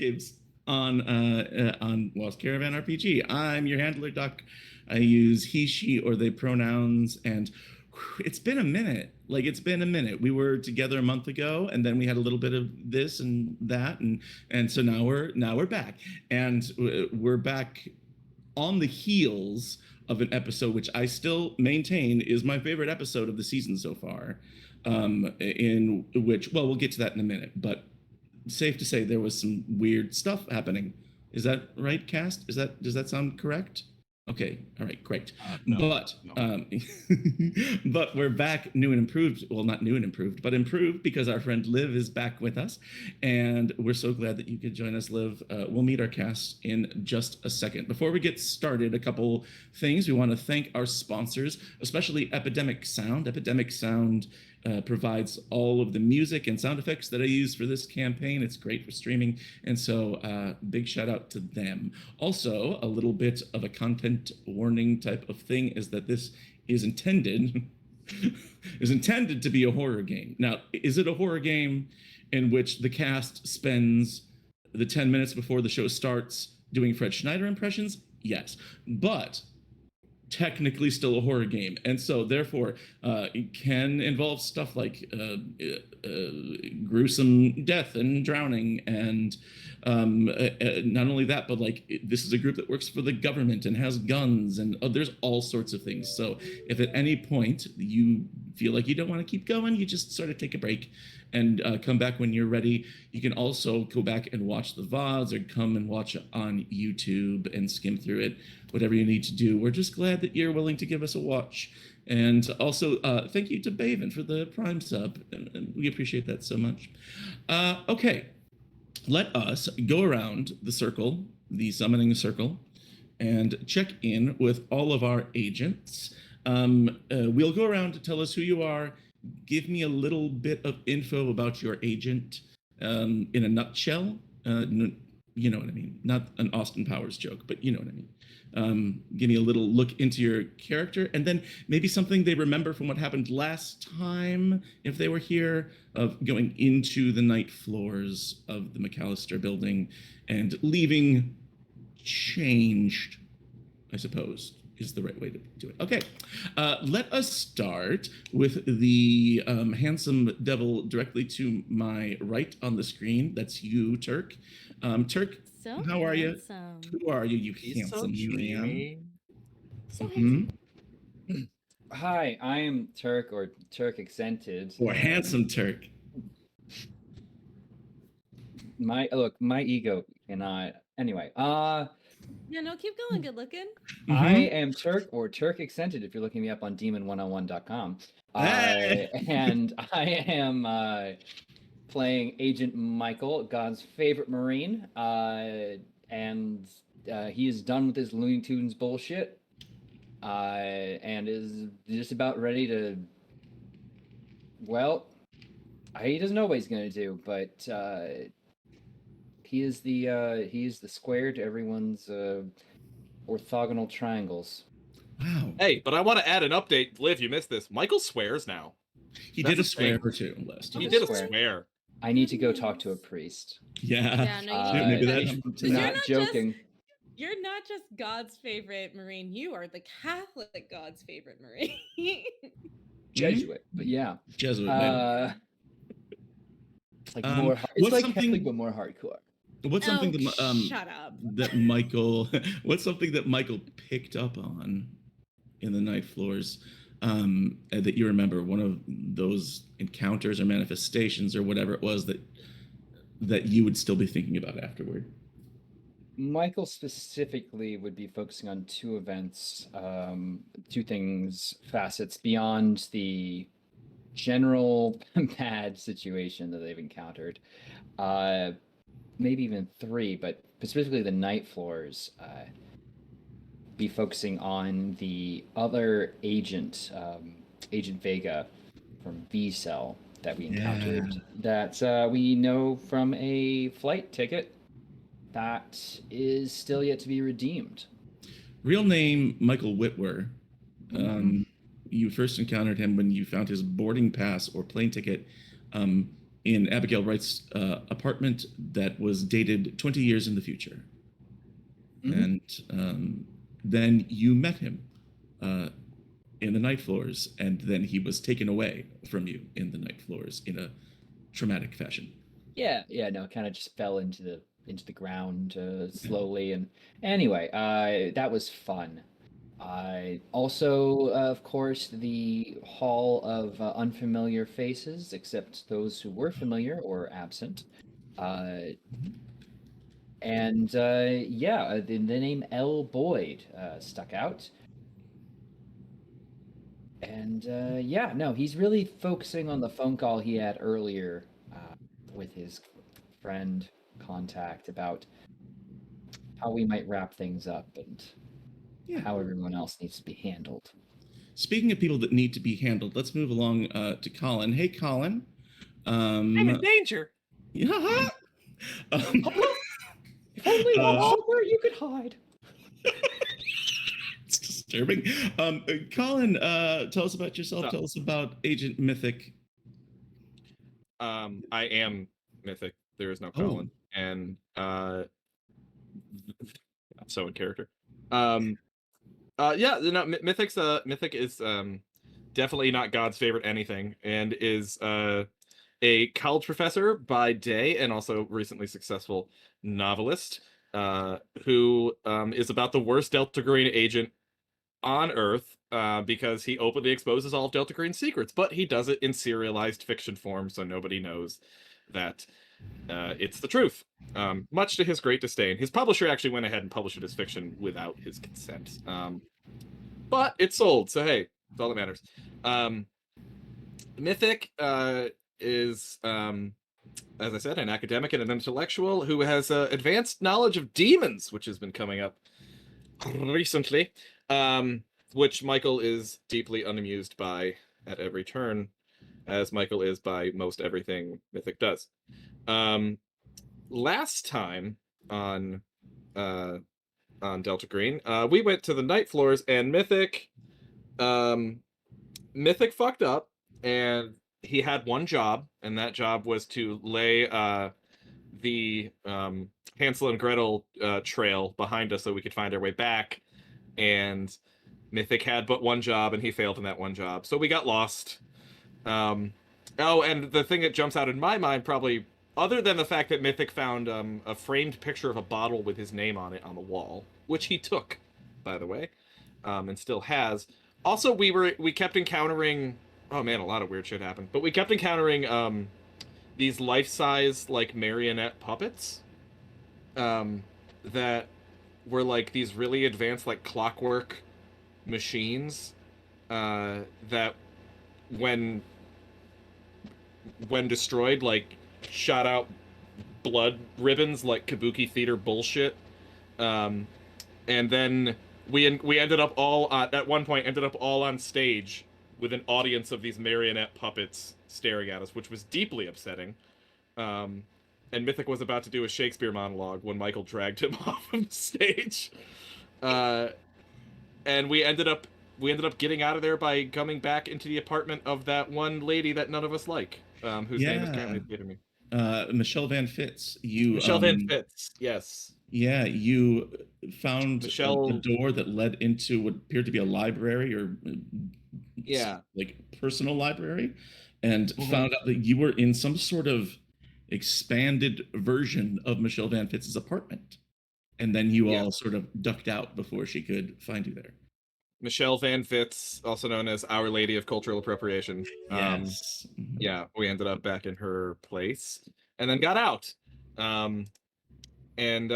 Gibbs on Lost Caravan RPG. I'm your handler, Duck. I use he, she, or they pronouns, and it's been a minute. Like, it's been a minute. We were together a month ago, and then we had a little bit of this and that, and so now we're back, and we're back on the heels of an episode which I still maintain is my favorite episode of the season so far. In which, well, we'll get to that in a minute, but safe to say there was some weird stuff happening. Is that right, Cast? Does that sound correct? Okay, all right, great. No. But we're back new and improved. Well, not new and improved, but improved because our friend Liv is back with us, and we're so glad that you could join us, Liv. We'll meet our cast in just a second. Before we get started, a couple things. We want to thank our sponsors, especially Epidemic Sound. Epidemic Sound provides all of the music and sound effects that I use for this campaign. It's great for streaming, and so big shout out to them. Also, a little bit of a content warning type of thing is that this is intended to be a horror game. Now, is it a horror game in which the cast spends the 10 minutes before the show starts doing Fred Schneider impressions? Yes, but technically still a horror game, and so therefore it can involve stuff like gruesome death and drowning, and not only that, but like this is a group that works for the government and has guns, and there's all sorts of things. So if at any point you feel like you don't want to keep going, you just sort of take a break and come back when you're ready. You can also go back and watch the VODs or come and watch it on YouTube and skim through it, whatever you need to do. We're just glad that you're willing to give us a watch. And also, thank you to Baven for the Prime sub. And we appreciate that so much. Okay, let us go around the circle, the summoning circle, and check in with all of our agents. We'll go around to tell us who you are. Give me a little bit of info about your agent in a nutshell. You know what I mean? Not an Austin Powers joke, but you know what I mean. Give me a little look into your character, and then maybe something they remember from what happened last time, if they were here, of going into the night floors of the McAllister building and leaving changed, I suppose, is the right way to do it. Okay, let us start with the handsome devil directly to my right on the screen. That's you, Turk. Turk, so how are you? handsome. Who are you, you He's so handsome man? dreamy. So Mhm. handsome. Hi, I am Turk, or Turk Accented. Or handsome Turk. My ego cannot. Anyway, Yeah, no, keep going. Good looking. I am Turk, or Turk Accented if you're looking me up on demon101.com. Hey! And I am playing Agent Michael, God's favorite Marine. And he is done with his Looney Tunes bullshit. And is just about ready to. Well, he doesn't know what he's gonna do, but he is the square to everyone's orthogonal triangles. Wow. Hey, but I want to add an update. Liv, you missed this. Michael swears now. He That's did a a swear thing. or two last He time. did a swear. swear. I need to go talk to a priest. Yeah. Yeah, no, you Maybe need that. to. Not You're not joking. You're not just God's favorite Marine. You are the Catholic God's favorite Marine. Jesuit, but yeah. Jesuit. man. It's like more. It's what's like something- Catholic, but more hardcore. What's something that shut up. that Michael? What's something that Michael picked up on in the night floors that you remember? One of those encounters or manifestations or whatever it was that you would still be thinking about afterward. Michael specifically would be focusing on two events, two things, facets beyond the general bad situation that they've encountered. Maybe even three, but specifically the night floors. Be focusing on the other agent, Agent Vega from V Cell that we encountered. That we know from a flight ticket that is still yet to be redeemed. Real name Michael Whitwer. You first encountered him when you found his boarding pass or plane ticket in Abigail Wright's apartment that was dated 20 years in the future. Mhm. And then you met him in the night floors, and then he was taken away from you in the night floors in a traumatic fashion. Yeah, no, kind of just fell into the ground slowly, and anyway, that was fun. I also, of course, the Hall of Unfamiliar Faces, except those who were familiar or absent. Uh, and yeah, the name L. Boyd stuck out. And yeah, no, he's really focusing on the phone call he had earlier with his friend contact about how we might wrap things up and Yeah. how everyone else needs to be handled. Speaking of people that need to be handled, let's move along to Colin. Hey, Colin. I'm in danger. Yeah. Um, If only uh, somewhere you could hide. it's disturbing. Colin, tell us about yourself. So- Tell us about Agent Mythic. I am Mythic. There is no Oh. Colin, and I'm so in character. Yeah, no, Mythic is definitely not God's favorite anything, and is a college professor by day and also recently successful novelist who is about the worst Delta Green agent on Earth because he openly exposes all of Delta Green's secrets, but he does it in serialized fiction form, so nobody knows that it's the truth. Much to his great disdain. His publisher actually went ahead and published it as fiction without his consent. But it sold, so hey, it's all that matters. Mythic is, as I said, an academic and an intellectual who has advanced knowledge of demons, which has been coming up recently, which Michael is deeply unamused by at every turn, as Michael is by most everything Mythic does. Last time on Delta Green, we went to the night floors, and Mythic fucked up, and he had one job, and that job was to lay the Hansel and Gretel trail behind us so we could find our way back. And Mythic had but one job, and he failed in that one job, so we got lost. Oh, and the thing that jumps out in my mind, probably other than the fact that Mythic found a framed picture of a bottle with his name on it on the wall, which he took, by the way, and still has. Also, we kept encountering. Oh man, a lot of weird shit happened. But we kept encountering these life-size like marionette puppets that were like these really advanced like clockwork machines that when destroyed like shot out blood ribbons like kabuki theater bullshit. And then we ended up all at one point ended up all on stage with an audience of these marionette puppets staring at us, which was deeply upsetting. And Mythic was about to do a Shakespeare monologue when Michael dragged him off of the stage. And we ended up getting out of there by coming back into the apartment of that one lady that none of us like, whose name is currently escaping me. Michelle Van Fitz. You Michelle Van Fitz, yes. Yeah, you found a Michelle, door that led into what appeared to be a library or yeah. like personal library, and Mhm. found out that you were in some sort of expanded version of Michelle Van Fitz's apartment. And then you Yeah. all sort of ducked out before she could find you there. Michelle Van Fitz, also known as Our Lady of Cultural Appropriation. Yes. Yeah, we ended up back in her place and then got out. And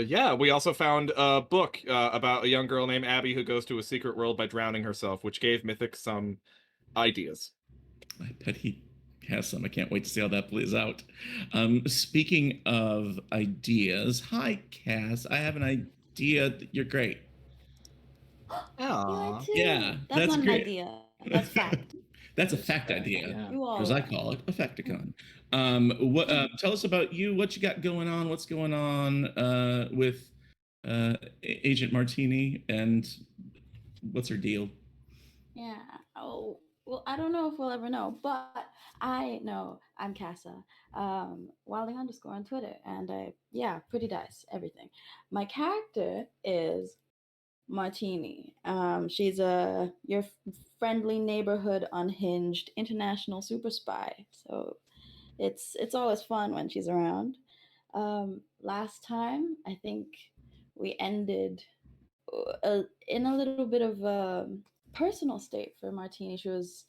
yeah, we also found a book about a young girl named Abby who goes to a secret world by drowning herself, which gave Mythic some ideas. I bet he has some. I can't wait to see how that plays out. Speaking of ideas, hi, Cass. I have an idea. You're great. You are too. Yeah, that's not great. an idea. That's fact. That's a It's fact fact, idea, yeah. You or as are. I call it, a facticon. What? Tell us about you. What you got going on? What's going on with Agent Martini, and what's her deal? Yeah. Oh, well, I don't know if we'll ever know, but I know I'm Casa, Wilding underscore on Twitter, and yeah, pretty dice, everything. My character is Martini. She's your friendly neighborhood unhinged international super spy. So it's always fun when she's around. Last time I think we ended in a little bit of a personal state for Martini. She was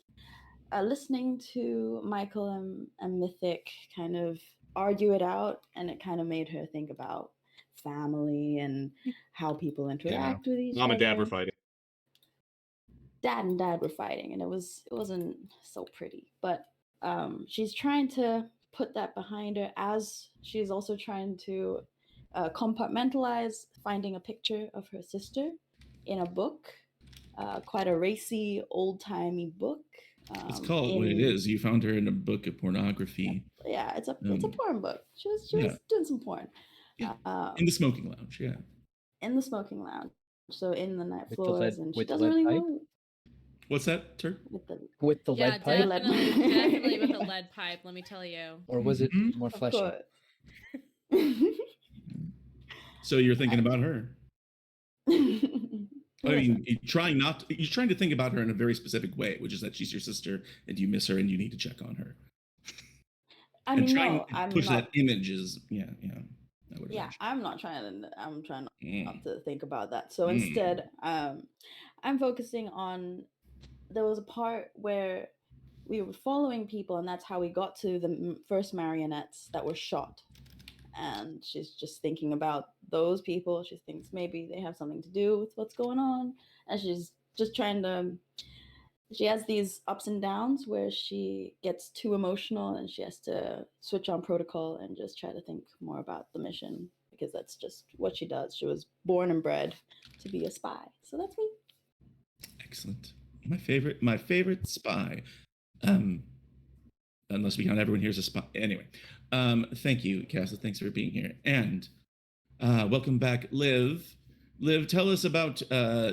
listening to Michael and Mythic kind of argue it out, and it kind of made her think about family and how people Yeah. interact with each Mom and dad were other. fighting. Dad and dad were fighting, and it wasn't so pretty. But she's trying to put that behind her as she's also trying to compartmentalize finding a picture of her sister in a book, quite a racy, old timey book. Let's call it what it is. You found her in a book of pornography. Yeah, it's a porn book. She was Yeah. doing some porn. Yeah. In the smoking lounge, yeah. In the smoking lounge. So in the night With the floors, lead- and she with the doesn't lead really pipe? know What's that, Turk? with the Yeah, lead pipe, definitely, definitely with a lead pipe. Let me tell you. or was it Mhm. more of fleshy? course. So you're thinking about her. I mean, Listen, you're trying to think about her in a very specific way, which is that she's your sister and you miss her and you need to check on her. I And mean, trying no, to I'm push not. that image is, yeah. I would Yeah, imagine. I'm not trying to. I'm trying not Mm. to think about that. So Mm. instead, I'm focusing on. There was a part where we were following people, and that's how we got to the first marionettes that were shot. And she's just thinking about those people. She thinks maybe they have something to do with what's going on, and she's just trying to. She has these ups and downs where she gets too emotional and she has to switch on protocol and just try to think more about the mission, because that's just what she does. She was born and bred to be a spy. So that's me. Excellent. My favorite spy. Unless we count everyone here's a spy. Anyway, thank you, Casa. Thanks for being here. And welcome back, Liv. Liv, tell us about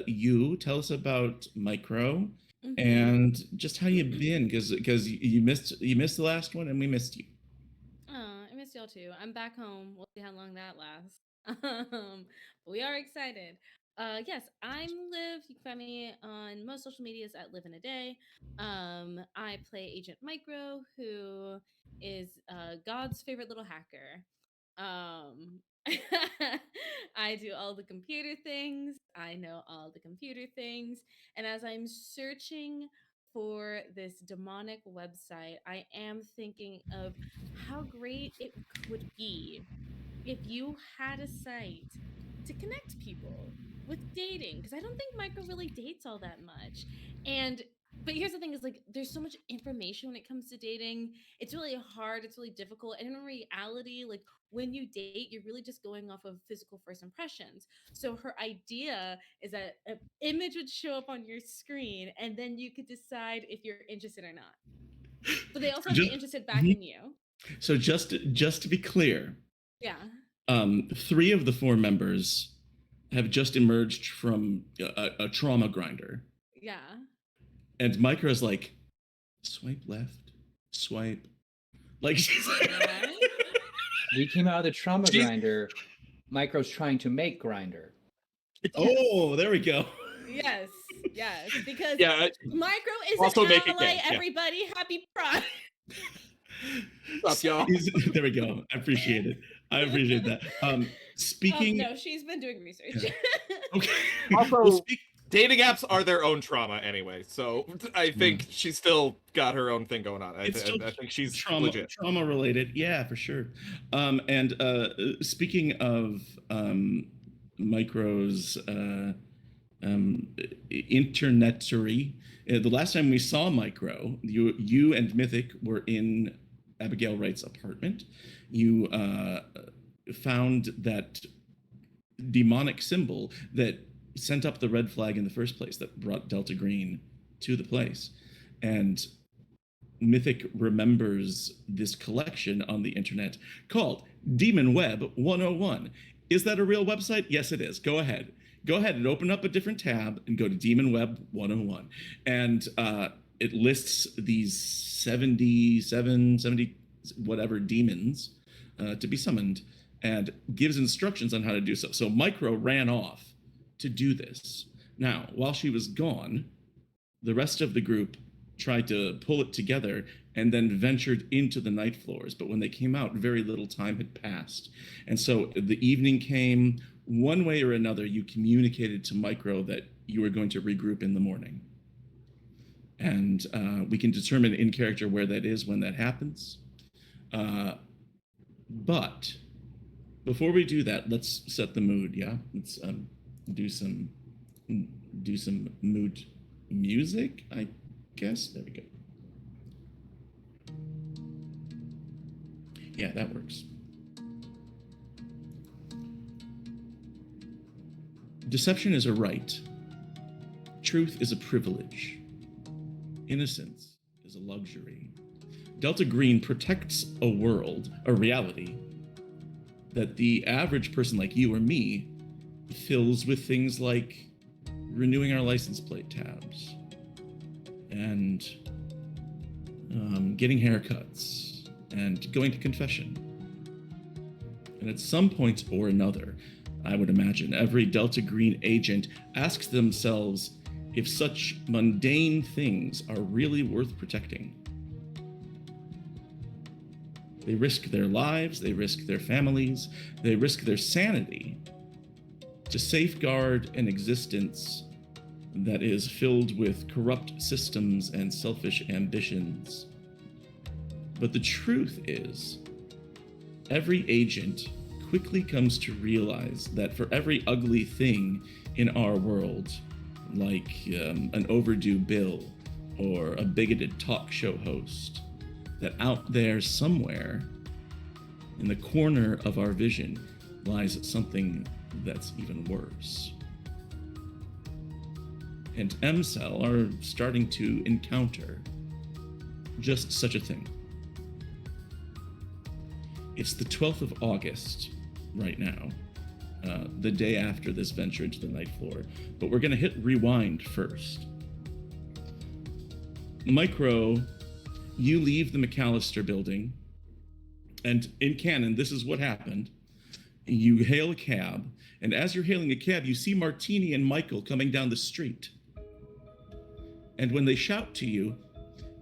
you. Tell us about Micro. Mhm. And just how you've been, because you missed the last one and we missed you. Oh, I miss y'all too. I'm back home. We'll see how long that lasts. But we are excited. Yes, I'm Liv. You can find me on most social medias at Live in a Day. I play Agent Micro, who is God's favorite little hacker. Um, I do all the computer things. I know all the computer things. And as I'm searching for this demonic website, I am thinking of how great it would be if you had a site to connect people with dating, because I don't think Micro really dates all that much. And but here's the thing, is like there's so much information when it comes to dating. It's really hard, it's really difficult, and in reality, like when you date, you're really just going off of physical first impressions. So her idea is that an image would show up on your screen and then you could decide if you're interested or not. But they also have to be interested back in you. So just to be clear, Yeah. 3 of the 4 members have just emerged from a trauma grinder, Yeah. and Micro's like, swipe left, swipe, like she's like, Right? We came out of the trauma She's- grinder. Micro's trying to make grinder. oh, there we go. Yes. Yes. Because Yeah, Micro is also an make it ally. gay, yeah. Everybody, happy Pride. What's up, y'all? There we go. I appreciate it. I appreciate that. Speaking. No, she's been doing research. Okay. Also, Well, dating apps are their own trauma anyway, so I think she's still got her own thing going on. I It's still think she's trauma legit. related, yeah, for sure. And speaking of Micro's internetary, the last time we saw Micro, you and Mythic were in Abigail Wright's apartment. You found that demonic symbol that sent up the red flag in the first place, that brought Delta Green to the place. And Mythic remembers this collection on the internet called Demon Web 101. Is that a real website? Yes, it is. Go ahead and open up a different tab and go to Demon Web 101. And it lists these 70 whatever demons to be summoned, and gives instructions on how to do so. So Micro ran off to do this. Now, while she was gone, the rest of the group tried to pull it together and then ventured into the night floors. But when they came out, very little time had passed. And so the evening came. One way or another, you communicated to Micro that you were going to regroup in the morning. And we can determine in character where that is when that happens. But before we do that, let's set the mood, yeah? Let's do some mood music, I guess. There we go. Yeah, that works. Deception is a right. Truth is a privilege. Innocence is a luxury. Delta Green protects a world, a reality, that the average person like you or me fills with things like renewing our license plate tabs and getting haircuts and going to confession. And at some point or another, I would imagine every Delta Green agent asks themselves if such mundane things are really worth protecting. They risk their lives, they risk their families, they risk their sanity to safeguard an existence that is filled with corrupt systems and selfish ambitions. But the truth is, every agent quickly comes to realize that for every ugly thing in our world, like an overdue bill or a bigoted talk show host, that out there somewhere in the corner of our vision lies something that's even worse. And MCell are starting to encounter just such a thing. It's the 12th of August right now, the day after this venture into the night floor, but we're gonna hit rewind first. Micro, you leave the McAllister building, and in canon, this is what happened. You hail a cab, and as you're hailing a cab, you see Martini and Michael coming down the street. And when they shout to you,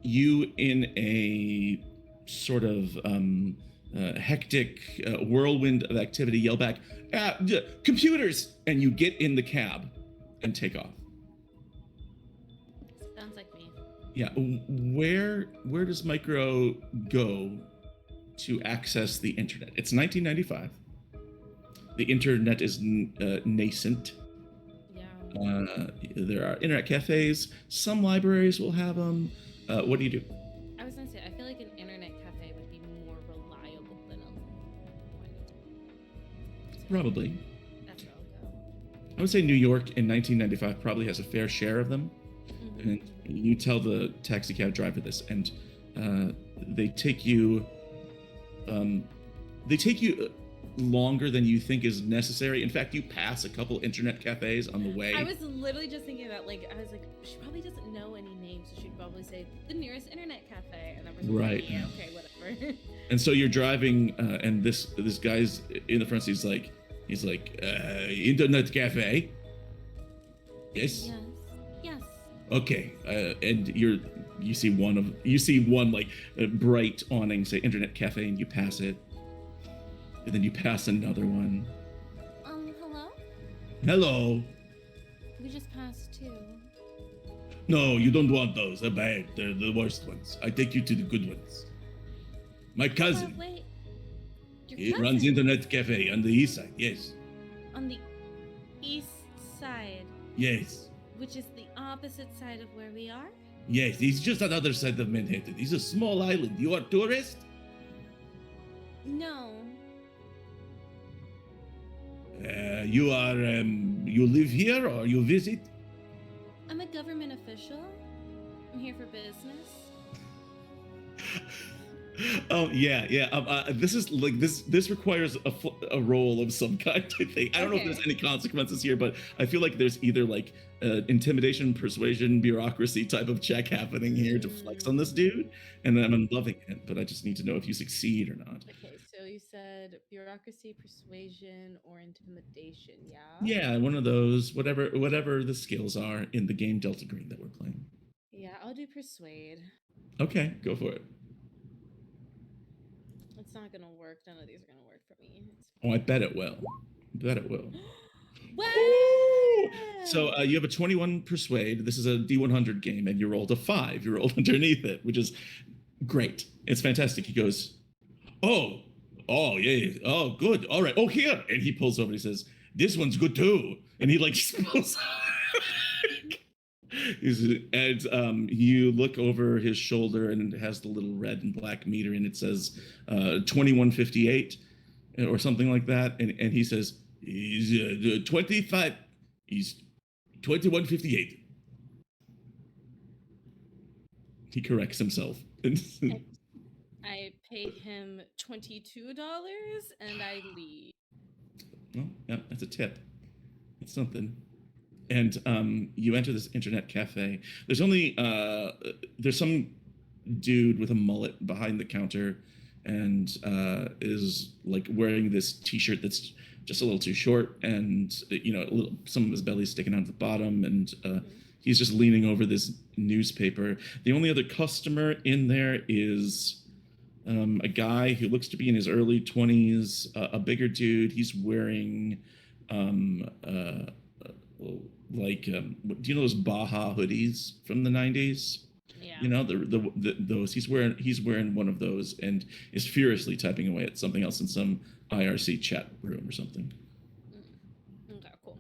you, in a sort of hectic whirlwind of activity, yell back, computers! And you get in the cab and take off. Sounds like me. Yeah, where does Micro go to access the internet? It's 1995. The internet is nascent. Yeah. There are internet cafes. Some libraries will have them. What do you do? I was gonna say, I feel like an internet cafe would be more reliable than a Probably. That's where I'll go. I would say New York in 1995 probably has a fair share of them. Mm-hmm. And you tell the taxi cab driver this, and they take you longer than you think is necessary. In fact, you pass a couple internet cafes on the way. I was literally just thinking that, like, I was like, she probably doesn't know any names, so she'd probably say the nearest internet cafe, and that was Right. like, yeah, okay, whatever. And so you're driving, and this guy's in the front seat. He's like, internet cafe. Yes. Yes. Okay. And you see one like bright awning say internet cafe, and you pass it, and then you pass another one. Hello? Hello. We just passed two. No, you don't want those. They're bad. They're the worst ones. I take you to the good ones. My cousin. Wait. Your He cousin? runs internet cafe on the east side. Yes. On the east side, Yes. which is the opposite side of where we are? Yes. He's just on the other side of Manhattan. He's a small island. You are a tourist? No. You are, you live here or you visit? I'm a government official. I'm here for business. Oh yeah, yeah. This is like this requires a roll of some kind. I think I don't know if there's Okay. any consequences here, but I feel like there's either like intimidation, persuasion, bureaucracy type of check happening here to flex on this dude, and I'm loving it. But I just need to know if you succeed or not. Okay, so you said bureaucracy, persuasion, or intimidation, yeah? Yeah, one of those, whatever the skills are in the game Delta Green that we're playing. Yeah, I'll do persuade. Okay, go for it. It's not gonna work. None of these are gonna work for me. It's Oh, I bet it will. Bet it will. Woo! So wow. you have a 21 persuade. This is a D100 game, and you rolled a 5. You rolled underneath it, which is great. It's fantastic. He goes, "Oh, oh yeah, oh good, all right, oh here," and he pulls over. And he says, "This one's good too," and he like pulls. And you look over his shoulder, and it has the little red and black meter, and it says 2158 or something like that. And he says, "He's 25. He's 2158." He corrects himself. I paid him $22 and I leave. Well, yeah, that's a tip. It's something. And you enter this internet cafe. There's some dude with a mullet behind the counter, and is like wearing this T-shirt that's just a little too short, and some of his belly's sticking out at the bottom, and he's just leaning over this newspaper. The only other customer in there is a guy who looks to be in his early 20s, a bigger dude. He's wearing do you know those Baja hoodies from the 90s? Yeah. You know, those he's wearing one of those, and is furiously typing away at something else in some IRC chat room or something. Okay, cool.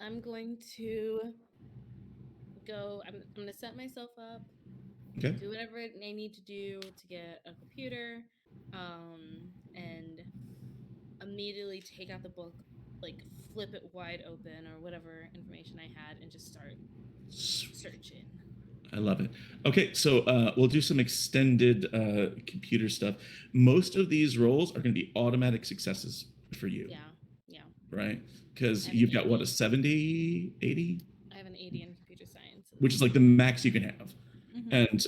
I'm going to go. I'm gonna set myself up. Okay. Do whatever I need to do to get a computer, and immediately take out the book, like flip it wide open or whatever information I had, and just start searching. I love it. Okay, so we'll do some extended computer stuff. Most of these roles are going to be automatic successes for you. Yeah. Right? Because you've got, what, a 70, 80? I have an 80 in computer science. Which is like the max you can have. Mm-hmm. And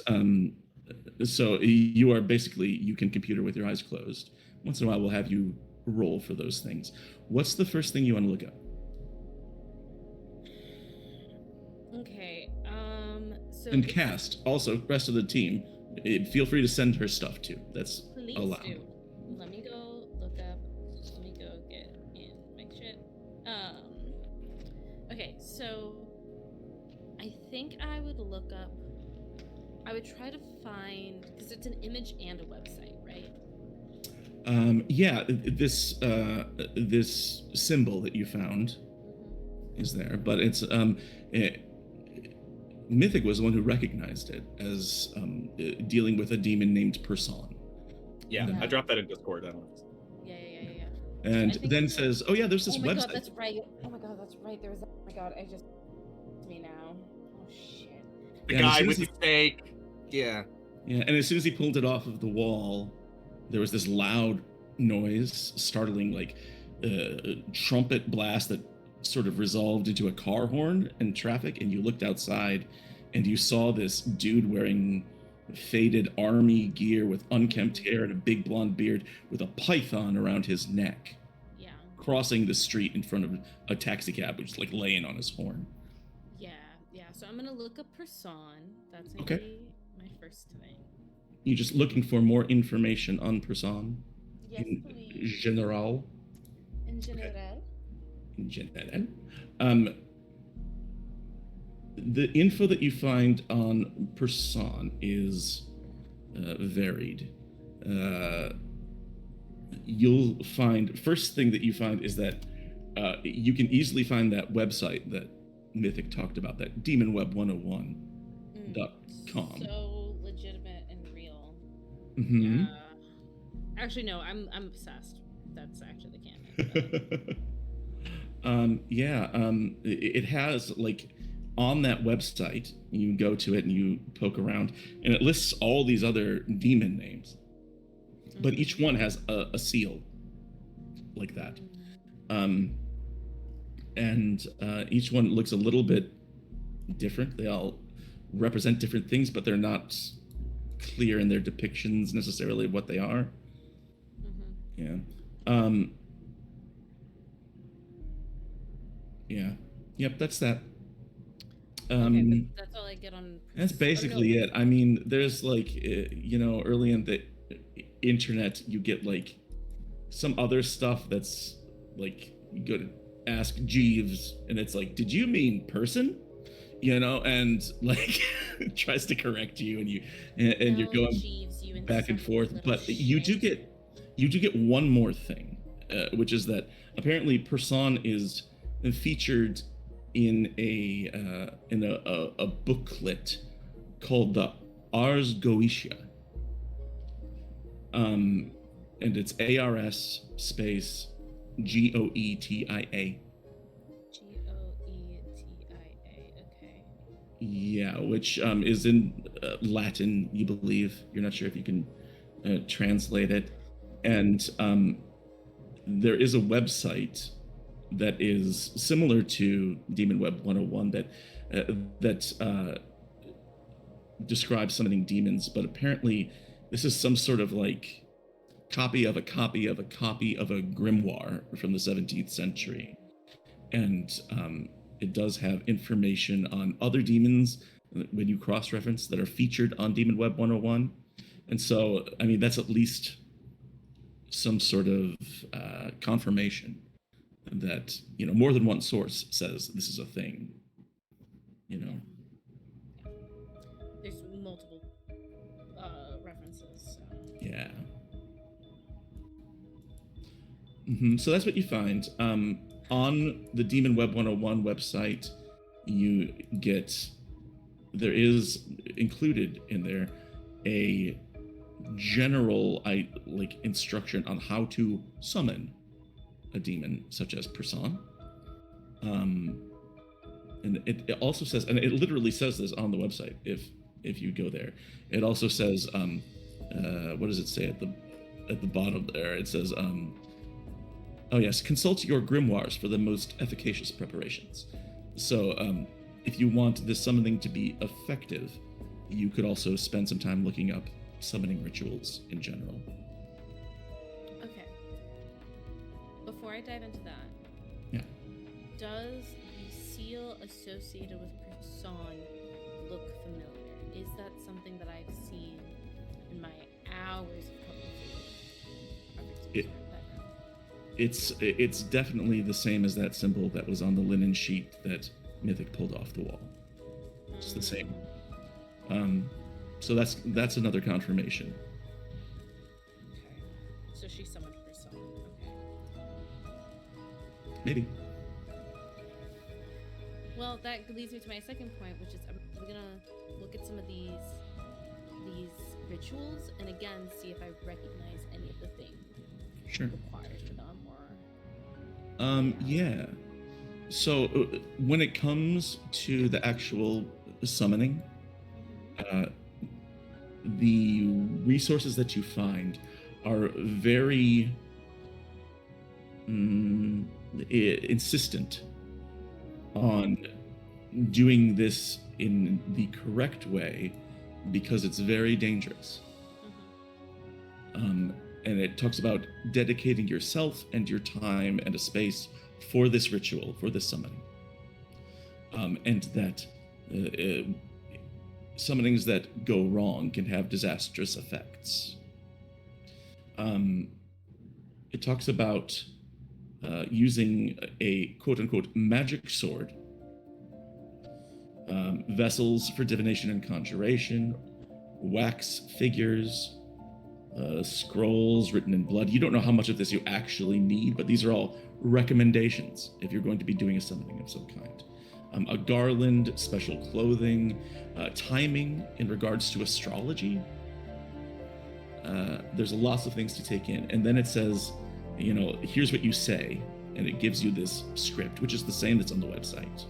so you are basically, you can computer with your eyes closed. Once in a while, we'll have you roll for those things. What's the first thing you want to look up? Okay. So And cast, also, rest of the team, feel free to send her stuff too. That's please allowed. do. Let me go look up. Let me go get in my shit. Okay, so I think I would look up. I would try to find, because it's an image and a website, right? Yeah, this symbol that you found is there, but it's Mythic was the one who recognized it as dealing with a demon named Person. Yeah, I dropped that in Discord. I don't know. Yeah. And I think then it's says, "Oh yeah, there's this oh my website." god, that's right. Oh my god, that's right. There was. Oh my god, I just. It's me now. Oh shit. The Yeah, and as guy soon with as the steak. Yeah. Yeah, and as soon as he pulled it off of the wall, there was this loud noise, startling, like trumpet blast that sort of resolved into a car horn in traffic. And you looked outside, and you saw this dude wearing faded army gear with unkempt hair and a big blonde beard with a python around his neck, Yeah. crossing the street in front of a taxi cab, which is like laying on his horn. Yeah. So I'm gonna look up Person. That's gonna Okay. be my first thing. You're just looking for more information on Person? Yes, in please. general. In general. In general. The info that you find on Person is varied. You'll find, first thing that you find is that you can easily find that website that Mythic talked about, that demonweb101.com. So legitimate and real. Mm-hmm. Actually, no, I'm obsessed. That's actually the canon. It has like on that website, you go to it and you poke around, and it lists all these other demon names, but each one has a seal like that. And each one looks a little bit different. They all represent different things, but they're not clear in their depictions necessarily of what they are. Yeah. Yeah. Yep, that's that. Okay, but that's all I get on. That's or basically no, it. I mean, there's like, early in the internet, you get like some other stuff that's like, you go to ask Jeeves, and it's like, did you mean person? And like tries to correct you, and you're no, going Jeeves, you back and insufferable forth. little But you do shit. get one more thing, which is that apparently Person is featured in a booklet called the Ars Goetia. And it's ARS space GOETIA. GOETIA. Okay. Yeah, which is in Latin, you believe. You're not sure if you can translate it. And there is a website that is similar to Demon Web 101 that describes summoning demons, but apparently this is some sort of like copy of a copy of a copy of a grimoire from the 17th century. And it does have information on other demons when you cross-reference that are featured on Demon Web 101. And so, I mean, that's at least some sort of confirmation that, more than one source says this is a thing. There's multiple references. So. Yeah. So that's what you find. On the Demon Web 101 website, there is included in there a general instruction on how to summon a demon such as Person. And it also says, and it literally says this on the website if you go there. It also says, what does it say at the bottom there? It says, oh yes, consult your grimoires for the most efficacious preparations. So if you want this summoning to be effective, you could also spend some time looking up summoning rituals in general. Okay. Before I dive into that, Yeah. does the seal associated with Person look familiar? Is that something that I've seen in my hours of covert? It's definitely the same as that symbol that was on the linen sheet that Mythic pulled off the wall. It's the same. So that's another confirmation. Okay. So she summoned Person. Okay. Maybe. Well, that leads me to my second point, which is I'm gonna look at some of these rituals and again see if I recognize any of the things Sure. required for them or. Yeah. So when it comes to the actual summoning, the resources that you find are very insistent on doing this in the correct way because it's very dangerous. And it talks about dedicating yourself and your time and a space for this ritual, for this summoning. And that summonings that go wrong can have disastrous effects. It talks about using a quote-unquote magic sword, vessels for divination and conjuration, wax figures, scrolls written in blood. You don't know how much of this you actually need, but these are all recommendations if you're going to be doing a summoning of some kind. A garland, special clothing, timing in regards to astrology. There's lots of things to take in. And then it says, here's what you say. And it gives you this script, which is the same that's on the website.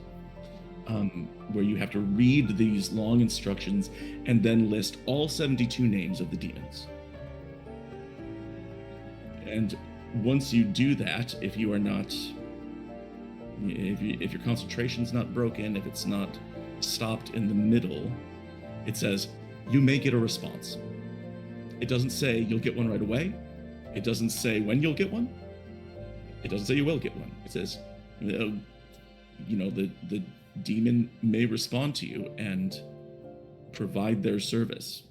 where you have to read these long instructions and then list all 72 names of the demons. And once you do that, if you are not, if your concentration's not broken, if it's not stopped in the middle, it says you may get a response. It doesn't say you'll get one right away. It doesn't say when you'll get one. It doesn't say you will get one. It says, the demon may respond to you and provide their service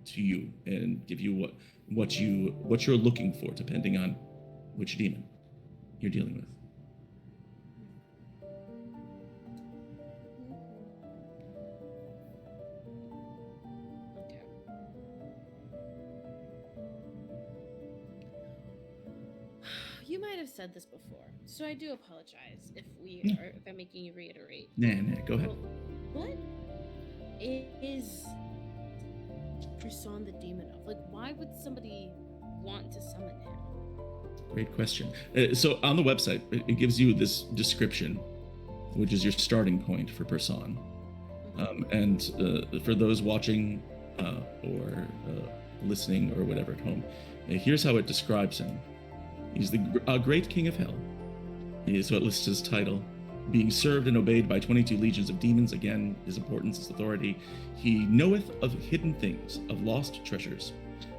to you and give you what you're looking for, depending on which demon you're dealing with. Okay. You might have said this before, so I do apologize if I'm making you reiterate. Nah, go ahead. What is Person the demon of? Like, why would somebody want to summon him? Great question. So on the website, it gives you this description, which is your starting point for Person. And for those watching or listening or whatever at home, here's how it describes him. He's the great king of hell. So it lists his title. Being served and obeyed by 22 legions of demons, again, his importance, his authority. He knoweth of hidden things, of lost treasures,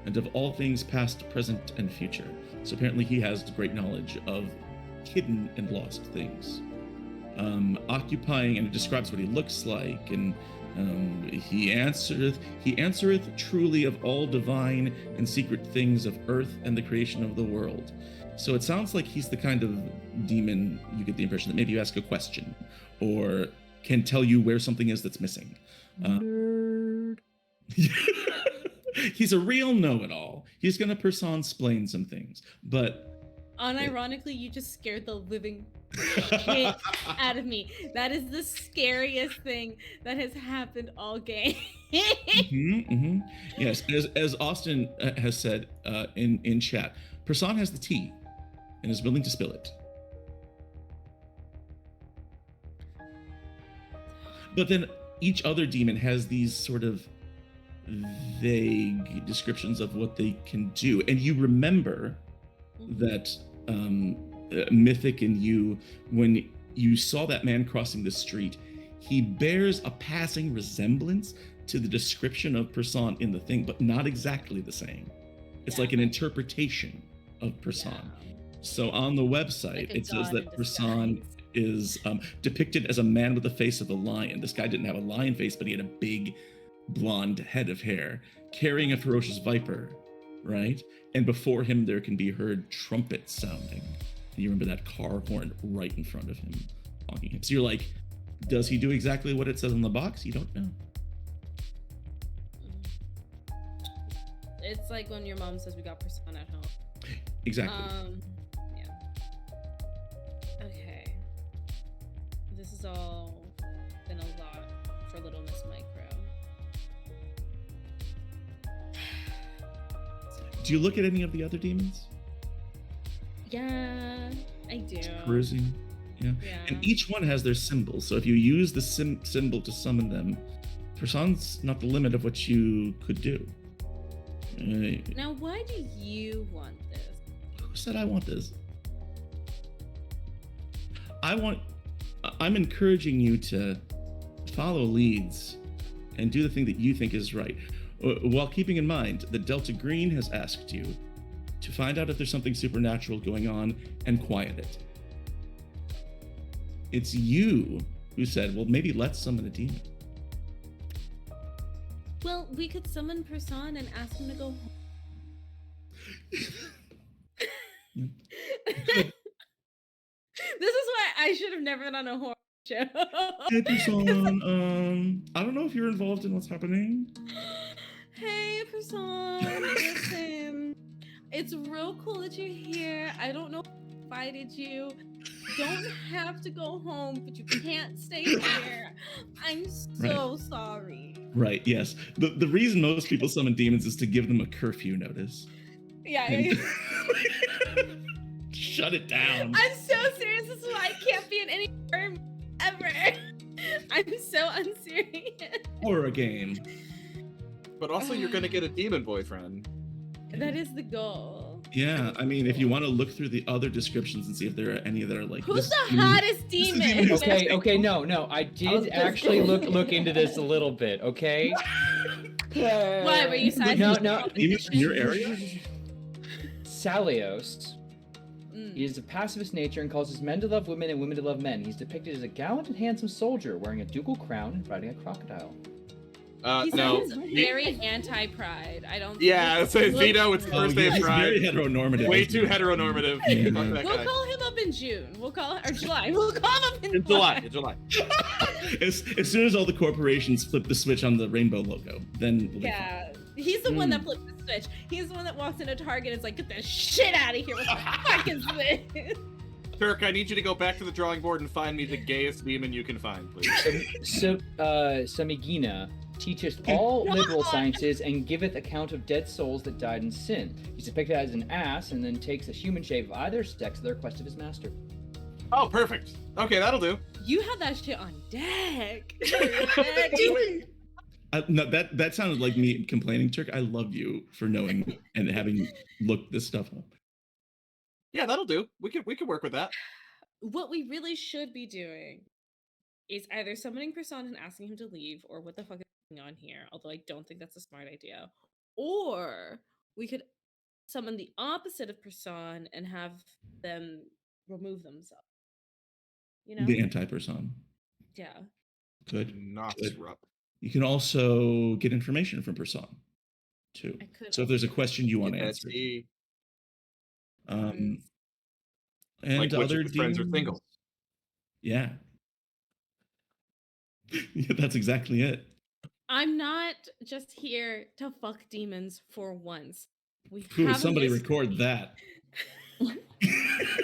and of all things past, present, and future. So apparently he has great knowledge of hidden and lost things. Occupying, and it describes what he looks like, and he answereth truly of all divine and secret things of earth and the creation of the world. So it sounds like he's the kind of demon you get the impression that maybe you ask a question or can tell you where something is that's missing. Nerd. He's a real know-it-all. He's gonna person-splain some things, but unironically, you just scared the living shit out of me. That is the scariest thing that has happened all game. Yes, as Austin has said in chat, Person has the tea and is willing to spill it. But then each other demon has these sort of vague descriptions of what they can do. And you remember that Mythic and you, when you saw that man crossing the street, he bears a passing resemblance to the description of Person in the thing, but not exactly the same. It's like an interpretation of Person. Yeah. So on the website, Like a it says god that in Person disguise. is depicted as a man with the face of a lion. This guy didn't have a lion face, but he had a big blonde head of hair, carrying a ferocious viper, right? And before him, there can be heard trumpets sounding. And you remember that car horn right in front of him, honking him. So you're like, does he do exactly what it says on the box? You don't know. It's like when your mom says we got Person at home. Exactly. Yeah. Okay. This has all been a lot for Little Miss Micro. Do you look at any of the other demons? Yeah, I do. Perusing. Yeah. Yeah. And each one has their symbol. So if you use the symbol to summon them, Person's not the limit of what you could do. Now, why do you want this? Who said I want this? I'm encouraging you to follow leads and do the thing that you think is right, while keeping in mind that Delta Green has asked you to find out if there's something supernatural going on and quiet it. It's you who said, well, maybe let's summon a demon. Well, we could summon Person and ask him to go home. This is why I should have never done a horror show. Hey, Person, I don't know if you're involved in what's happening. Hey, Person, listen. It's real cool that you're here. I don't know if I invited you. Don't have to go home, but you can't stay here. I'm so sorry. Right, yes. The reason most people summon demons is to give them a curfew notice. Yeah. And shut it down. I'm so serious. This is why I can't be in any room ever. I'm so unserious. Horror game. But also, you're gonna get a demon boyfriend. That is the goal. Yeah, I mean, if you want to look through the other descriptions and see if there are any that are like, Who's this the demon- hottest this is demon? who's- Okay, no. I was did just actually gonna- look into this a little bit, okay? Why were you sizing? No, up no. the Demons in your competition? area? Salios. Mm. He is of pacifist nature and causes men to love women and women to love men. He's depicted as a gallant and handsome soldier wearing a ducal crown and riding a crocodile. He No. sounds very anti-pride. I don't. Yeah, look- so look- Vito, it's Oh, first day yeah, of he's very Pride. heteronormative. Way isn't too he? heteronormative. Yeah. Fuck that We'll guy. call him up in June. We'll call or July. We'll call him up in In July. as soon as all the corporations flip the switch on the rainbow logo, then we'll be fine. Yeah, he's the one that flipped the switch. He's the one that walks into Target and is like, "Get the shit out of here! What the fuck is this?" Turk, I need you to go back to the drawing board and find me the gayest demon you can find, please. Samigina teacheth all liberal sciences and giveth account of dead souls that died in sin. He's depicted as an ass and then takes a human shape of either sex at the request of his master. Oh, perfect. Okay, that'll do. You have that shit on deck. No, that sounded like me complaining, Turk. I love you for knowing and having looked this stuff up. Yeah, that'll do. We can work with that. What we really should be doing is either summoning Person and asking him to leave, or what the fuck is going on here? Although I don't think that's a smart idea. Or we could summon the opposite of Person and have them remove themselves. You know? The anti-person. Yeah. Good. Not Good. rough. You can also get information from person too. I could So if there's a also- question you want Get that answered, tea. and Like which other of his friends are demons- single. Yeah. Yeah, that's exactly it. I'm not just here to fuck demons for once. We Ooh, have a somebody mystery. record that.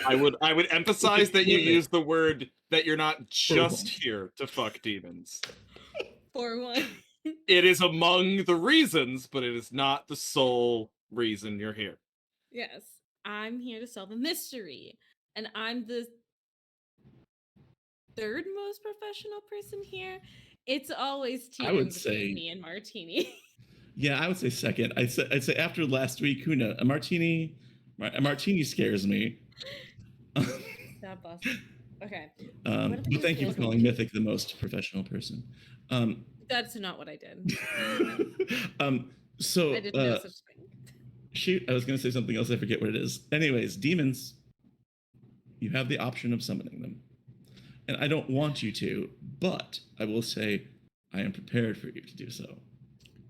I would emphasize that you Flip it. use the word that you're not just here to fuck demons. For one. It is among the reasons, but it is not the sole reason you're here. Yes, I'm here to solve a mystery, and I'm the third most professional person here. It's always I teetering would between say- me and Martini. Yeah, I would say second. I'd say after last week, Kuna, a martini scares me. That boss. Okay, But thank you for calling Mythic the most professional person. that's not what I did. So I didn't know such thing. shoot, I was going to say something else. I forget what it is. Anyways, demons, you have the option of summoning them. And I don't want you to, but I will say I am prepared for you to do so.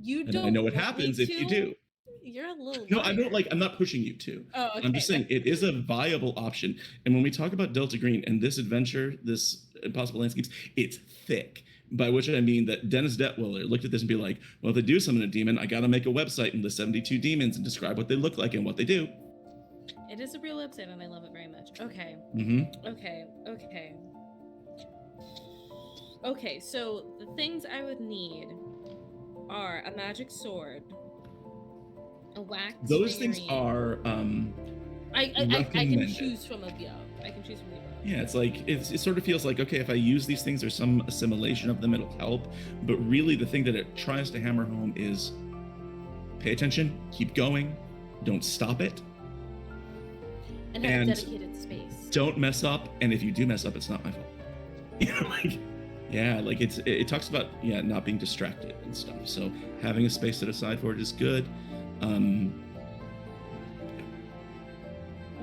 You And don't. I know what want me happens if you to? do. You're a little. No, I don't liar. I'm not pushing you to. Oh, okay. I'm just saying it is a viable option. And when we talk about Delta Green and this adventure, this Impossible Landscapes, it's thick. By which I mean that Dennis Detwiller looked at this and be like, well, if they do summon a demon, I got to make a website and list 72 demons and describe what they look like and what they do. It is a real website, and I love it very much. Okay. Mm-hmm. Okay, so the things I would need are a magic sword, a wax. Those things figurine. are, I can recommended. choose from a yeah. I can choose from the above. yeah, it's like, it sort of feels like, okay, if I use these things or some assimilation of them, it'll help. But really the thing that it tries to hammer home is pay attention, keep going, don't stop it, And have And- a dedicated space. don't mess up, and if you do mess up, it's not my fault. You know, like, yeah, like it talks about not being distracted and stuff. So having a space set aside for it is good. Oh, we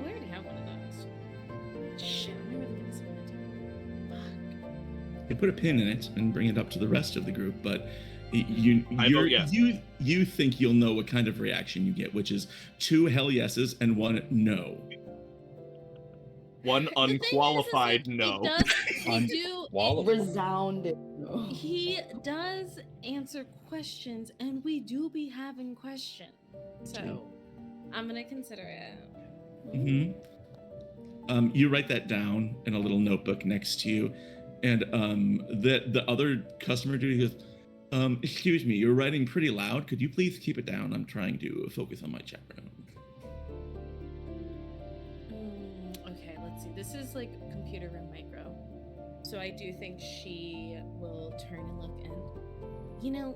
already have one of those. Shit, I'm never gonna spend it. Fuck. You can put a pin in it and bring it up to the rest of the group, but you I vote yes. you think you'll know what kind of reaction you get, which is 2 hell yeses and 1 no. One The thing is, unqualified like, no. Resounded. no. He does answer questions, and we do be having questions. So I'm gonna consider it. Mm-hmm. You write that down in a little notebook next to you, and the other customer duty goes, excuse me, you're writing pretty loud. Could you please keep it down? I'm trying to focus on my chat room. Okay, let's see. This is like computer room micro. So I do think she will turn and look and, you know,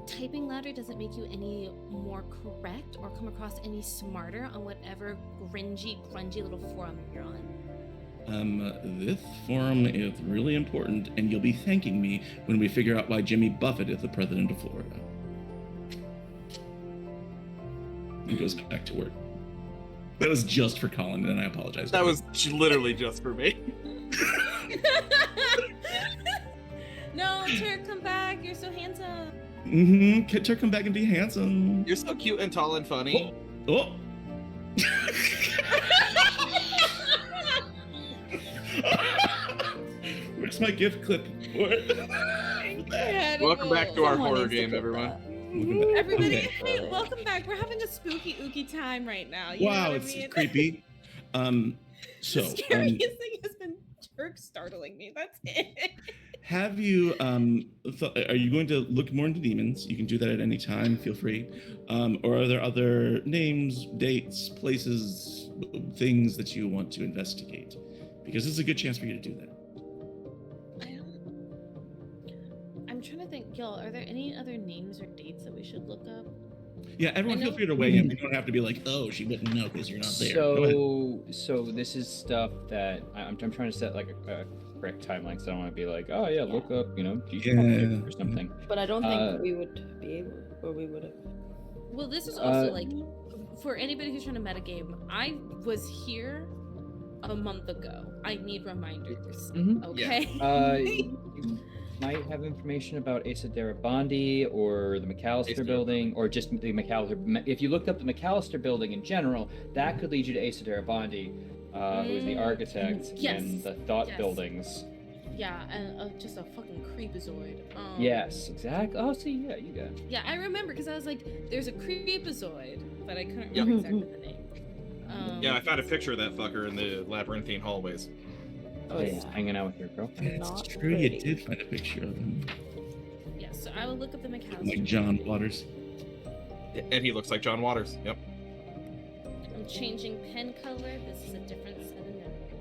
typing louder doesn't make you any more correct or come across any smarter on whatever grungy little forum you're on. This forum is really important, and you'll be thanking me when we figure out why Jimmy Buffett is the president of Florida. He goes back to work. That was just for Colin, and I apologize. That was literally just for me. No, Turk, come back. You're so handsome. Turk, come back and be handsome. You're so cute and tall and funny. Oh. Where's my gift clip? Welcome back to our Someone horror needs to game, put everyone. that. Everybody, Okay. hey, welcome back. We're having a spooky ooky time right now. You know Wow, what it's I mean? creepy. So, The scariest thing has been Turk startling me. That's it. have you are you going to look more into demons? You can do that at any time. Feel free. Or are there other names, dates, places, things that you want to investigate? Because this is a good chance for you to do that. I'm trying to think, y'all, are there any other names or dates that we should look up? Yeah, everyone I feel know- free to weigh in. You don't have to be like, oh, she wouldn't know because you're not there. Go ahead. So this is stuff that I'm trying to set like a correct timeline. So I don't want to be like, oh yeah, look up, Yeah. or something. But I don't think we would be able, or we would have. Well, this is also like, for anybody who's trying to metagame, I was here a month ago. I need reminders. Mhm. Okay? You might have information about Asa Darabandi or the McAllister Asa building, or just the McAllister. If you looked up the McAllister building in general, that could lead you to Asa Darabandi, who is the architect Yes. in the Thought Yes. buildings. Yeah, and just a fucking creepazoid. Yes, exactly. Oh, see, yeah, you got it. Yeah, I remember because I was like, there's a creepazoid, but I couldn't Yep. remember exactly the name. Yeah, I found a picture of that fucker in the labyrinthine hallways. Oh Hey, yeah. hanging out with your girlfriend. That's Not true. pretty. You did find a picture of him, Yeah, so I will look up the McAllister. like John Waters. And he looks like John Waters. Yep. I'm changing pen color. This is a different set of notes.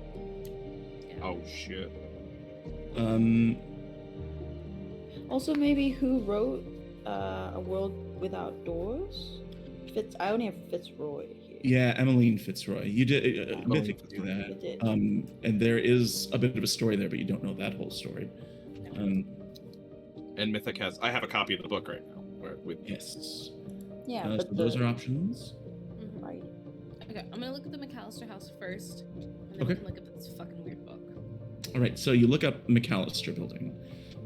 Yeah. Oh shit. Also, maybe who wrote A World Without Doors? I only have Fitzroy here. Yeah, Emmeline Fitzroy. You did. Yeah. Mythic would do I that. did. And there is a bit of a story there, but you don't know that whole story. And Mythic has. I have a copy of the book right now. Yes. Yeah, So but those are options. Mhm. right. Okay, I'm gonna look at the McAllister house first, and then Okay. we can look at this fucking weird book. All right. So you look up McAllister building.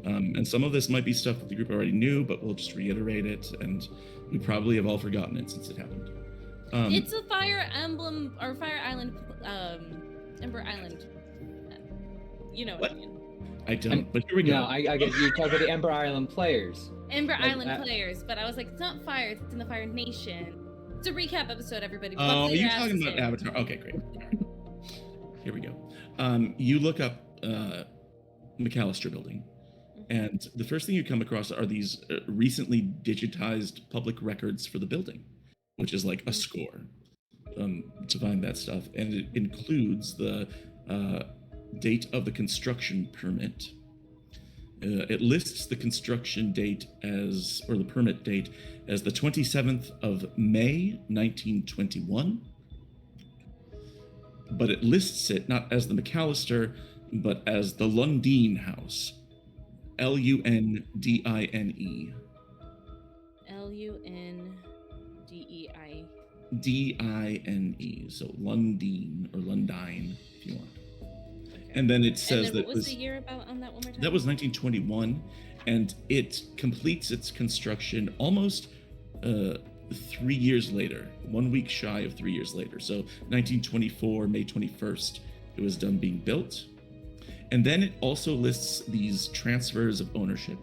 And some of this might be stuff that the group already knew, but we'll just reiterate it, and we probably have all forgotten it since it happened. It's a Fire Emblem or Fire Island, Ember Island. You know what I What? mean? I don't, but here we go. No, I get you talk about the Ember Island players. Ember Like, Island players, but I was like, it's not Fire, it's in the Fire Nation. It's a recap episode, everybody. Oh, Buckle your you're talking asses about in. Avatar. Okay, great. All right. Here we go. You look up McAllister building, and the first thing you come across are these recently digitized public records for the building, which is like a score to find that stuff. And it includes the date of the construction permit. It lists the construction date as, or the permit date, as the 27th of May, 1921. But it lists it not as the McAllister, but as the Lundine House. Lundine. Lundei. Dine. So Lundine or Lundine, if you want. And then it says and then that what was the year about on that one more time? that was 1921, and it completes its construction almost 3 years later, 1 week shy of 3 years later. So 1924, May 21st, it was done being built. And then it also lists these transfers of ownership,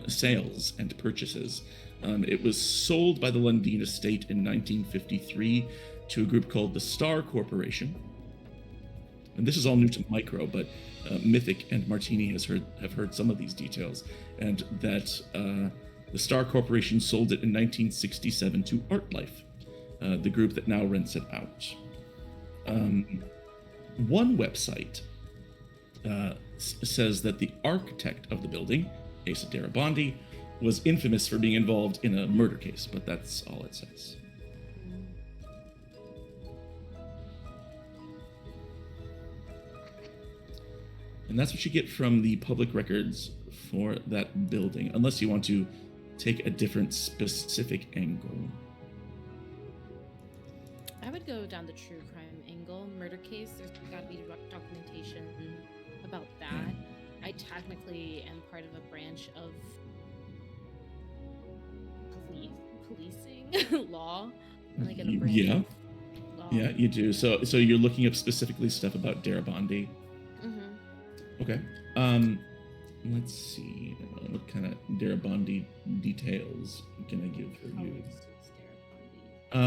sales and purchases. It was sold by the Lundine estate in 1953 to a group called the Star Corporation. And this is all new to Micro, but Mythic and Martini have heard some of these details, and that the Star Corporation sold it in 1967 to ArtLife, the group that now rents it out. One website says that the architect of the building, Asa Darabandi, was infamous for being involved in a murder case, but that's all it says. And that's what you get from the public records for that building, unless you want to take a different specific angle. I would go down the true crime angle. Murder case, there's got to be documentation about that. I technically am part of a branch of policing law, like in a branch Yeah. of law. Yeah, you do. So you're looking up specifically stuff about Darabandi. Mm-hmm. Okay. Let's see. What kind of Darabandi details can I give for you?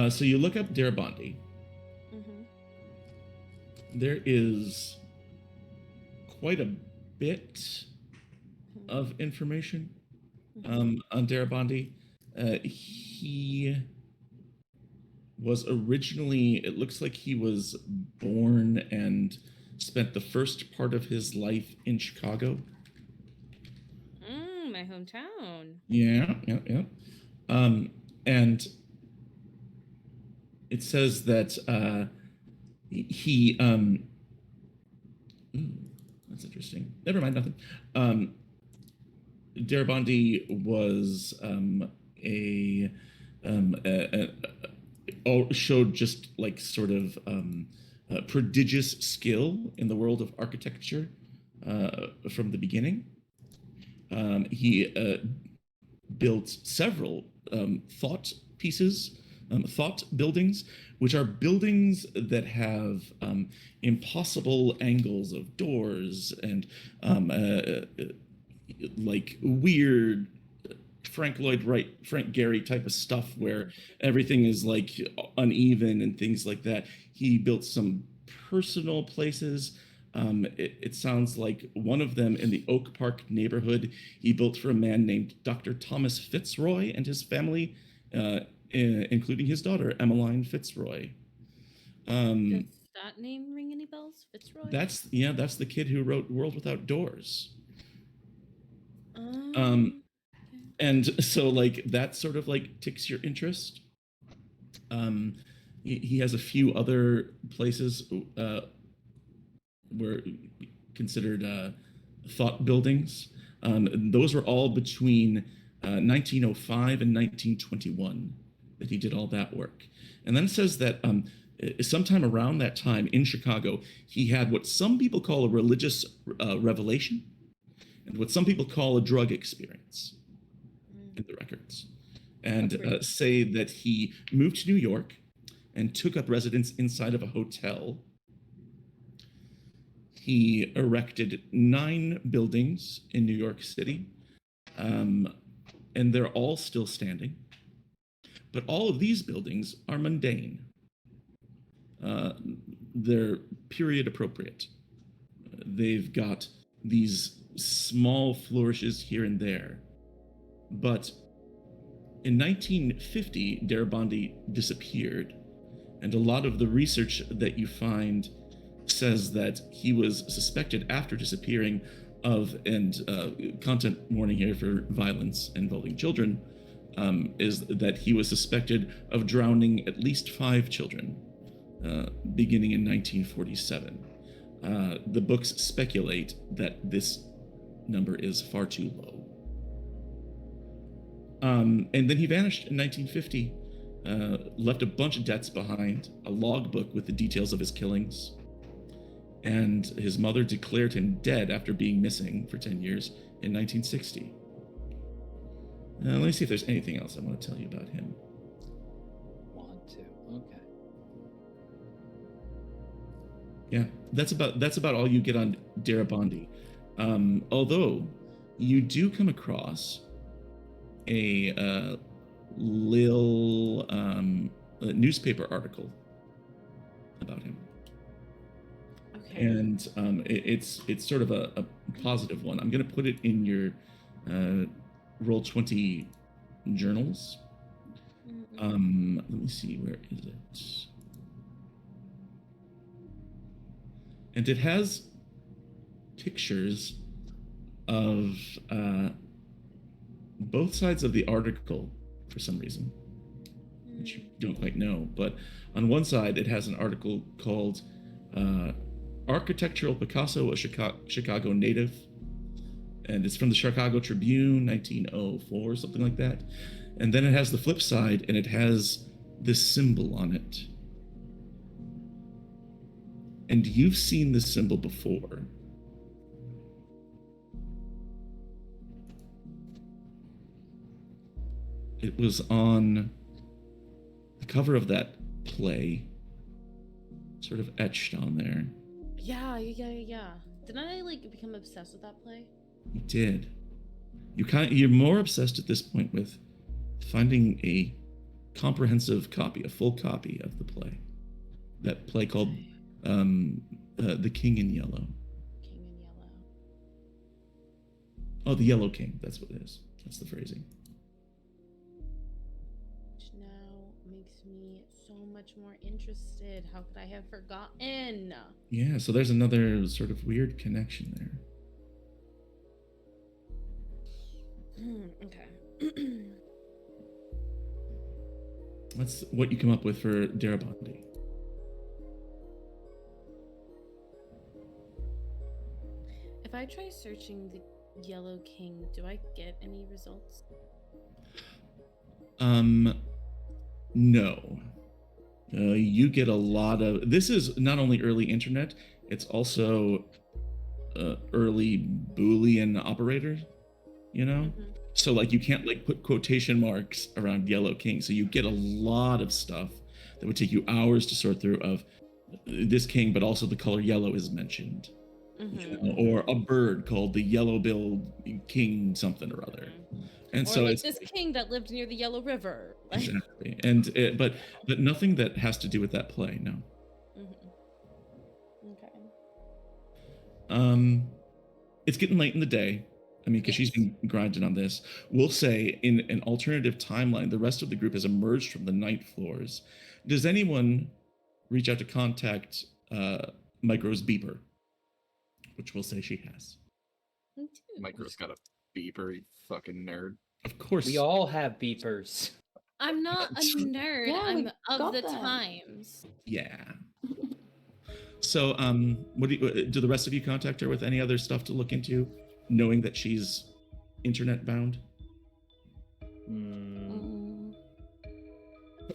So you look up Darabandi. Mm-hmm. There is quite a bit of information on Darabandi. He was originally, it looks like he was born and spent the first part of his life in Chicago. My hometown. Yeah. And it says that he that's interesting. Never mind, nothing. Darabandi was showed just like sort of prodigious skill in the world of architecture from the beginning. He built several thought pieces, thought buildings, which are buildings that have impossible angles of doors and like weird Frank Lloyd Wright, Frank Gehry type of stuff where everything is like uneven and things like that. He built some personal places. It sounds like one of them in the Oak Park neighborhood he built for a man named Dr. Thomas Fitzroy and his family, including his daughter, Emmeline Fitzroy. Does that name ring any bells? Fitzroy? That's the kid who wrote World Without Doors. And so like that sort of like tickles your interest. He has a few other places were considered thought buildings. Those were all between 1905 and 1921 that he did all that work. And then it says that sometime around that time in Chicago, he had what some people call a religious revelation and what some people call a drug experience in the records. And say that he moved to New York and took up residence inside of a hotel. He erected 9 buildings in New York City, and they're all still standing. But all of these buildings are mundane. They're period appropriate. They've got these small flourishes here and there. But in 1950, Darabandi disappeared, and a lot of the research that you find says that he was suspected after disappearing of, and content warning here for violence involving children, is that he was suspected of drowning at least 5 children, beginning in 1947. The books speculate that this number is far too low. And then he vanished in 1950, left a bunch of debts behind, a logbook with the details of his killings, and his mother declared him dead after being missing for 10 years in 1960. Let me see if there's anything else I want to tell you about him. Okay. Yeah, that's about all you get on Darabandi. Although you do come across a little newspaper article about him. Okay. And it's sort of a positive one. I'm going to put it in your Roll20 journals. Let me see, where is it? And it has pictures of both sides of the article for some reason, which you don't quite know. But on one side, it has an article called Architectural Picasso, a Chicago native. And it's from the Chicago Tribune, 1904, something like that. And then it has the flip side, and it has this symbol on it. And you've seen this symbol before. It was on the cover of that play, sort of etched on there. Yeah. Didn't I like become obsessed with that play? You did. You're more obsessed at this point with finding a comprehensive copy, a full copy of the play. That play called The King in Yellow. King in Yellow. Oh, The Yellow King. That's what it is. That's the phrasing. Which now makes me so much more interested. How could I have forgotten? Yeah, so there's another sort of weird connection there. Okay. That's what you come up with for Darabandi. If I try searching the Yellow King, do I get any results? No. You get a lot of... This is not only early internet, it's also early Boolean operator, you know? Mhm. So, like, you can't, like, put quotation marks around Yellow King. So you get a lot of stuff that would take you hours to sort through of this king, but also the color yellow is mentioned. You know, or a bird called the yellow-billed king something or other. And Or so like it's this king that lived near the Yellow River. Like, exactly. And but nothing that has to do with that play, no. Okay. It's getting late in the day. I mean, because she's been grinding on this. We'll say in an alternative timeline, the rest of the group has emerged from the ninth floors. Does anyone reach out to contact Micro's beeper? Which we'll say she has. Micro's got a beeper, you fucking nerd. Of course. We all have beepers. I'm not a nerd. Yeah, we I'm of got the them. times. Yeah. So, what do the rest of you contact her with any other stuff to look into, knowing that she's internet bound?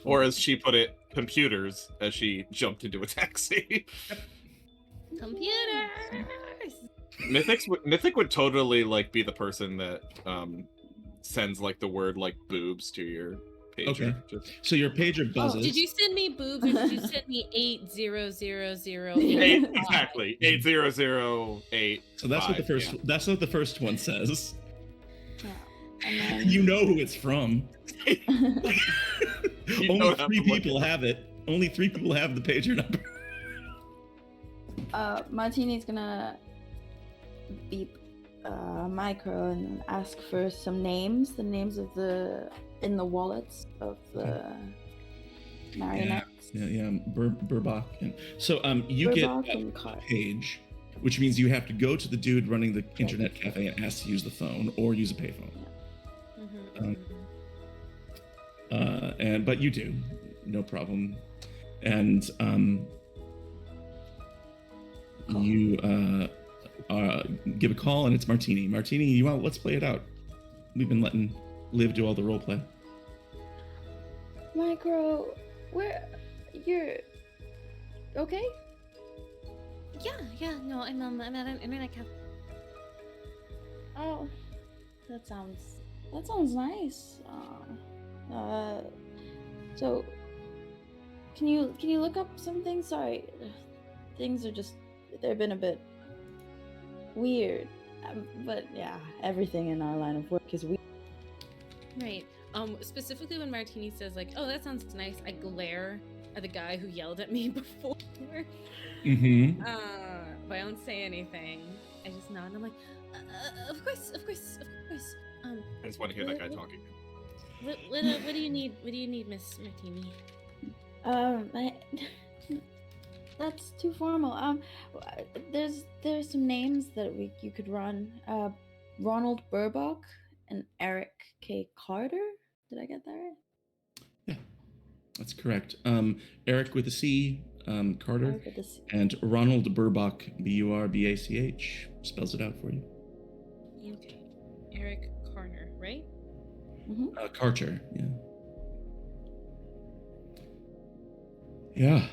Or as she put it, computers, as she jumped into a taxi. Computers. Mythic would totally like be the person that sends like the word like boobs to your pager. Okay. Just... So your pager buzzes. Did you send me boobs or did you send me 8 exactly 8008. So that's what the first. Yeah. That's what the first one says. Yeah. And then, You know who it's from. Only 3 people have it. Only 3 people have the pager number. Martini's gonna beep Micro and ask for some names, the names of in the wallets of the marionettes. Yeah. Burbach. And so you get Burbach a and Carr. page, which means you have to go to the dude running the internet cafe and ask to use the phone or use a payphone. But you do, no problem. And you give a call, and it's Martini. Martini, you want? Let's play it out. We've been letting Liv do all the role play. Micro, you're okay? Yeah. No, I'm at an internet cafe. Oh, that sounds nice. So can you look up something? Sorry, things are they've been a bit weird. But yeah, everything in our line of work is weird. Right. Specifically when Martini says like, "Oh, that sounds nice," I glare at the guy who yelled at me before. Mm-hmm. But I don't say anything. I just nod and I'm like, of course. I just want to hear that guy talking. What do you need? What do you need, Miss Martini? That's too formal. There's some names that you could run. Ronald Burbach and Eric K. Carter. Did I get that right? Yeah, that's correct. Eric with a C, Carter, Eric with this. and Ronald Burbach, Burbach, spells it out for you. Okay. Eric Carter, right? Carter, yeah. Yeah.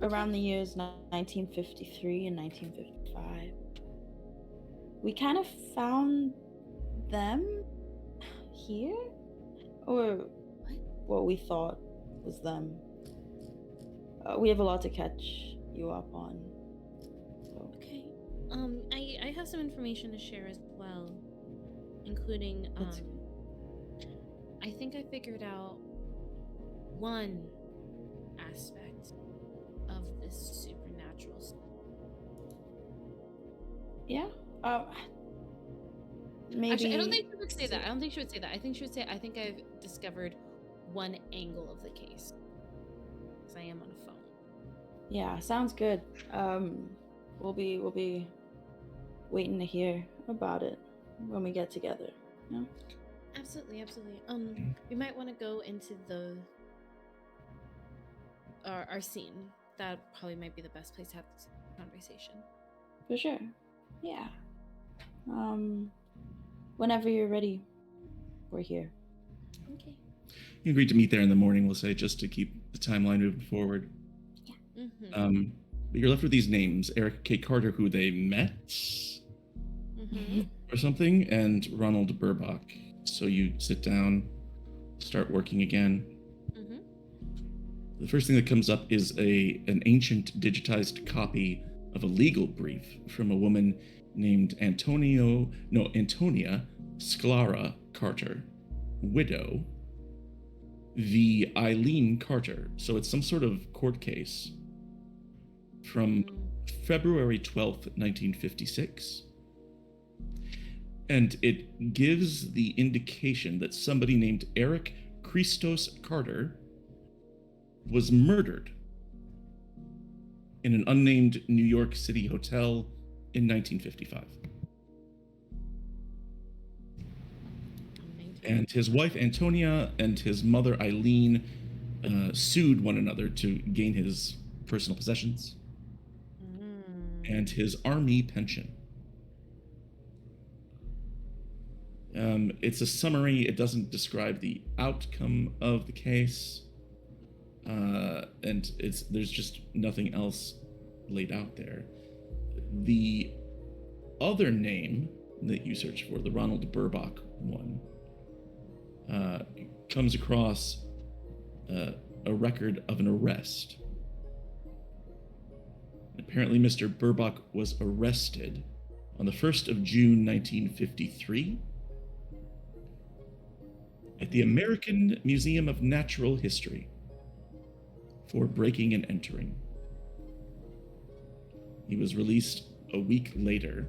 Around the years 1953 and 1955. We kind of found them here, or what we thought was them. We have a lot to catch you up on. So. Okay. I have some information to share as well, including That's- I think I figured out one aspect of this supernatural stuff. Yeah. Maybe. Actually, I don't think she would say that. I don't think she would say that. I think she would say, I think I've discovered one angle of the case. Because I am on a phone. Yeah, sounds good. We'll be waiting to hear about it when we get together. Yeah? Absolutely, absolutely. We might want to go into our scene. That probably might be the best place to have this conversation. For sure. Yeah. Whenever you're ready, we're here. Okay. You agreed to meet there in the morning, we'll say, just to keep the timeline moving forward. Mm-hmm. But you're left with these names: Eric K. Carter, who they met Mm-hmm. or something, and Ronald Burbach. So you sit down, start working again. Mm-hmm. The first thing that comes up is an ancient digitized copy of a legal brief from a woman named Antonia Sclara Carter, widow, v. Eileen Carter. So it's some sort of court case from February 12th, 1956. And it gives the indication that somebody named Eric Christos Carter was murdered in an unnamed New York City hotel in 1955. And his wife Antonia and his mother Eileen sued one another to gain his personal possessions and his army pension. It's a summary. It doesn't describe the outcome of the case. And there's just nothing else laid out there. The other name that you search for, the Ronald Burbach one, comes across a record of an arrest. Apparently, Mr. Burbach was arrested on the 1st of June, 1953, at the American Museum of Natural History for breaking and entering. He was released a week later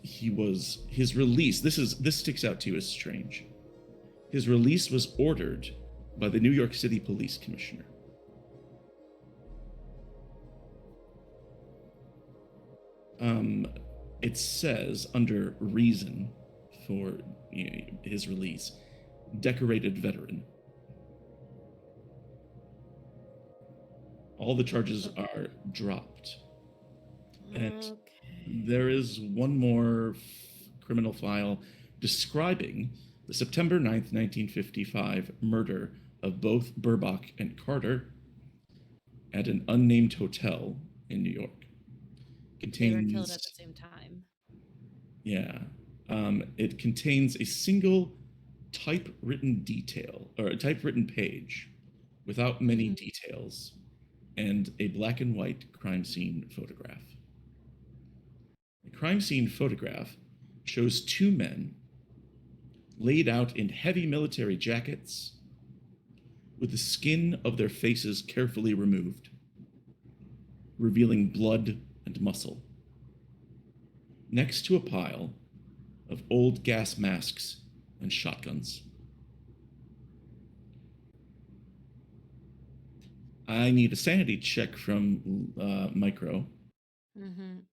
his release, this sticks out to you as strange. His release was ordered by the New York City Police Commissioner. It says under reason for his release, decorated veteran. All the charges are dropped. And there is one more criminal file describing the September 9th, 1955 murder of both Burbach and Carter at an unnamed hotel in New York. They were killed at the same time. Yeah. It contains a single typewritten detail, or a typewritten page without many details, and a black and white crime scene photograph. The crime scene photograph shows two men laid out in heavy military jackets with the skin of their faces carefully removed, revealing blood and muscle, next to a pile of old gas masks and shotguns. I need a sanity check from Micro.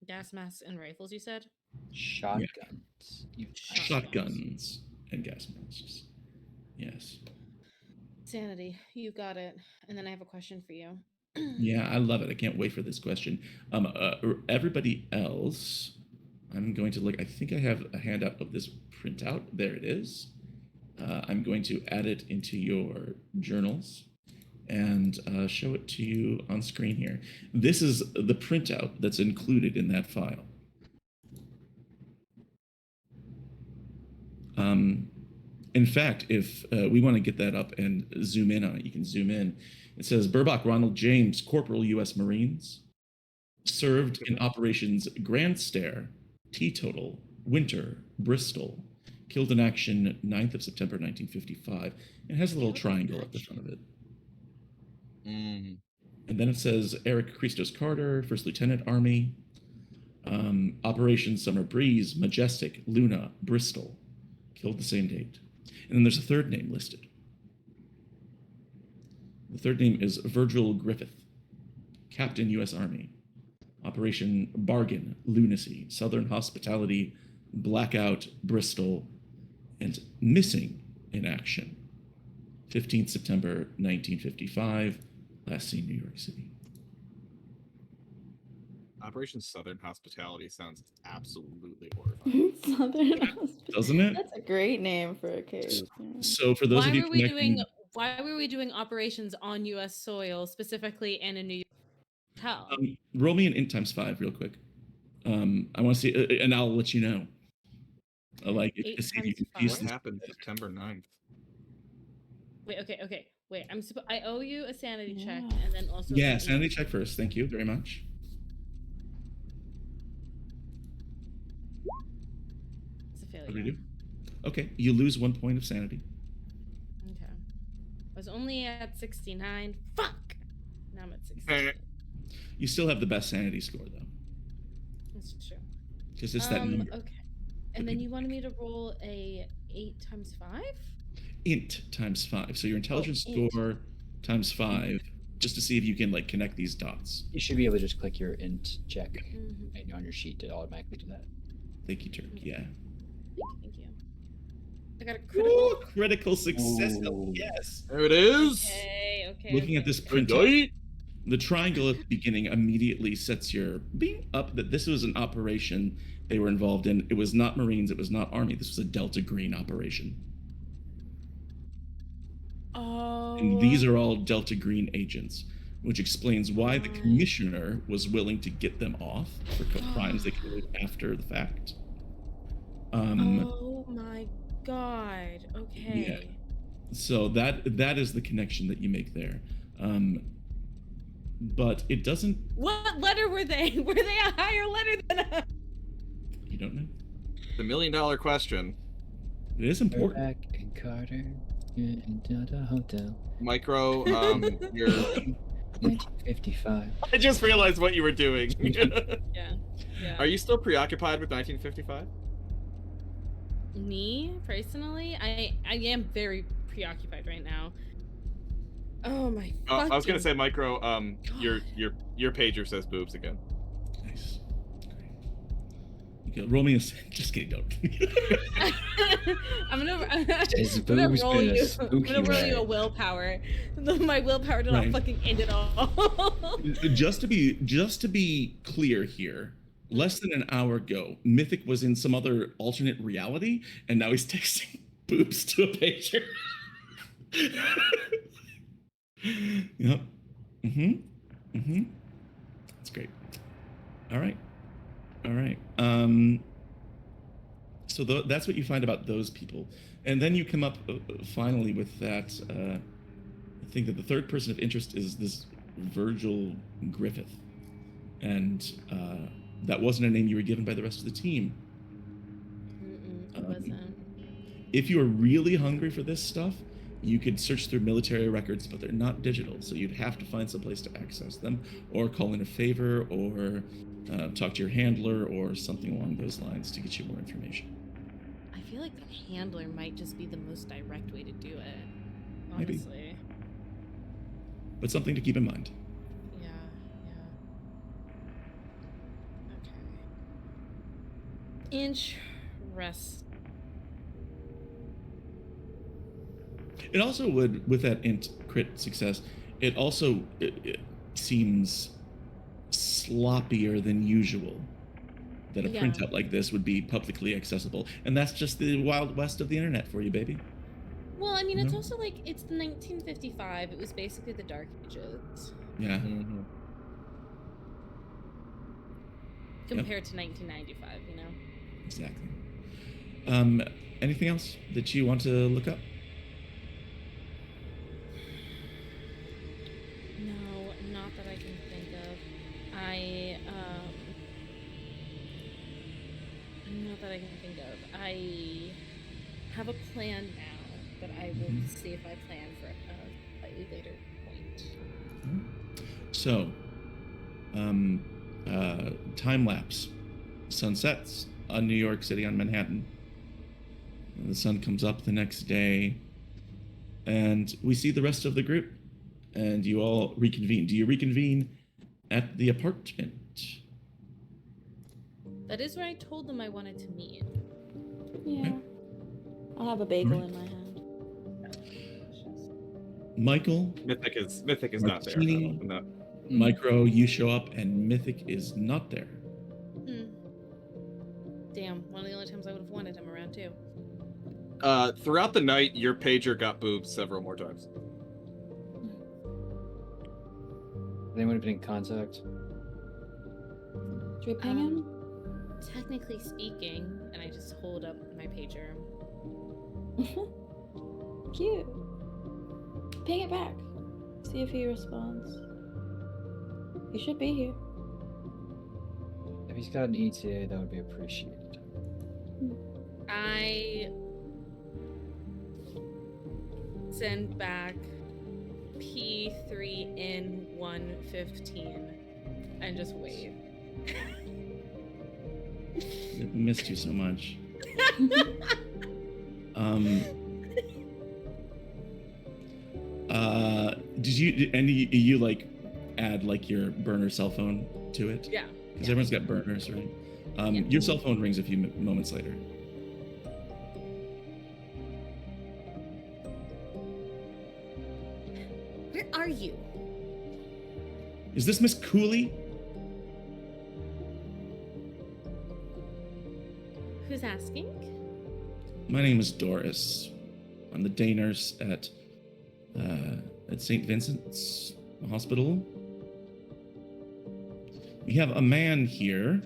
Gas masks and rifles, you said? Shotguns. Shotguns and gas masks. Yes. Sanity, you got it. And then I have a question for you. Yeah, I love it. I can't wait for this question. Everybody else, I'm going to look. I think I have a handout of this printout. There it is. I'm going to add it into your journals and show it to you on screen here. This is the printout that's included in that file. In fact, if we want to get that up and zoom in on it, you can zoom in. It says Burbach Ronald James, Corporal U.S. Marines, served in operations Grand Stair, Teetotal, Winter, Bristol, killed in action 9th of September 1955, and has a little triangle at the front of it. Mm. And then it says Eric Christos Carter, First Lieutenant Army, Operation Summer Breeze, Majestic, Luna, Bristol, killed the same date. And then there's a third name listed. The third name is Virgil Griffith, Captain U.S. Army, Operation Bargain, Lunacy, Southern Hospitality, Blackout, Bristol, and missing in action, 15th September 1955, last seen New York City. Operation Southern Hospitality sounds absolutely horrifying. Southern Hospital. Doesn't it? That's a great name for a case. So for those of you Why were we doing operations on U.S. soil, specifically in a New York hotel? roll me an int times 5 real quick. I want to see, and I'll let you know. Like, Eight to see if you times can piece What this. happened September 9th? Wait, okay. Wait, I owe you a sanity check, Yeah. and then also. Yeah, sanity check first. Thank you very much. It's a What do we failure. do? Okay, you lose 1 point of sanity. Okay. I was only at 69. Fuck! Now I'm at 69. You still have the best sanity score, though, That's true. because it's that number. Okay. And then you wanted me to roll a 8 times 5? Int times 5. So your intelligence int. score times 5, just to see if you can like connect these dots. You should be able to just click your int check Mm-hmm. on your sheet to automatically do that. Thank you, Turk. Yeah. Thank you. I got a critical. Critical success. Oh, Ooh. yes. There it is. Okay. Looking at this Good printout, night. the triangle at the beginning immediately sets your bing up that this was an operation they were involved in. It was not Marines. It was not Army. This was a Delta Green operation. Oh. And these are all Delta Green agents, which explains why the commissioner was willing to get them off for crimes they committed after the fact. Oh my god. Okay. So that is the connection that you make there. But it doesn't. What letter were they? Were they a higher letter than us? You don't know. The $1 million question. It is important. Back and Carter into the hotel. Micro, you're. 1955. I just realized what you were doing. Yeah. Are you still preoccupied with 1955? Me personally, I am very preoccupied right now. Oh my. I was gonna fucking- say, Micro. Your pager says boobs again. Nice. Great. Okay, roll me a. Just kidding. Don't. I'm gonna His I'm gonna boobs roll been a you. I'm spooky gonna roll you a ride. willpower. My willpower to not Right. fucking end it all. just to be clear here, less than an hour ago, Mythic was in some other alternate reality, and now he's texting boobs to a pager. Yep. That's great. All right. So that's what you find about those people, and then you come up finally with that. I think that the third person of interest is this Virgil Griffith, and that wasn't a name you were given by the rest of the team. It wasn't. If you are really hungry for this stuff, you could search through military records, but they're not digital, so you'd have to find some place to access them, or call in a favor, or talk to your handler, or something along those lines to get you more information. I feel like the handler might just be the most direct way to do it. Maybe. Honestly. but something to keep in mind. Yeah. Okay. Interest. It also would, with that int crit success, it also it seems sloppier than usual that a Yeah. printout like this would be publicly accessible. And that's just the wild west of the internet for you, baby. Well, I mean, it's No. also like it's 1955. It was basically the Dark Ages Yeah. Mm-hmm. compared to 1995. You know. Exactly. Anything else that you want to look up? No, not that I can think of. Not that I can think of. I have a plan now, but I will see if I plan for a slightly later point. So, time lapse. Sun sets on New York City, on Manhattan. And the sun comes up the next day, and we see the rest of the group, and you all reconvene. Do you reconvene at the apartment? That is where I told them I wanted to meet. Yeah. I'll have a bagel in my hand. Michael, Mythic is not there. Martini. No. Micro, you show up, and Mythic is not there. Damn, one of the only times I would have wanted him around too. Throughout the night, your pager got boobs several more times. Has anyone been in contact? Should we ping him? Technically speaking, and I just hold up my pager. Cute. Ping it back. See if he responds. He should be here. If he's got an ETA, that would be appreciated. I send back P3 in 115 and just wave. I missed you so much. Did you like add like your burner cell phone to it? Yeah. Because everyone's got burners, right? Your cell phone rings a few moments later. Where are you? Is this Miss Cooley? Who's asking? My name is Doris. I'm the day nurse at St. Vincent's Hospital. We have a man here.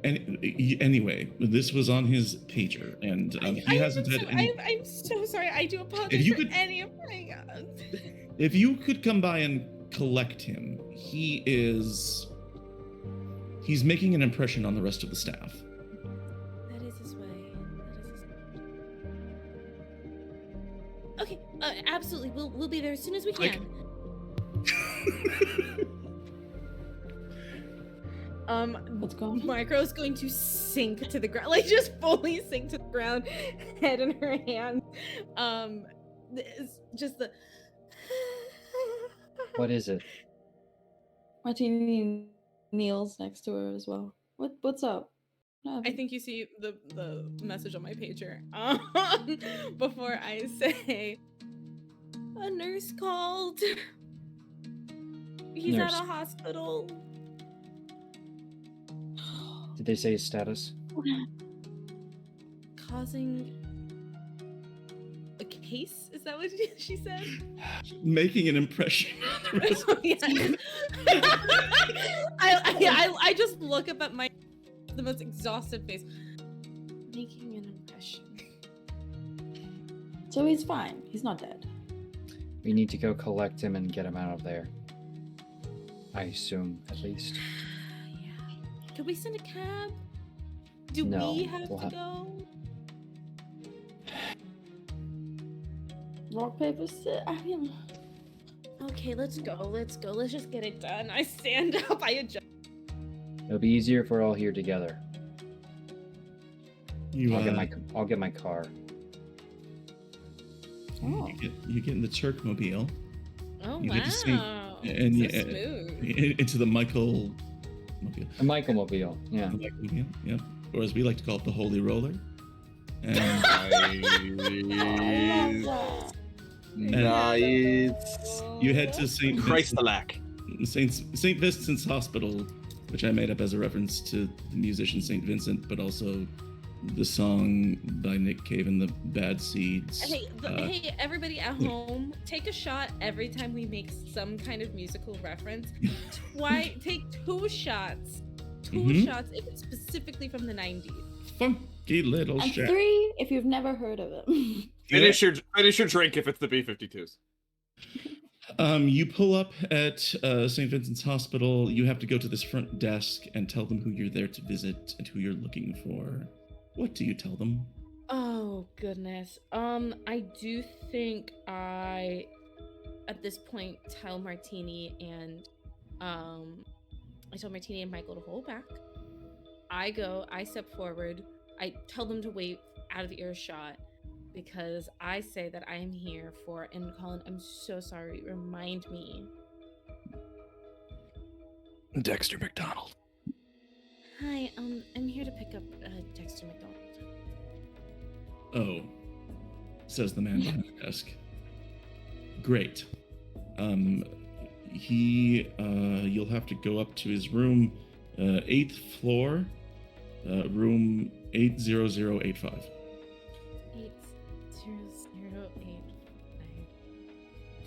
Anyway, this was on his pager, and he hasn't had any. I'm so sorry. I do apologize If you for could- any of my. If you could come by and collect him, he's making an impression on the rest of the staff. That is his way. Okay, absolutely. We'll be there as soon as we Like- can. What's going on? Micro's going to sink to the ground, like just fully sink to the ground, head in her hands. It's just the. What is it? Martini kneels next to her as well. What's up? I think you see the message on my pager before I say a nurse called. He's Nurse. at a hospital. Did they say his status? Causing a case? Is that what she said? Making an impression on the rest of Yeah. I just look up at the most exhausted face. Making an impression. So he's fine. He's not dead. We need to go collect him and get him out of there. I assume, at least. Yeah. Could we send a cab? Do No, we have we'll to have- go? Rock, paper, scissors. I mean, Okay, let's go. Let's just get it done. I stand up. I adjust. It'll be easier if we're all here together. You, I'll get my car. Oh. You get in the Turkmobile. Oh You get to see- wow. and So you- smooth. into the Michael mobile. A Michael Mobile. Yeah. The Michael mobile, yeah. Or as we like to call it, the Holy Roller. And I love that. Nice. you head to Christ-alack. St. Vincent's Hospital, which I made up as a reference to the musician St. Vincent, but also the song by Nick Cave and the Bad Seeds. Hey, hey, everybody at home, take a shot every time we make some kind of musical reference. Take 2 shots. 2 Mhm. shots if it's specifically from the 90s. Funky little And shit. 3 if you've never heard of it. Finish your drink if it's the B-52s. You pull up at St. Vincent's Hospital. You have to go to this front desk and tell them who you're there to visit and who you're looking for. What do you tell them? Oh goodness. I do think I at this point tell Martini and I tell Martini and Michael to hold back. I step forward. I tell them to wait out of earshot because I say that I am here for, and Colin, I'm so sorry, remind me. Dexter McDonald. Hi, I'm here to pick up Dexter McDonald. Oh, says the man behind the desk. Great. You'll have to go up to his room, 8th floor, room 80085. 80085.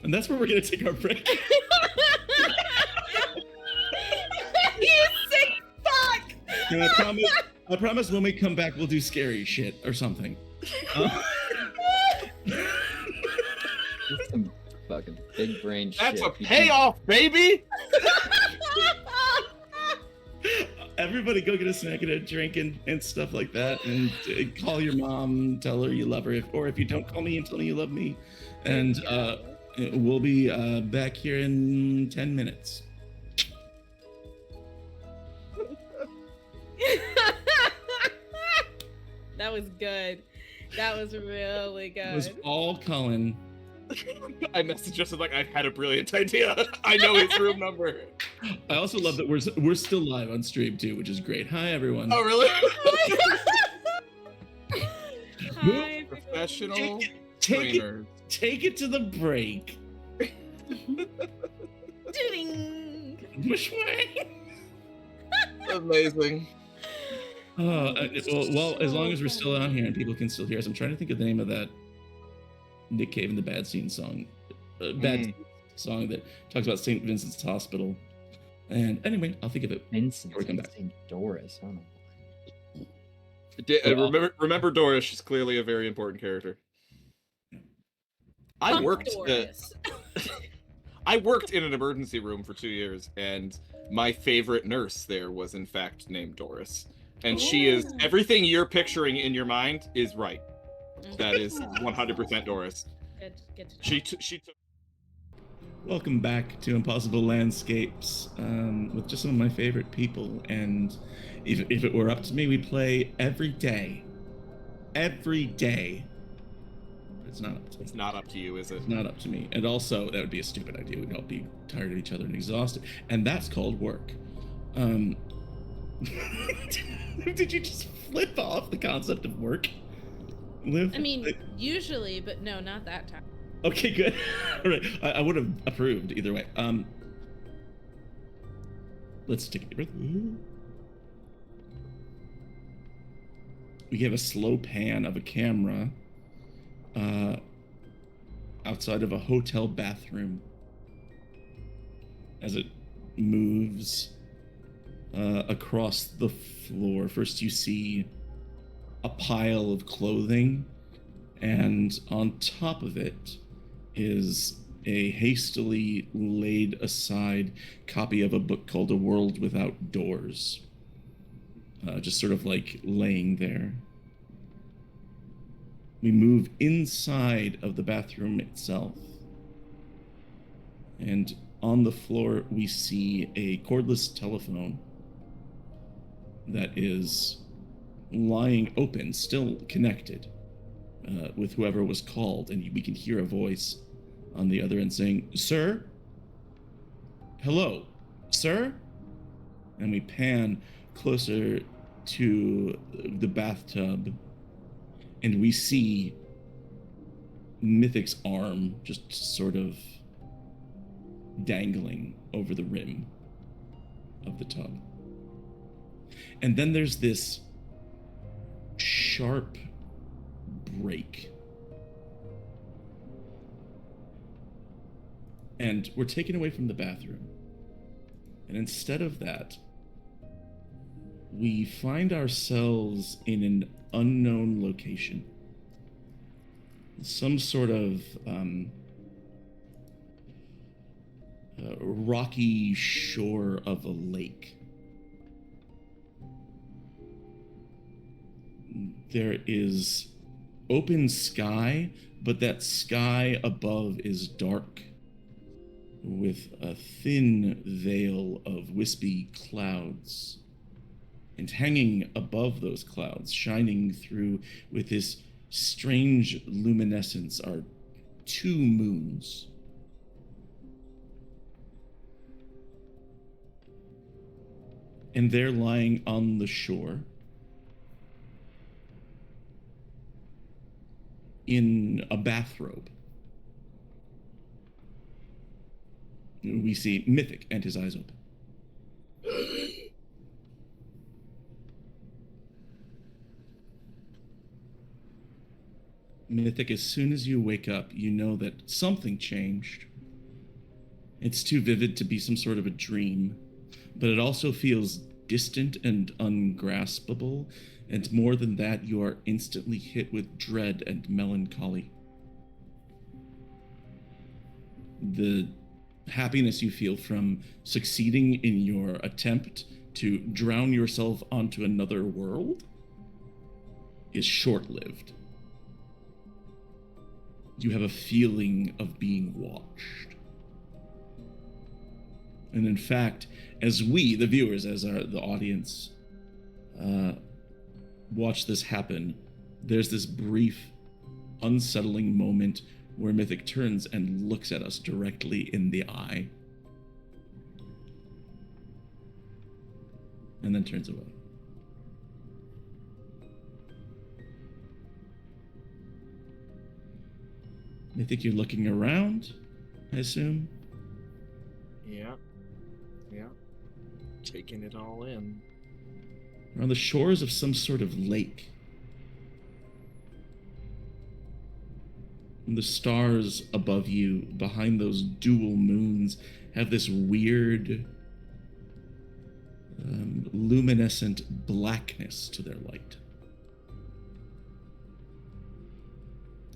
And that's where we're gonna take our break. You sick fuck! And I promise when we come back, we'll do scary shit or something. Some fucking big brain shit. That's a You can- payoff, baby. Everybody go get a snack and a drink and stuff like that, and call your mom, tell her you love her, or if you don't, call me and tell me you love me, and we'll be back here in 10 minutes. That was good. That was really good. It was all Colin. I messaged Justin like I had a brilliant idea. I know his room number. I also love that we're still live on stream too, which is great. Hi everyone. Oh really? Hi, Professional Take it, trainer. take it to the break. Ding. Amazing. Well, as long as we're still on here and people can still hear us, I'm trying to think of the name of that Nick Cave and the Bad Scene song, song that talks about St. Vincent's Hospital. And anyway, I'll think of it. Vincent. Or we come back. St. Doris. I don't know. Remember Doris. She's clearly a very important character. I Fuck worked. Doris. I worked in an emergency room for 2 years, and my favorite nurse there was in fact named Doris. And she is Ooh. everything you're picturing in your mind is right. That is 100% Doris. Good to She took. Welcome back to Impossible Landscapes with just some of my favorite people. And if it were up to me, we'd play every day. Every day. But it's not up to me. It's not up to you, is it? It's not up to me. And also, that would be a stupid idea. We'd all be tired of each other and exhausted. And that's called work. Did you just flip off the concept of work? Liv? I mean, usually, but no, not that time. Okay, good. All right. I would have approved either way. Let's take a deep breath. We have a slow pan of a camera outside of a hotel bathroom as it moves across the floor. First, you see a pile of clothing, and on top of it is a hastily laid aside copy of a book called A World Without Doors. Just sort of like laying there. We move inside of the bathroom itself. And on the floor, we see a cordless telephone that is lying open, still connected. with whoever was called, and we can hear a voice on the other end saying, "Sir? Hello? Sir?" And we pan closer to the bathtub, and we see Mythic's arm just sort of dangling over the rim of the tub. And then there's this sharp break. And we're taken away from the bathroom. And instead of that, we find ourselves in an unknown location. Some sort of rocky shore of a lake. There is open sky, but that sky above is dark, with a thin veil of wispy clouds. And hanging above those clouds, shining through with this strange luminescence, are 2 moons. And they're lying on the shore in a bathrobe. We see Mythic and his eyes open. Mythic, as soon as you wake up, you know that something changed. It's too vivid to be some sort of a dream, but it also feels distant and ungraspable, and more than that, you are instantly hit with dread and melancholy. The happiness you feel from succeeding in your attempt to drown yourself onto another world is short-lived. You have a feeling of being watched. And in fact, as we, the viewers, the audience, watch this happen, there's this brief, unsettling moment where Mythic turns and looks at us directly in the eye. And then turns away. Mythic, you're looking around, I assume? Yeah. Taking it all in. We're on the shores of some sort of lake. And the stars above you, behind those dual moons, have this weird, luminescent blackness to their light.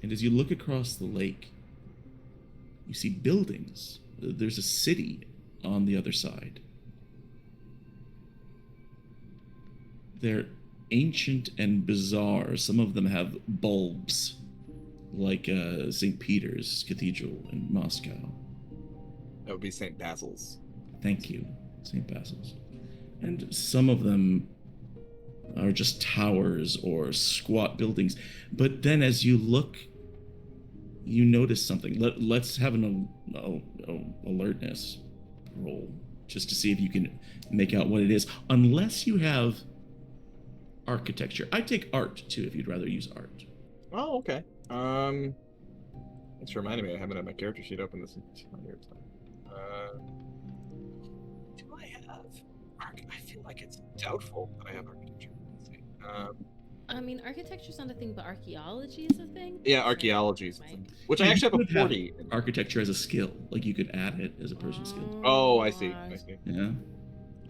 And as you look across the lake, you see buildings. There's a city on the other side. They're ancient and bizarre. Some of them have bulbs, like St. Peter's Cathedral in Moscow. That would be St. Basil's. Thank you, St. Basil's. And some of them are just towers or squat buildings. But then as you look, you notice something. Let's have an alertness roll, just to see if you can make out what it is. Unless you have architecture. I'd take art, too, if you'd rather use art. Oh, okay. It's reminding me I haven't had my character sheet open this entire time. Do I have I feel like it's doubtful that I have architecture. Let's see. I mean, architecture's not a thing, but archaeology is a thing. Yeah, So, archaeology is a Mike. thing. Which Yeah, I you actually have could a 40. architecture as a skill. Like, you could add it as a person skill. Oh, I see. Yeah.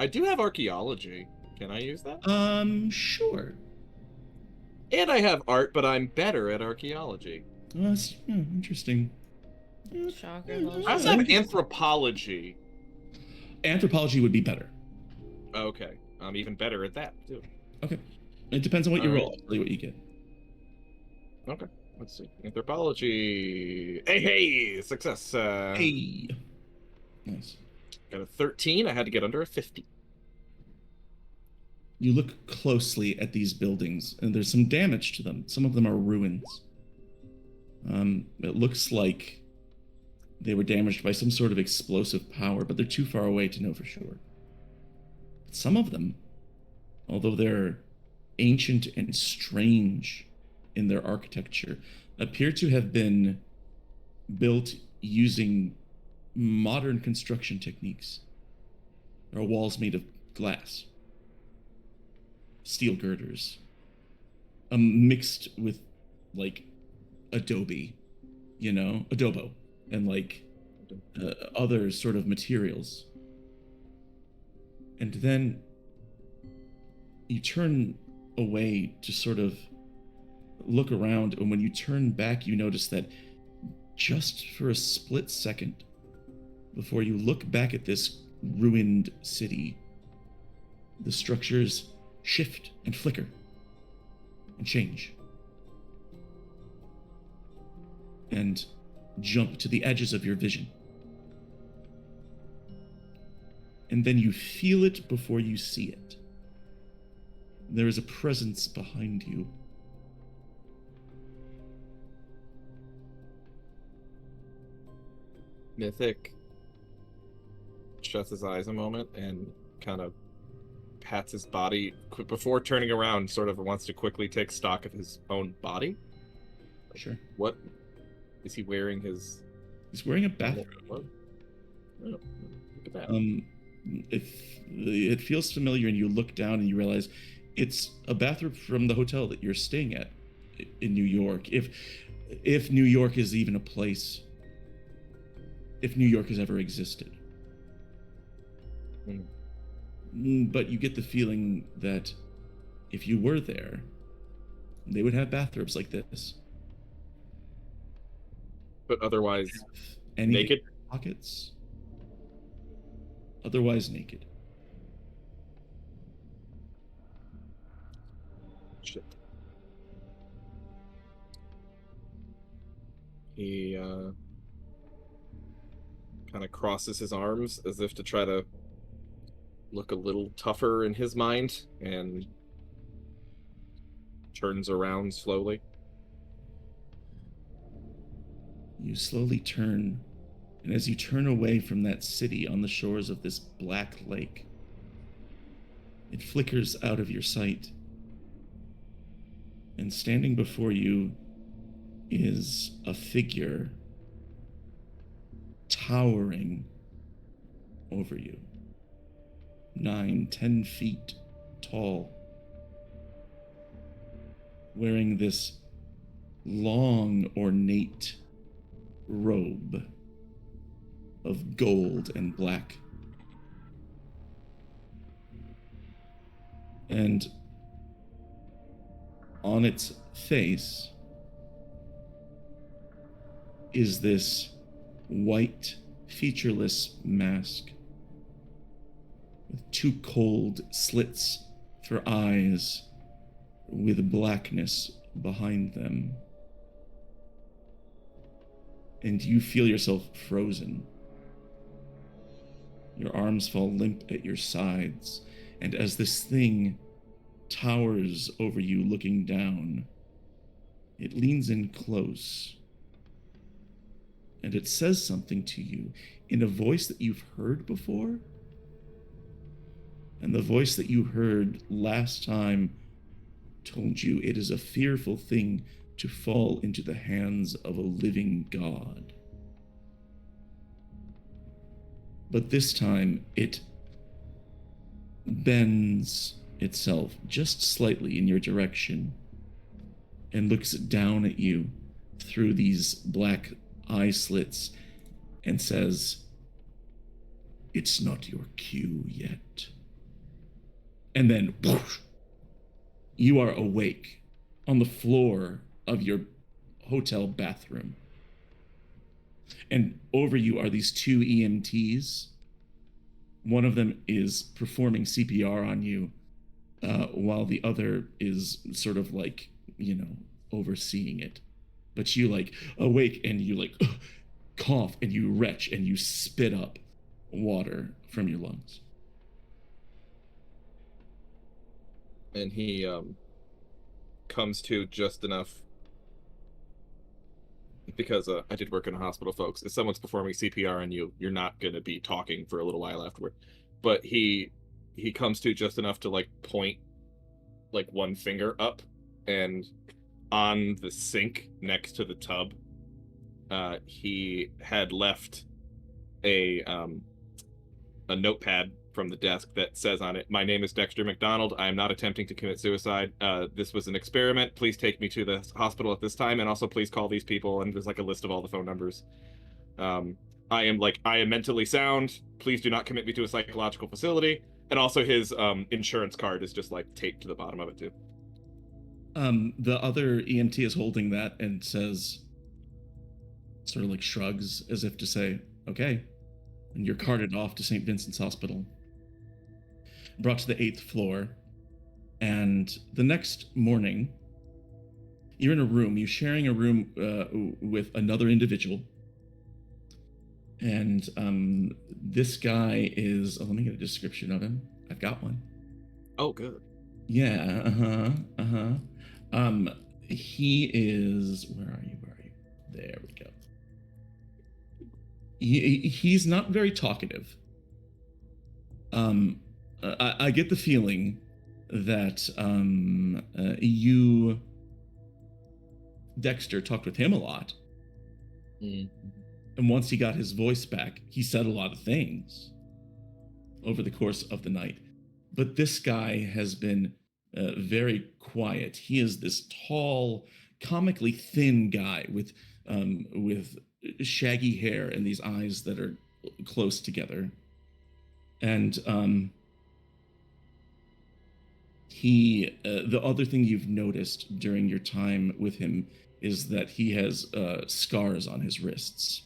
I do have archaeology. Can I use that? Sure. And I have art, but I'm better at archaeology. Well, that's interesting. Shocker. I also have anthropology. Anthropology would be better. Okay. I'm even better at that, too. Okay. It depends on what you All right. roll. I'll tell you what you get. Okay. Let's see. Anthropology. Hey! Success. Hey. Nice. Got a 13. I had to get under a 50. You look closely at these buildings, and there's some damage to them. Some of them are ruins. It looks like they were damaged by some sort of explosive power, but they're too far away to know for sure. Some of them, although they're ancient and strange in their architecture, appear to have been built using modern construction techniques. There are walls made of glass, steel girders, mixed with like adobe, adobo, and like other sort of materials. And then you turn away to sort of look around, and when you turn back, you notice that just for a split second, before you look back at this ruined city, the structures shift and flicker and change and jump to the edges of your vision. And then you feel it before you see it. There is a presence behind you. Mythic shuts his eyes a moment and kind of pats his body before turning around, sort of wants to quickly take stock of his own body. Sure. What is he wearing? He's wearing a bathrobe. What? Oh, look at that. It feels familiar, and you look down and you realize it's a bathrobe from the hotel that you're staying at in New York. If New York is even a place, if New York has ever existed. But you get the feeling that if you were there, they would have bathrobes like this. But otherwise, Any naked? Pockets. Otherwise naked. Shit. He kind of crosses his arms as if to try to look a little tougher in his mind, and turns around slowly. You slowly turn, and as you turn away from that city on the shores of this black lake, it flickers out of your sight. And standing before you is a figure towering over you, 9-10 feet tall, wearing this long, ornate robe of gold and black. And on its face is this white, featureless mask with two cold slits for eyes with blackness behind them. And you feel yourself frozen. Your arms fall limp at your sides, and as this thing towers over you looking down, it leans in close, and it says something to you in a voice that you've heard before, and the voice that you heard last time told you it is a fearful thing to fall into the hands of a living god. But this time it bends itself just slightly in your direction and looks down at you through these black eye slits and says, "It's not your cue yet." And then whoosh, you are awake on the floor of your hotel bathroom. And over you are these two EMTs. One of them is performing CPR on you, while the other is sort of like, overseeing it. But you awake and you cough and you retch and you spit up water from your lungs. And he comes to just enough because I did work in a hospital, folks. If someone's performing CPR on you, you're not going to be talking for a little while afterward. But he comes to just enough to like point like one finger up, and on the sink next to the tub, he had left a notepad from the desk that says on it, "My name is Dexter McDonald. I am not attempting to commit suicide. This was an experiment. Please take me to the hospital at this time, and also please call these people." And there's like a list of all the phone numbers. I am mentally sound. Please do not commit me to a psychological facility. And also his insurance card is just like taped to the bottom of it too. The other EMT is holding that and says, sort of like shrugs as if to say, okay. And you're carted off to St. Vincent's Hospital. Brought to the 8th floor. And the next morning, you're in a room. You're sharing a room with another individual. And this guy is... Oh, let me get a description of him. I've got one. Oh, good. Yeah, he is... Where are you? There we go. He's not very talkative. I get the feeling that you, Dexter, talked with him a lot. Mm-hmm. And once he got his voice back, he said a lot of things over the course of the night. But this guy has been very quiet. He is this tall, comically thin guy with shaggy hair and these eyes that are close together. And the other thing you've noticed during your time with him is that he has scars on his wrists.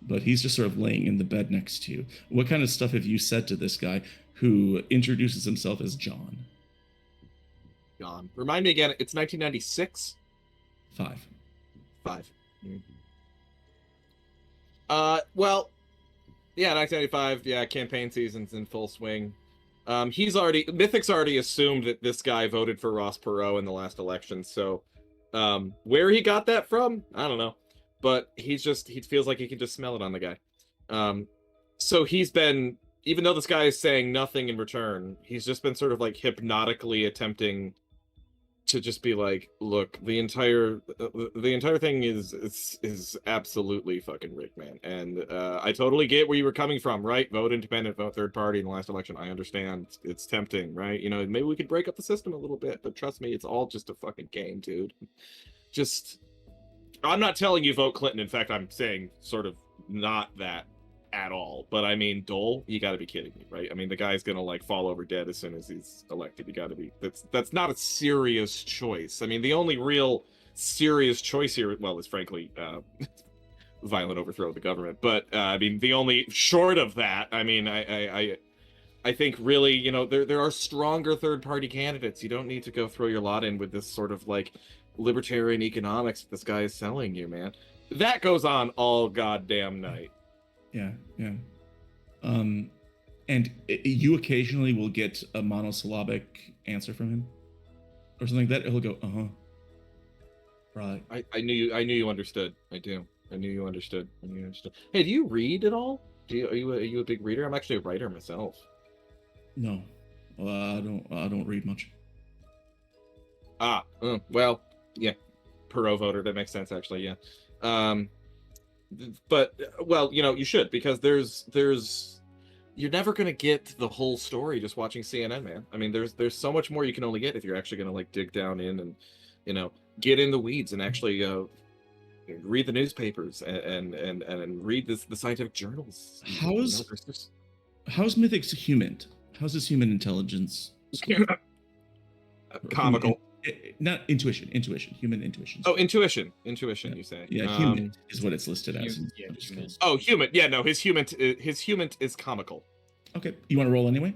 But he's just sort of laying in the bed next to you. What kind of stuff have you said to this guy who introduces himself as John? John. Remind me again, it's 1996? 5. 5. Well, yeah, 1995, yeah, campaign season's in full swing. Mythic's already assumed that this guy voted for Ross Perot in the last election, so where he got that from, I don't know. But he feels like he can just smell it on the guy. So he's been, even though this guy is saying nothing in return, he's just been sort of like hypnotically attempting to just be like, look, the entire thing is absolutely fucking rigged, man. And I totally get where you were coming from, right? Vote independent, vote third party in the last election. I understand. It's tempting, right? You know, maybe we could break up the system a little bit, but trust me, it's all just a fucking game, dude. I'm not telling you vote Clinton. In fact, I'm saying sort of not that at all. But I mean, Dole, you got to be kidding me, right? I mean, the guy's gonna like fall over dead as soon as he's elected. You got to be. That's not a serious choice. I mean, the only real serious choice here, well, is frankly violent overthrow of the government. But I mean, the only short of that, I mean, I think really, you know, there are stronger third party candidates. You don't need to go throw your lot in with this sort of like libertarian economics that this guy is selling you, man. That goes on all goddamn night. Yeah. And you occasionally will get a monosyllabic answer from him or something like that. He'll go, right. I knew you understood. I knew you understood. Hey, do you read at all? Are you a big reader? I'm actually a writer myself. No, I don't read much. Well, yeah, Perot voter. That makes sense, actually. Yeah. But well, you know, you should, because there's you're never gonna get the whole story just watching CNN, man. I mean, there's so much more you can only get if you're actually gonna like dig down in and, you know, get in the weeds and actually read the newspapers and read the scientific journals. How's Mythic's human? How's his human intelligence? Comical. Not intuition. Human intuition. Oh, intuition. You say? Yeah, human is what it's listed as. Human. Oh, human. Yeah, no, his human is comical. Okay, you want to roll anyway?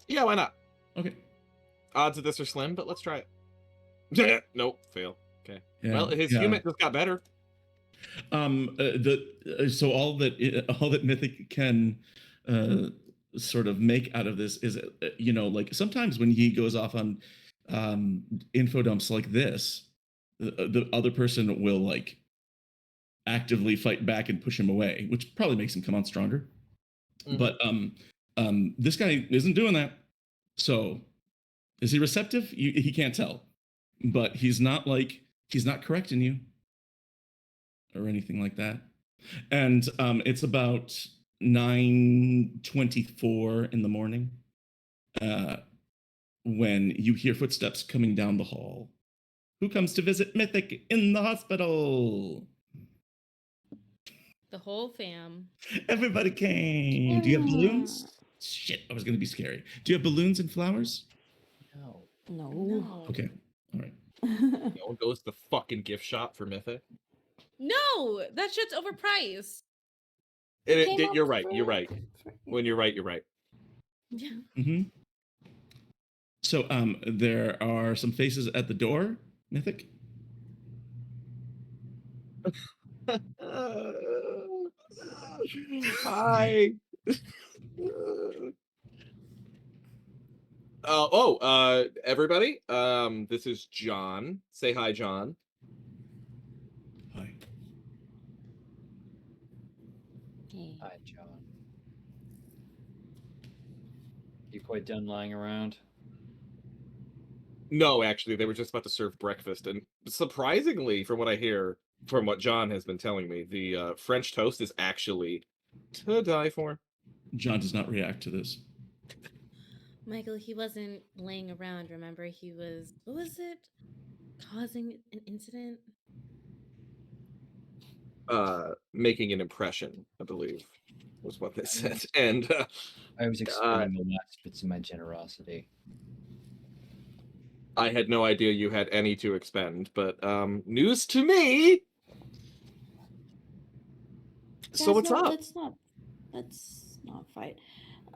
Yeah, why not? Okay. Odds of this are slim, but let's try it. Nope, fail. Okay. Yeah, well, his human just got better. So all that Mythic can sort of make out of this is, you know, like sometimes when he goes off on info dumps like this, the other person will like actively fight back and push him away, which probably makes him come on stronger. Mhm. But this guy isn't doing that. So is he receptive? He can't tell, but he's not correcting you or anything like that. And it's about 9:24 in the morning when you hear footsteps coming down the hall. Who comes to visit Mythic in the hospital? The whole fam. Everybody came. Do you have balloons? Shit, I was going to be scary. Do you have balloons and flowers? No. No. No. Okay, all right. No one goes to the fucking gift shop for Mythic. No, that shit's overpriced. Came You're up right. You're for- right. for- When you're right, you're right. Yeah. Mm-hmm. So there are some faces at the door, Mythic. Hi. Everybody. This is John. Say hi, John. Hi. Hey. Hi, John. You quite done lying around? No, actually, they were just about to serve breakfast, and surprisingly, from what I hear, from what John has been telling me, the French toast is actually to die for. John does not react to this. Michael, he wasn't laying around, remember? He was, what was it? Causing an incident? Making an impression, I believe, was what they said. And I was expending the last bits of my generosity. I had no idea you had any to expend, but news to me. So Guys, what's no, up? Let's not fight.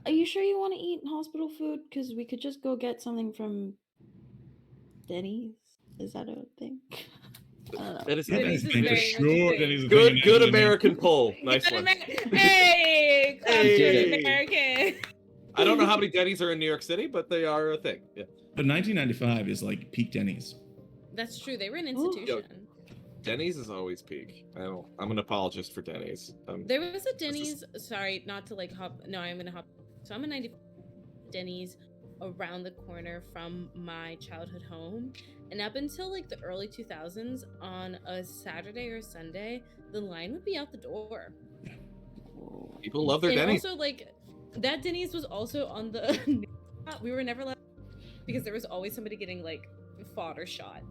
Are you sure you want to eat hospital food? Because we could just go get something from Denny's. Is that a thing? I don't know. That is Yeah, Denny's Denny's is thing for very much a sure. thing. Denny's is good. bringing Good that in. American pull. Nice Good one. Hey, classic Hey. American. I don't know how many Denny's are in New York City, but they are a thing. Yeah. But 1995 is like peak Denny's. That's true. They were an Ooh. institution. Denny's is always peak. I'm an apologist for Denny's. There was a Denny's. Sorry, not to like hop. No, I'm gonna hop. So I'm a 90 Denny's around the corner from my childhood home, and up until like the early 2000s, on a Saturday or Sunday, the line would be out the door. People love their And Denny's. also, like, that Denny's was also on the. We were never allowed because there was always somebody getting like fodder shot.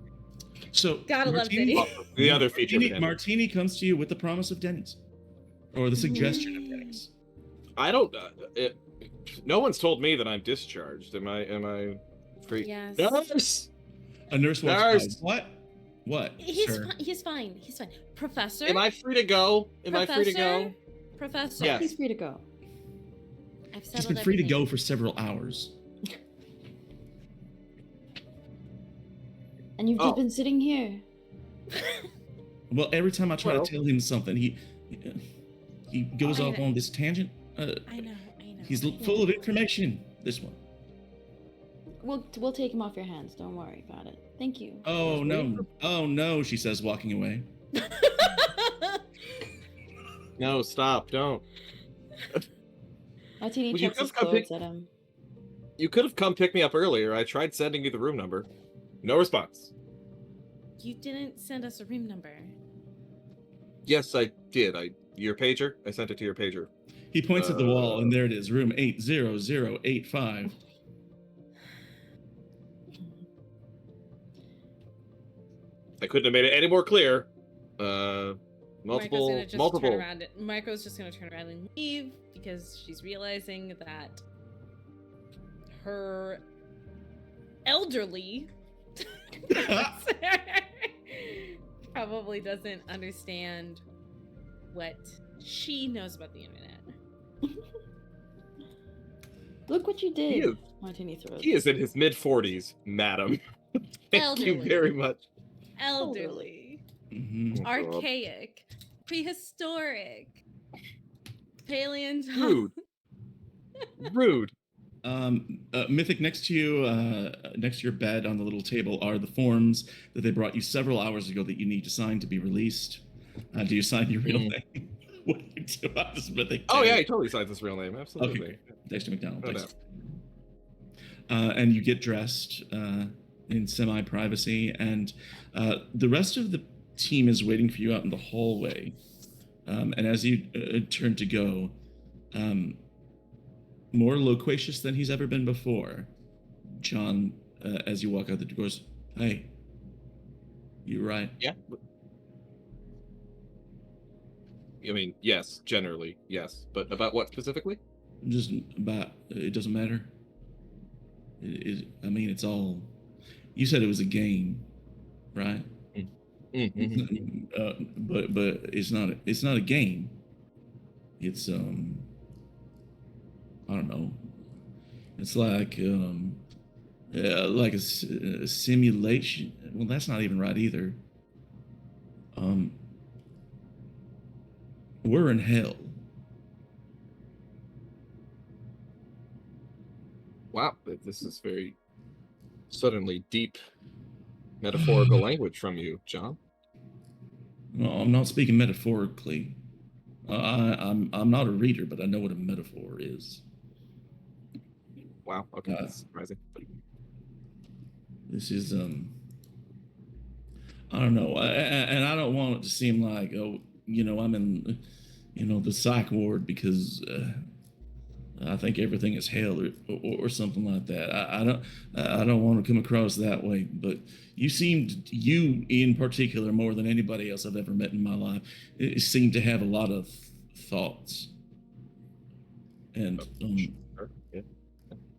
So Gotta love Martini- Denny's. The other feature of Denny's. Martini comes to you with the promise of Denny's, or the suggestion of Denny's. I don't. No one's told me that I'm discharged. Am I free? Yes. Nurse! A nurse walks Nurse! by. What? He's sir? he's fine. He's fine. Professor. Am I free to go? Am I free to go? Professor. Yes. He's free to go. I've He's settled been free to everything. go for several hours. And you've Oh. just been sitting here. Well, every time I try Well- to tell him something, he goes I off know. on this tangent. I know. He's I know. full of information. This one. We'll take him off your hands. Don't worry about it. Thank you. Oh no! Oh no! She says, walking away. No, stop! Don't. Martini Well, you checks his could've come clothes at him. You could have come pick me up earlier. I tried sending you the room number. No response. You didn't send us a room number. Yes, I did. Your pager. I sent it to your pager. He points at the wall, and there it is, room 80085. I couldn't have made it any more clear. Marco's Multiple. gonna just Multiple. turn around. Marco's just gonna turn around and leave because she's realizing that her elderly probably doesn't understand what she knows about the internet. Look what you did. He is, Martini throws. he is in his mid-40s, madam. Thank you Elderly. very much. Elderly, Mhm. archaic, prehistoric, paleontological. Rude. Rude. Mythic, next to you, next to your bed on the little table are the forms that they brought you several hours ago that you need to sign to be released. Do you sign your real Mm. name? What do you do about this Mythic? Oh yeah, too? he totally signs his real name. Okay, Absolutely. great. Dexter McDonald. No Thanks. doubt. And you get dressed in semi-privacy, and the rest of the team is waiting for you out in the hallway. And as you turn to go, more loquacious than he's ever been before, John, as you walk out the door, goes, "Hey, you right?" Yeah. I mean, yes, generally, yes. But about what specifically? Just about it doesn't matter. I mean, it's all. You said it was a game, right? But it's not. It's not a game. It's I don't know. It's like a simulation. Well, that's not even right either. Um, we're in hell. Wow, this is very suddenly deep metaphorical language from you, John. No, I'm not speaking metaphorically. I'm not a reader, but I know what a metaphor is. Wow, okay, Uh, that's surprising. This is I don't know, and I don't want it to seem like, oh, I'm in, the psych ward because I think everything is hell or something like that. I don't want to come across that way. But you in particular, more than anybody else I've ever met in my life, seem to have a lot of thoughts, and Sure, yeah.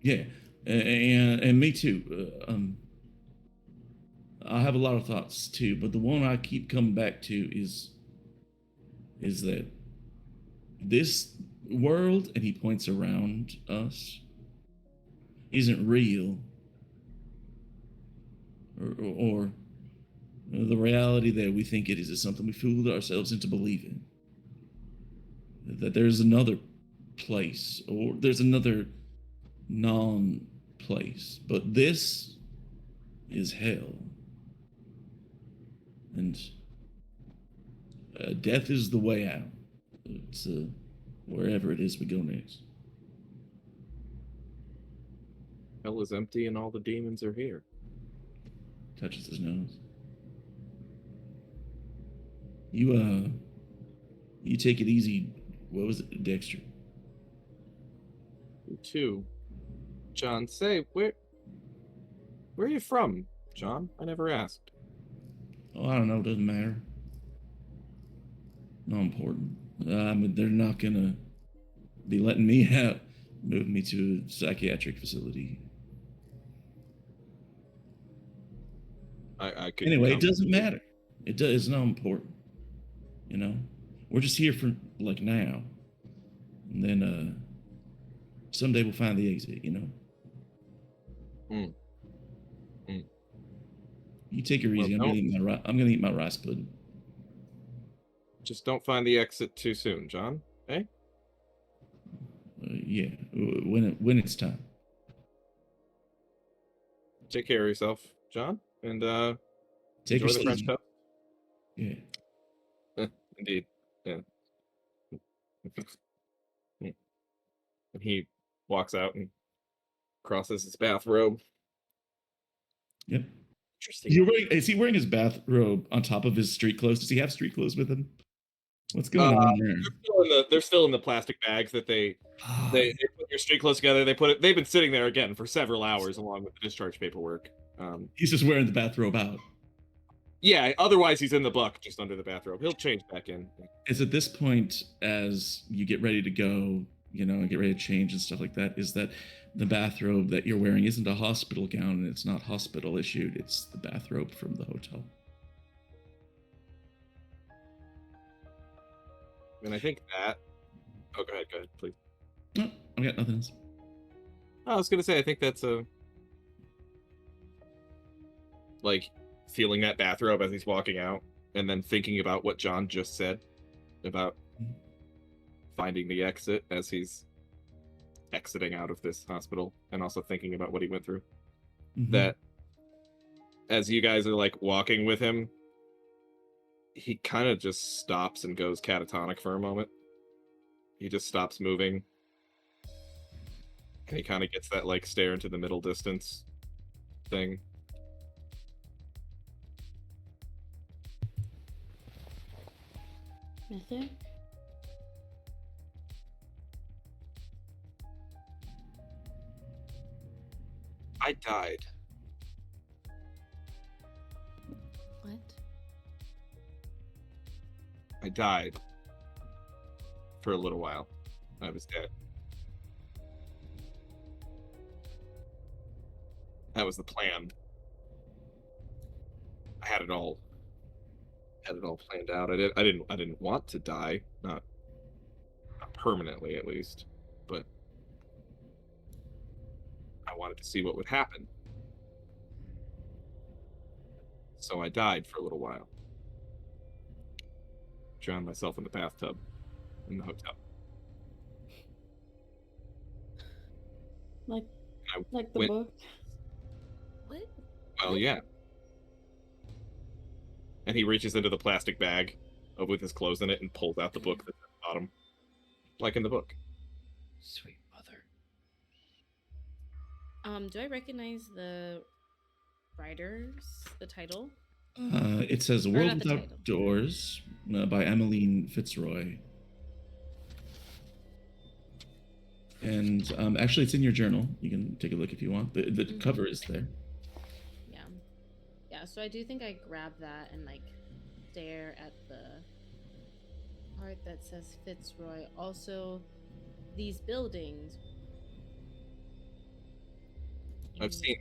yeah, and me too. I have a lot of thoughts too, but the one I keep coming back to is that this world, and he points around us, isn't real, or the reality that we think it is something we fooled ourselves into believing. That there's another place, or there's another non-place, but this is hell, and death is the way out. It's wherever it is we go next. Hell is empty and all the demons are here. Touches his nose. You take it easy. What was it, Dexter? You too. John, say, where are you from, John? I never asked. Oh, I don't know. Doesn't matter. Not important. I mean, they're not gonna be letting me out. Move me to a psychiatric facility. I could Anyway, come. it doesn't matter. It's not important. We're just here for like now, and then someday we'll find the exit. Mm. You take her easy. Well, I'm gonna eat my rice pudding. just don't find the exit too soon, John. Eh? Yeah, when it's time. Take care of yourself, John, and Take enjoy her the French easy. toast. Yeah. Indeed. Yeah. And he walks out and crosses his bathrobe. Yep. Interesting. Is he wearing his bathrobe on top of his street clothes? Does he have street clothes with him? What's going on there? They're still in the plastic bags that they put your street clothes together. They've been sitting there again for several hours along with the discharge paperwork. He's just wearing the bathrobe out. Yeah, otherwise he's in the buck just under the bathrobe. He'll change back in. Is at this point, as you get ready to go, and get ready to change and stuff like that, is that the bathrobe that you're wearing isn't a hospital gown and it's not hospital issued. It's the bathrobe from the hotel. And I think that. Oh, go ahead, please. No, I got nothing else. I was gonna say, I think that's like feeling that bathrobe as he's walking out, and then thinking about what John just said about finding the exit as he's exiting out of this hospital and also thinking about what he went through. Mhm. That as you guys are like walking with him, he kind of just stops and goes catatonic for a moment. He just stops moving. He kind of gets that like stare into the middle distance thing. Mythic? I died. What? I died for a little while. I was dead. That was the plan. I had it all planned out. I didn't want to die, not permanently at least, but I wanted to see what would happen. So I died for a little while. Drowned myself in the bathtub in the hotel. Like I like the went- book? What? Well, yeah. And he reaches into the plastic bag with his clothes in it and pulls out the book that's at the bottom. Like in the book. Sweet mother. Do I recognize the writers, the title? It says Or World not the Without title. Doors by Emmeline Fitzroy. And actually, it's in your journal. You can take a look if you want. The Mhm. cover is there. Yeah. Yeah, so I do think I grab that and like stare at the part that says Fitzroy. Also, these buildings. I've seen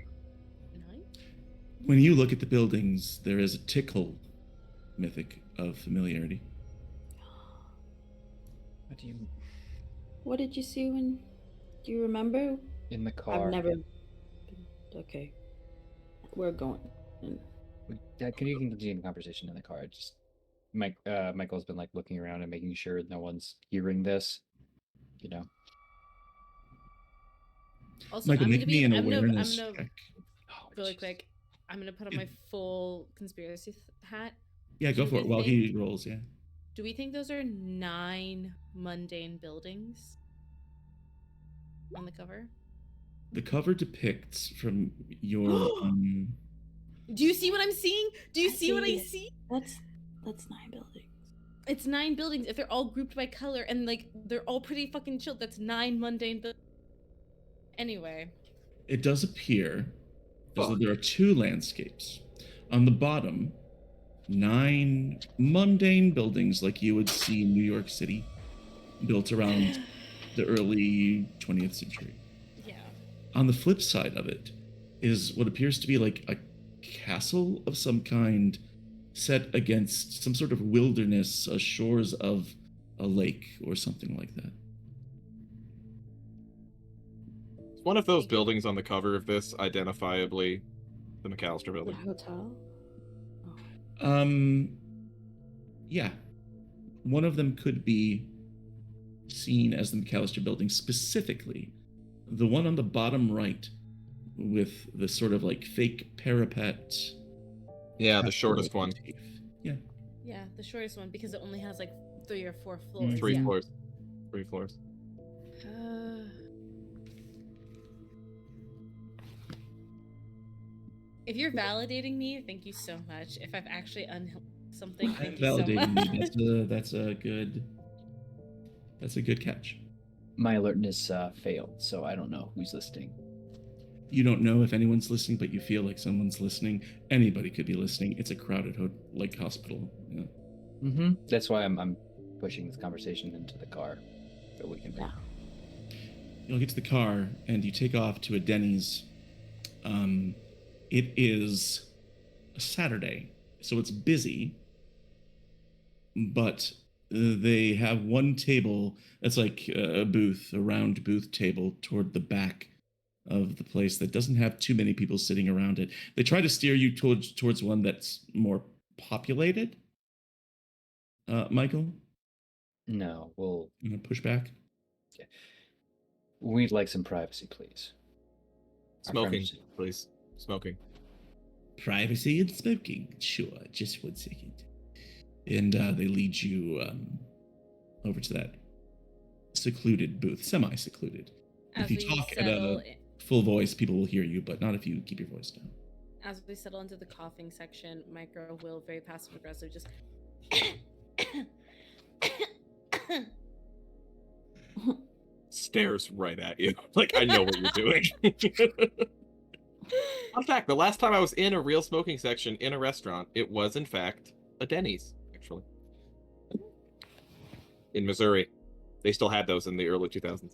Nine? When you look at the buildings, there is a tickle mythic of familiarity. What do you What did you see when? Do you remember? in the car? I've never. Okay. We're going. Dad, can you continue the conversation in the car? Just Michael's been like looking around and making sure no one's hearing this. You know. Also, Michael, I'm make gonna me be. an I'm awareness gonna check. Oh, really jeez. quick. I'm gonna put on my full conspiracy hat. Yeah, go Do for we it while think- he rolls, yeah. Do we think those are 9 mundane buildings on the cover? The cover depicts from your Do you see what I'm seeing? Do you I see what I see it. see? That's 9 buildings. It's 9 buildings. If they're all grouped by color and like they're all pretty fucking chill, that's 9 mundane buildings. Anyway, it does appear as though Fuck. there are 2 landscapes. On the bottom, 9 mundane buildings like you would see in New York City, built around the early 20th century. yeah. On the flip side of it is what appears to be like a castle of some kind set against some sort of wilderness, shores of a lake or something like that. Is one of those buildings on the cover of this identifiably the McAllister The building? hotel? Yeah. One of them could be seen as the McAllister building, specifically the one on the bottom right with the sort of like fake parapet. Yeah, the shortest one. motif. Yeah. Yeah, the shortest one because it only has like 3 or 4 floors. Three yeah. floors. 3 floors. If you're validating me, thank you so much. If I've actually something, I'm thank you so validating much. you. That's a good catch. My alertness failed, so I don't know who's listening. You don't know if anyone's listening, but you feel like someone's listening. Anybody could be listening. It's a crowded hospital. Yeah. Mm-hmm. That's why I'm pushing this conversation into the car, so we can. Yeah. You'll get to the car and you take off to a Denny's. It is a Saturday, so it's busy, but they have one table that's like a booth, a round booth table toward the back of the place that doesn't have too many people sitting around it. They try to steer you towards one that's more populated. Michael, No, we'll you want to push back? We'd like some privacy, please. Our Smoking, friends- please. Smoking. Privacy and smoking. Sure, just 1 second. And they lead you over to that secluded booth, semi-secluded. As If you we talk at settle, a full voice, people will hear you, but not if you keep your voice down. as we settle into the coughing section, Micro will very passive aggressive just. Stares right at you. Like, I know what you're doing. Fun fact, the last time I was in a real smoking section in a restaurant, it was, in fact, a Denny's, actually. In Missouri. They still had those in the early 2000s.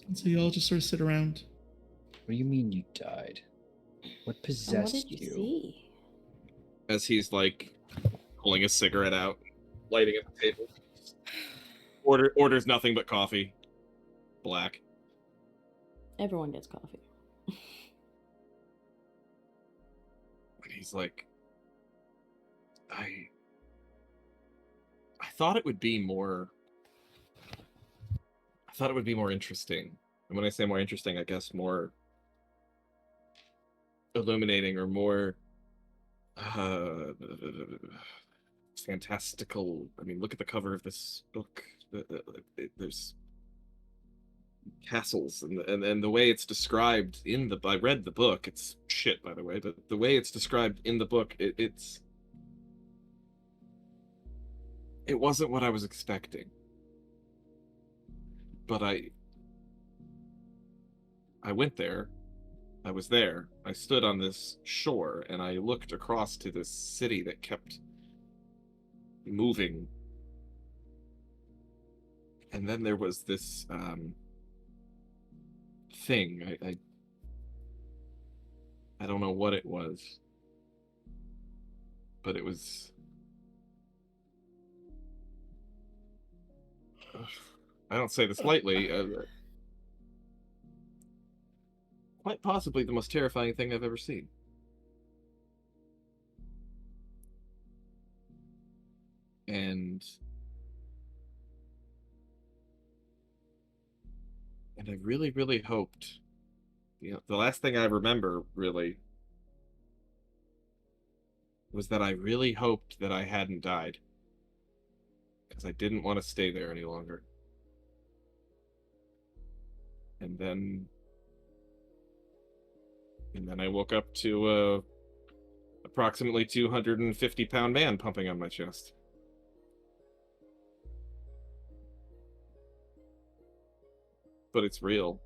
And so you all just sort of sit around. What do you mean you died? What And possessed what did you see? As he's, like, pulling a cigarette out, lighting at the table. Orders nothing but coffee. Black. Everyone gets coffee. And he's like, I thought it would be more interesting. And when I say more interesting, I guess more illuminating or more fantastical. I mean, look at the cover of this book. There's castles and the way it's described in the. I read the book. It's shit, by the way, but the way it's described in the book, it wasn't what I was expecting. But I went there. I was there. I stood on this shore and I looked across to this city that kept moving. And then there was this thing. I don't know what it was. But it was I don't say this lightly, quite possibly the most terrifying thing I've ever seen. And I really, really hoped, the last thing I remember, really, was that I really hoped that I hadn't died. Because I didn't want to stay there any longer. And then I woke up to a approximately 250-pound man pumping on my chest. But it's real.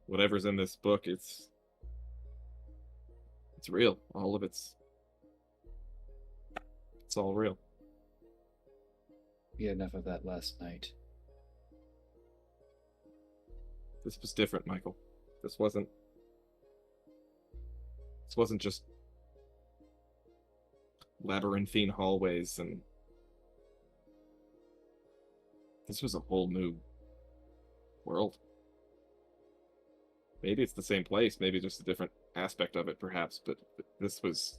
Whatever's in this book, it's real. All of it's all real. We had enough of that last night. This was different, Michael. This wasn't just labyrinthine hallways, and this was a whole new world. Maybe it's the same place, maybe just a different aspect of it, perhaps, but this was...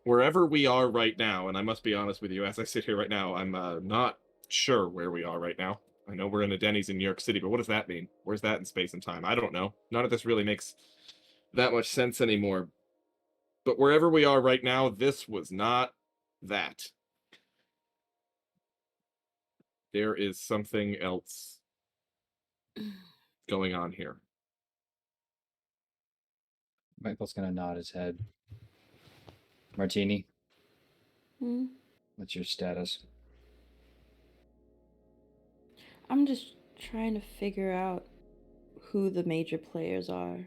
Wherever we are right now, and I must be honest with you, as I sit here right now, I'm not sure where we are right now. I know we're in a Denny's in New York City, but what does that mean? Where's that in space and time? I don't know. None of this really makes that much sense anymore. But wherever we are right now, this was not that. There is something else going on here. Michael's gonna nod his head. Martini, Hmm? what's your status? I'm just trying to figure out who the major players are.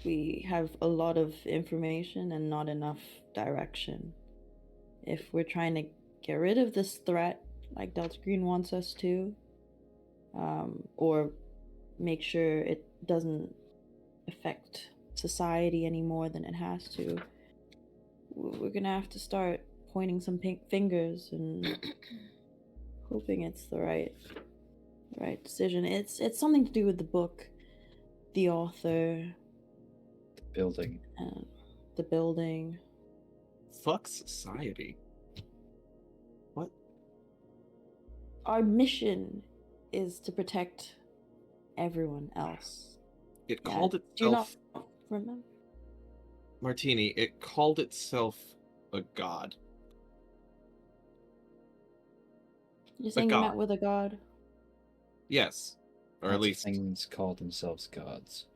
We have a lot of information and not enough direction. If we're trying to get rid of this threat, like Delta Green wants us to, or make sure it doesn't affect society any more than it has to, we're gonna have to start pointing some pink fingers and hoping it's the right decision. It's something to do with the book, the author, The building. the building. Fuck society. What? Our mission is to protect everyone else. It Yeah, called do you not itself remember? Martini. It called itself a god. You're A saying you met god. with a god? Yes, or at Lots of least things call themselves gods.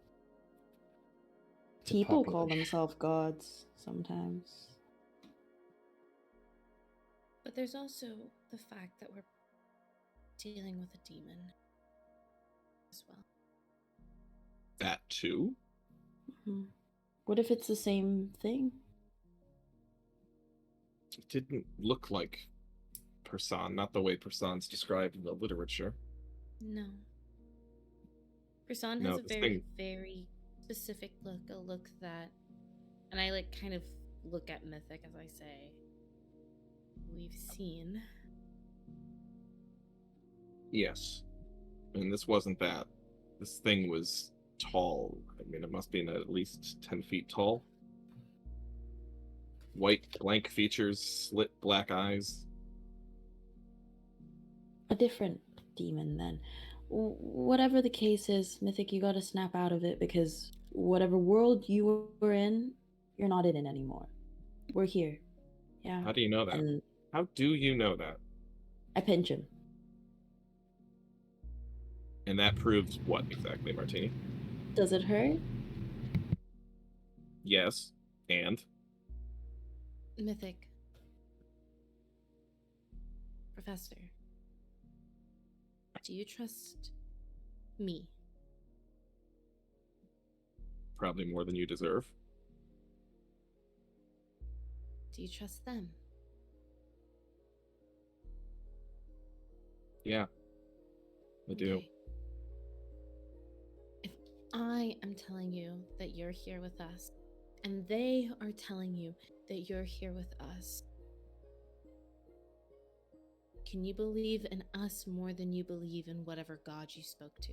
It's a People popular- call themselves gods sometimes. But there's also the fact that we're dealing with a demon as well. that too. Mhm. What if it's the same thing? It didn't look like person, not the way person's described in the literature. No. Rasan No, has a this very, thing- very specific look, a look that, and I like kind of look at Mythic as I say, we've seen. Yes, and this wasn't that. This thing was tall. I mean, it must be at least 10 feet tall. White, blank features, slit black eyes. A different demon then. Whatever the case is, Mythic, you gotta snap out of it because whatever world you were in, you're not in it anymore. We're here. Yeah. How do you know that? And How do you know that? I pinch him. And that proves what exactly, Martini? Does it hurt? Yes, and Mythic. Professor. Do you trust me? probably more than you deserve. Do you trust them? Yeah, I do. Okay. If I am telling you that you're here with us, and they are telling you that you're here with us, can you believe in us more than you believe in whatever God you spoke to?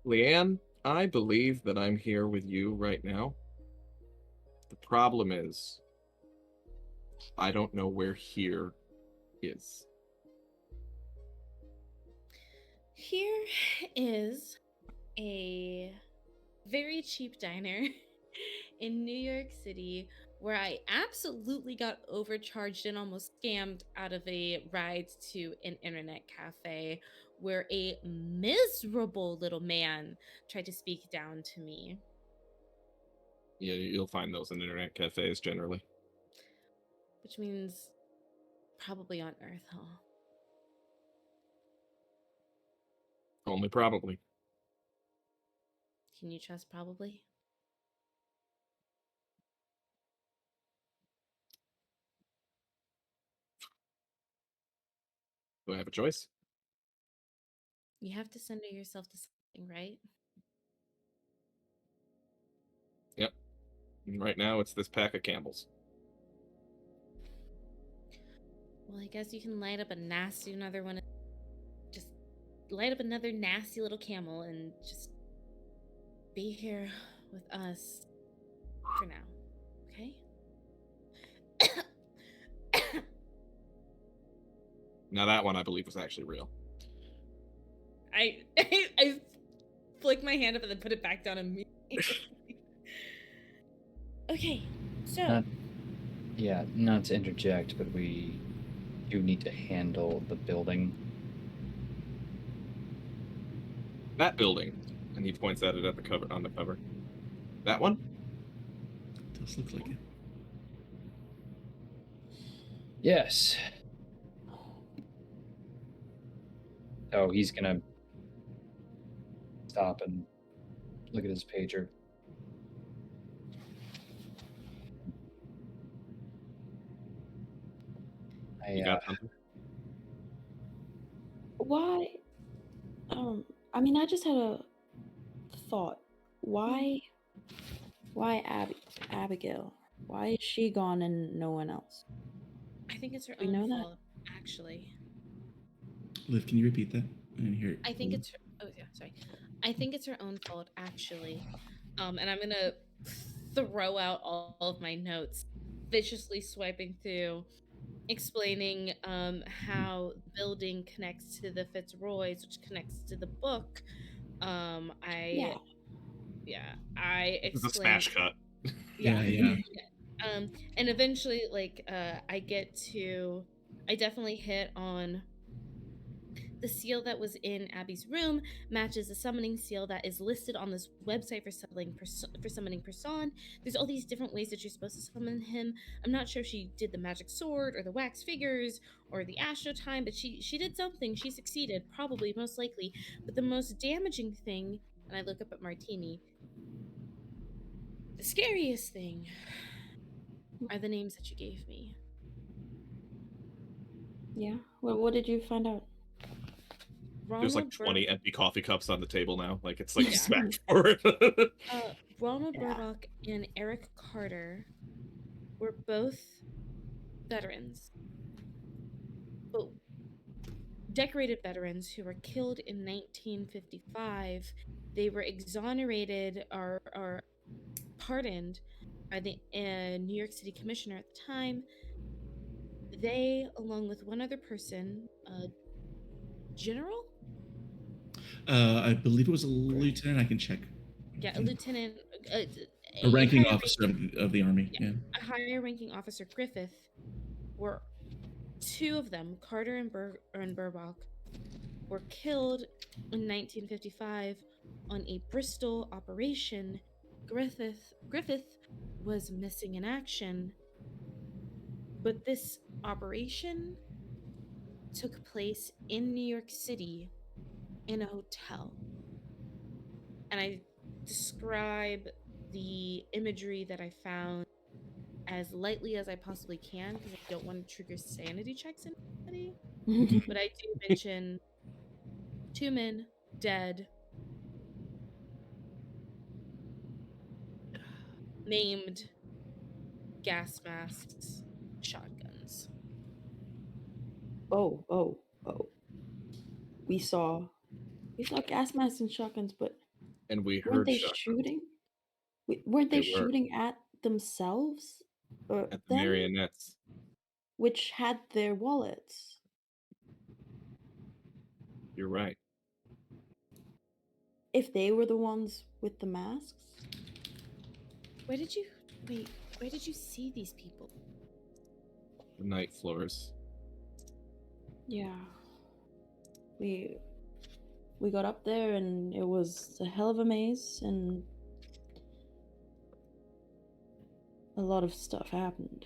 Leanne, I believe that I'm here with you right now. The problem is, I don't know where here is. Here is a very cheap diner in New York City where I absolutely got overcharged and almost scammed out of a ride to an internet cafe where a miserable little man tried to speak down to me. Yeah, you'll find those in internet cafes generally. Which means probably on Earth, huh? Only probably. Can you trust probably? Do I have a choice? You have to center yourself to something, right? Yep. And right now, it's this pack of Campbells. Well, I guess you can light up a nasty another one. Just light up another nasty little camel and just be here with us for now, okay? Now that one I believe was actually real. I flick my hand up and then put it back down immediately. Okay, so Not to interject, but we do need to handle the building. That building, and he points at it at the cover on the cover. That one? Does look like it. Yes. Oh, he's gonna stop and look at his pager. You got something? Why? I mean, I just had a thought. Why Abigail? Why is she gone and no one else? I think it's her We own know that. fault, actually. Liv, can you repeat that? I didn't hear it. I think it's her. Oh yeah, sorry. I think it's her own fault, actually. And I'm gonna throw out all of my notes, viciously swiping through. explaining how the building connects to the Fitzroys, which connects to the book. Yeah. I This is a explained, smash cut. yeah, Yeah. and eventually, like, I definitely hit on the seal that was in Abby's room matches the summoning seal that is listed on this website for summoning person. There's all these different ways that you're supposed to summon him. I'm not sure if she did the magic sword or the wax figures or the astro time, but she did something. She succeeded, probably, most likely. But the most damaging thing, and I look up at Martini, the scariest thing are the names that you gave me. Yeah. Well, what did you find out? There's like Ronald 20 empty coffee cups on the table now. Like it's like Yeah. smacked forward. Ronald Yeah. Burdock and Eric Carter were both veterans, but decorated veterans who were killed in 1955. They were exonerated or pardoned by the New York City commissioner at the time. They, along with one other person, a general, I believe it was a lieutenant. I can check. a lieutenant, A ranking higher officer of the army. Yeah. a higher ranking officer, Griffith, were two of them, Carter and Burbach, were killed in 1955 on a Bristol operation. Griffith was missing in action, but this operation took place in New York City in a hotel. And I describe the imagery that I found as lightly as I possibly can because I don't want to trigger sanity checks in anybody. But I do mention 2 men dead, maimed, gas masks, shotguns. Oh. We saw gas masks and shotguns, but And we weren't heard they shot shooting? Weren't they They were shooting at themselves or at the them, marionettes. which had their wallets? You're right. If they were the ones with the masks? Where did you see these people? The night floors. Yeah. We got up there and it was a hell of a maze and a lot of stuff happened.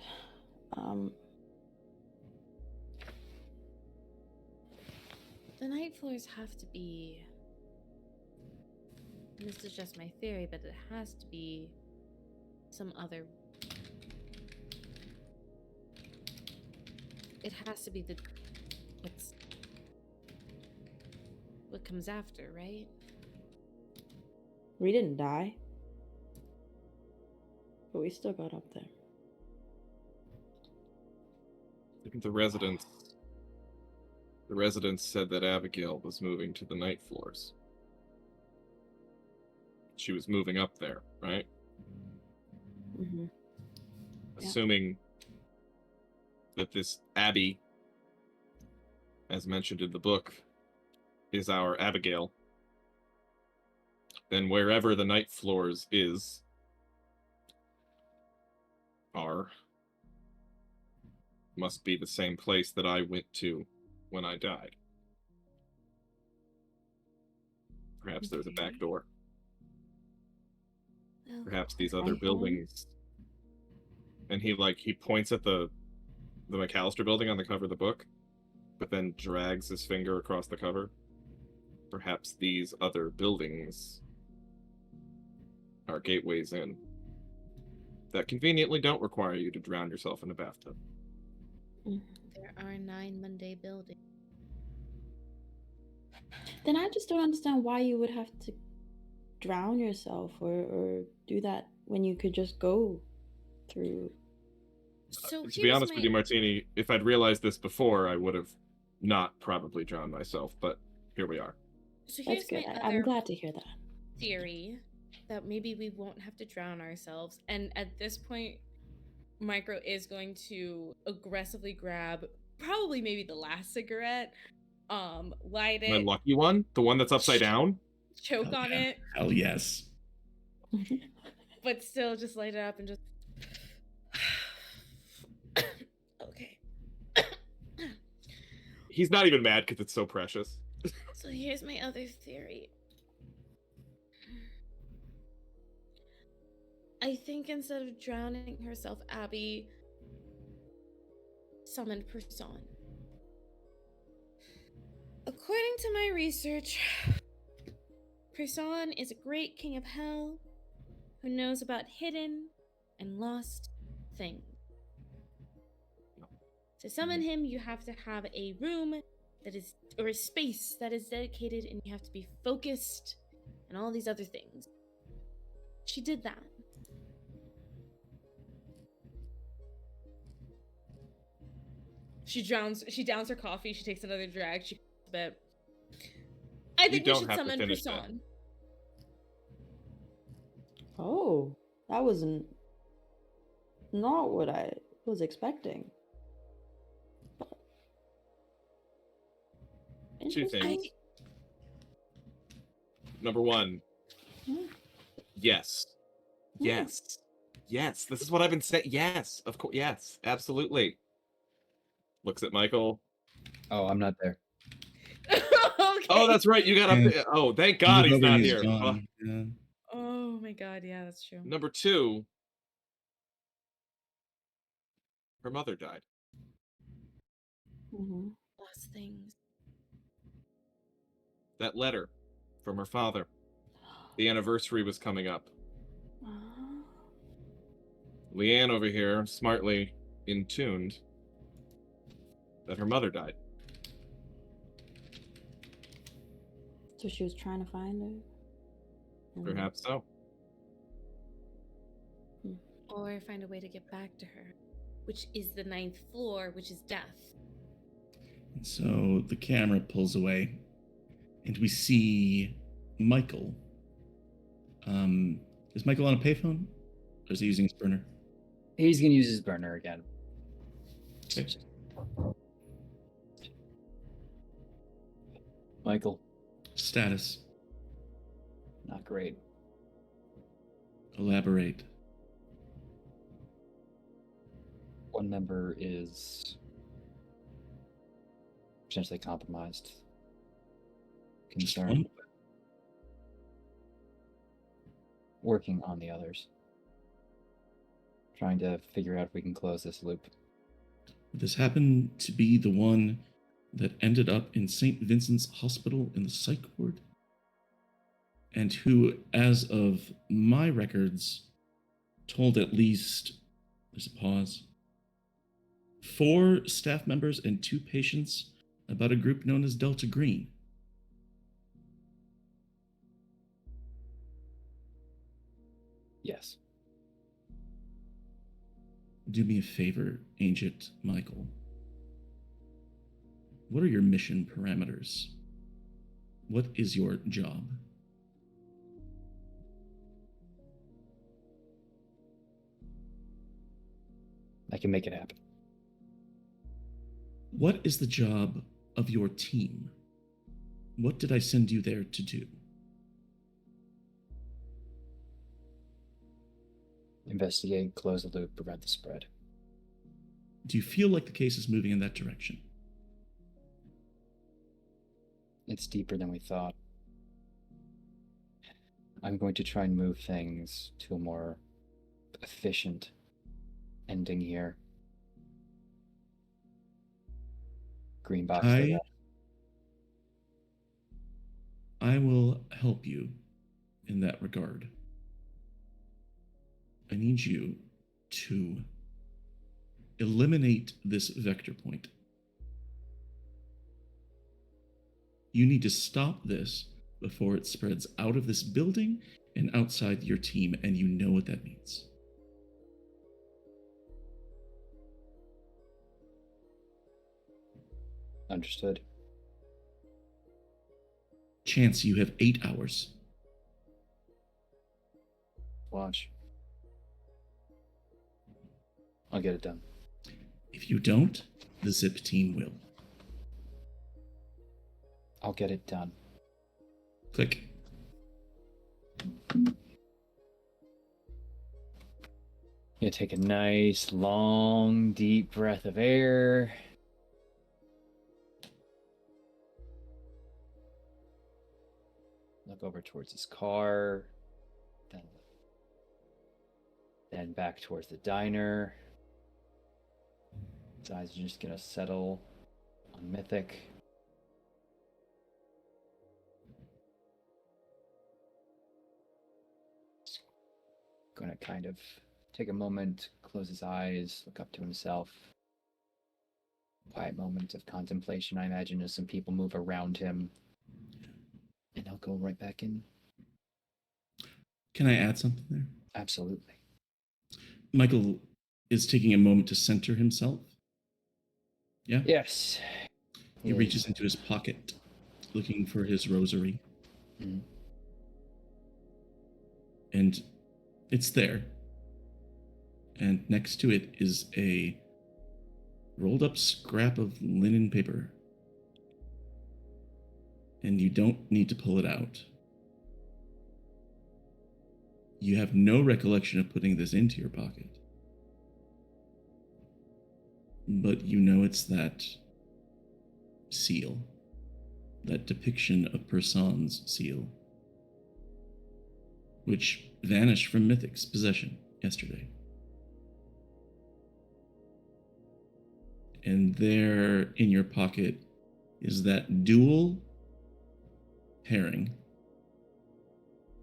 The night floors have to be, and this is just my theory, but it has to be some other. It has to be what comes after, right? We didn't die, but we still got up there. The residents said that Abigail was moving to the night floors. She was moving up there, right? Mm-hmm. Yeah. Assuming that this Abby, as mentioned in the book, is our Abigail, then wherever the night floors must be the same place that I went to when I died. Perhaps there's a back door. Well, Perhaps these other Right. buildings. And he points at the McAllister building on the cover of the book, but then drags his finger across the cover. Perhaps these other buildings are gateways in that conveniently don't require you to drown yourself in a bathtub. there are 9 Monday buildings. Then I just don't understand why you would have to drown yourself or do that when you could just go through. So To be honest with you, Martini, if I'd realized this before, I would have not probably drowned myself, but here we are. So That's here's good. my I'm other glad to hear that. theory that maybe we won't have to drown ourselves. And at this point, Micro is going to aggressively grab probably maybe the last cigarette, light My it, lucky one? The one that's upside down? choke Hell on yeah. it, Hell yes. but still just light it up and just okay. He's not even mad because it's so precious. So here's my other theory. I think instead of drowning herself, Abby summoned Person. According to my research, Person is a great king of hell who knows about hidden and lost things. To summon him, you have to have a room that is, or a space that is dedicated, and you have to be focused and all these other things. She did that. She downs her coffee, she takes another drag, she goes to bed. I think we don't should have to summon finish that. Person. Oh, that wasn't not what I was expecting. But Two interesting. things. Number one, Hmm. yes. Yes. Yes. This is what I've been saying. Yes. Of course. Yes. Absolutely. Looks at Michael. Oh, I'm not there. Okay. Oh, that's right. You got up Yeah. there. Oh, thank God he's not here. Gone. Yeah. Oh my god, yeah, that's true. Number two, her mother died. Mhm. Lost things. That letter from her father. The anniversary was coming up. Ah. Leanne over here, smartly intuned that her mother died. So she was trying to find her. And- Perhaps so. Or find a way to get back to her, which is the 9th floor, which is death. And so the camera pulls away, and we see Michael. Is Michael on a payphone, or is he using his burner? He's gonna use his burner again. Okay. Michael, Status. not great. Elaborate. One member is potentially compromised. Just Concerned. one? Working on the others. Trying to figure out if we can close this loop. This happened to be the one that ended up in St. Vincent's Hospital in the psych ward, and who, as of my records, told at least, there's a pause, 4 staff members and 2 patients about a group known as Delta Green. Yes. Do me a favor, Agent Michael. What are your mission parameters? What is your job? I can make it happen. What is the job of your team? What did I send you there to do? Investigate, close the loop, prevent the spread. Do you feel like the case is moving in that direction? It's deeper than we thought. I'm going to try and move things to a more efficient ending here. Green box. I will help you in that regard. I need you to eliminate this vector point. You need to stop this before it spreads out of this building and outside your team, and you know what that means. Understood. Chance, you have 8 hours. Watch. I'll get it done. If you don't, the Zip team will. I'll get it done. Click. You take a nice, long, deep breath of air. Look over towards his car. Then back towards the diner. His eyes are just gonna settle on Mythic. Just gonna kind of take a moment, close his eyes, look up to himself. Quiet moment of contemplation, I imagine, as some people move around him. And I'll go right back in. Can I add something there? Absolutely. Michael is taking a moment to center himself. Yeah? Yes. He reaches into his pocket, looking for his rosary. Mhm. And it's there. And next to it is a rolled up scrap of linen paper. And you don't need to pull it out. You have no recollection of putting this into your pocket. But you know it's that seal, that depiction of Person's seal, which vanished from Mythic's possession yesterday. And there in your pocket is that dual pairing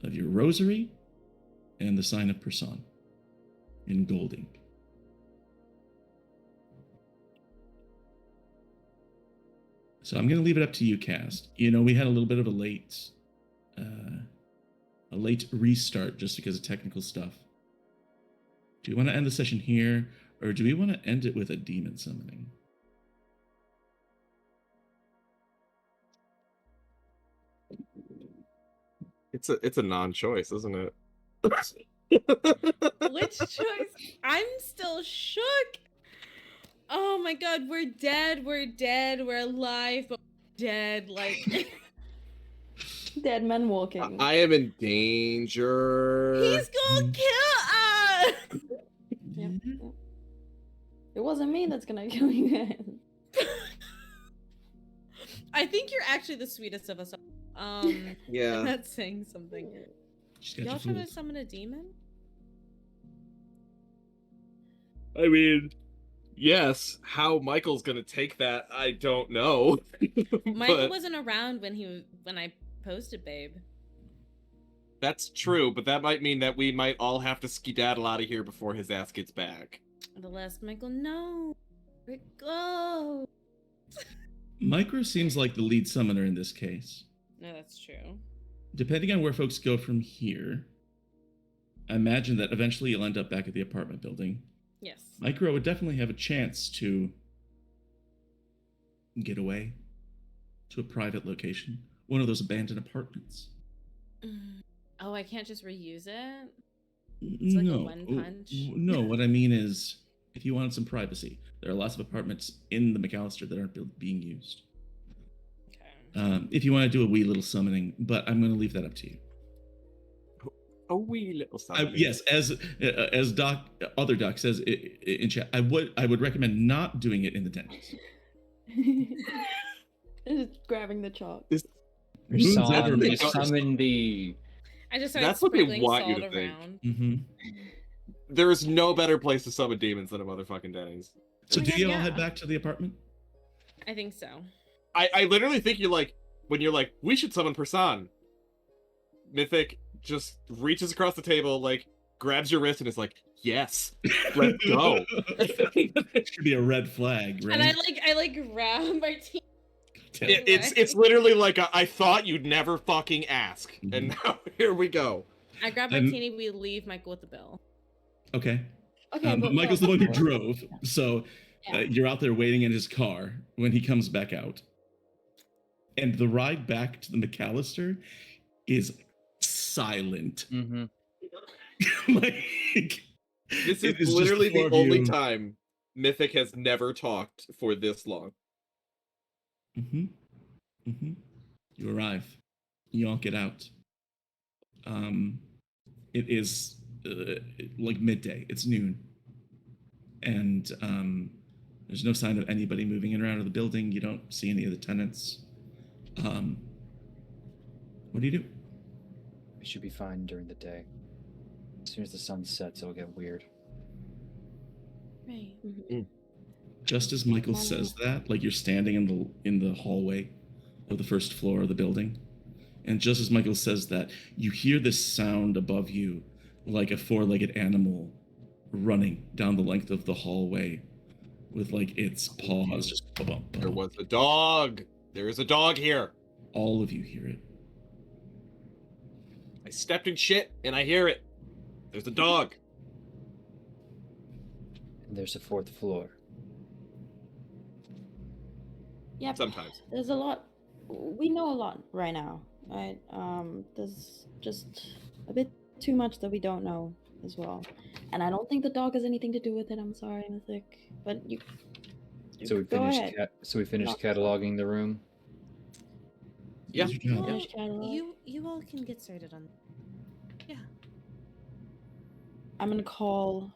of your rosary and the sign of Person in gold ink. So I'm going to leave it up to you, Cast. You know, we had a little bit of a late restart just because of technical stuff. Do you want to end the session here, or do we want to end it with a demon summoning? It's a non-choice, isn't it? Which choice? I'm still shook. Oh my god, we're dead, we're alive, but we're dead. Like Dead men walking. I am in danger. he's gonna kill us. Yep. It wasn't me that's gonna kill you guys. I think you're actually the sweetest of us all. Yeah. That's saying something. She's got Y'all you trying to fooled. summon a demon? I mean, yes. How Michael's gonna take that, I don't know. Michael But wasn't around when I posted, babe. that's true, but that might mean that we might all have to skedaddle out of here before his ass gets back. The last Michael, no. Where'd it go? Micro seems like the lead summoner in this case. No, that's true. Depending on where folks go from here, I imagine that eventually you'll end up back at the apartment building. Yes. Micro would definitely have a chance to get away to a private location, one of those abandoned apartments. Oh, I can't just reuse it? It's like a one punch? No, what I mean is, if you wanted some privacy, there are lots of apartments in the McAllister that aren't being used. Okay. If you want to do a wee little summoning, but I'm going to leave that up to you. A wee little something. Yes, as other Doc says in chat, I would recommend not doing it in the dentist. Just grabbing the chalk. Person, they summon the... I just started That's what they sprinkling want you salt to think. around. Mm-hmm. There is no better place to summon demons than a motherfucking Denny's. So Oh my do God, you all yeah. head back to the apartment? I think so. I literally think you're like, when you're like, we should summon Person. Mythic just reaches across the table, like, grabs your wrist and is like, yes, let's go. It should be a red flag, right? And I grab Martine. It's literally like I thought you'd never fucking ask, and now here we go. I grab Martini, we leave Michael with the bill. Okay. Okay, But Michael's the one who drove, so you're out there waiting in his car when he comes back out. And the ride back to the McAllister is silent. Mm-hmm. Like, This is It is just literally four the of only you. time Mythic has never talked for this long. You arrive. You all get out. It is like midday. It's noon, and there's no sign of anybody moving in or out of the building. You don't see any of the tenants. Um, what do you do? We should be fine during the day. As soon as the sun sets, it'll get weird. Right. Just as Michael Mom. says that, like you're standing in the hallway of the first floor of the building, and just as Michael says that, you hear this sound above you, like a four-legged animal running down the length of the hallway, with like its paws just bump. There was a dog. There is a dog here. All of you hear it. I stepped in shit and I hear it. There's a dog. And there's a fourth floor. Yep. Sometimes. There's a lot. We know a lot right now, right? There's just a bit too much that we don't know as well. And I don't think the dog has anything to do with it. I'm sorry, Mythic. But you So we go finished. ahead. So we finished No. cataloging the room. Yeah. Use your job. Finish catalog. You all can get started on. Yeah. I'm gonna call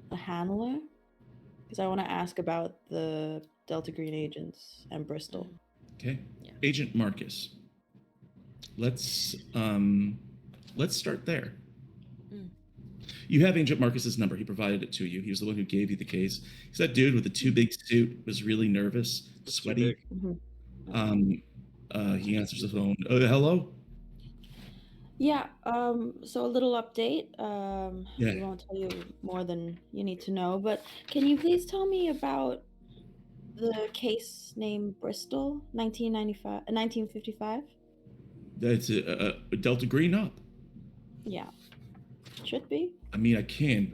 the handler because I want to ask about the Delta Green agents and Bristol. Okay. Yeah. Agent Marcus. Let's start there. Mm. You have Agent Marcus's number. He provided it to you. He was the one who gave you the case. He's that dude with the too big suit, was really nervous, sweaty. Mhm. He answers the phone. Hello? Yeah. So a little update. Yeah. We won't tell you more than you need to know, but can you please tell me about the case named Bristol, 1955? That's a Delta Green up. Yeah. Should be. I mean, I can.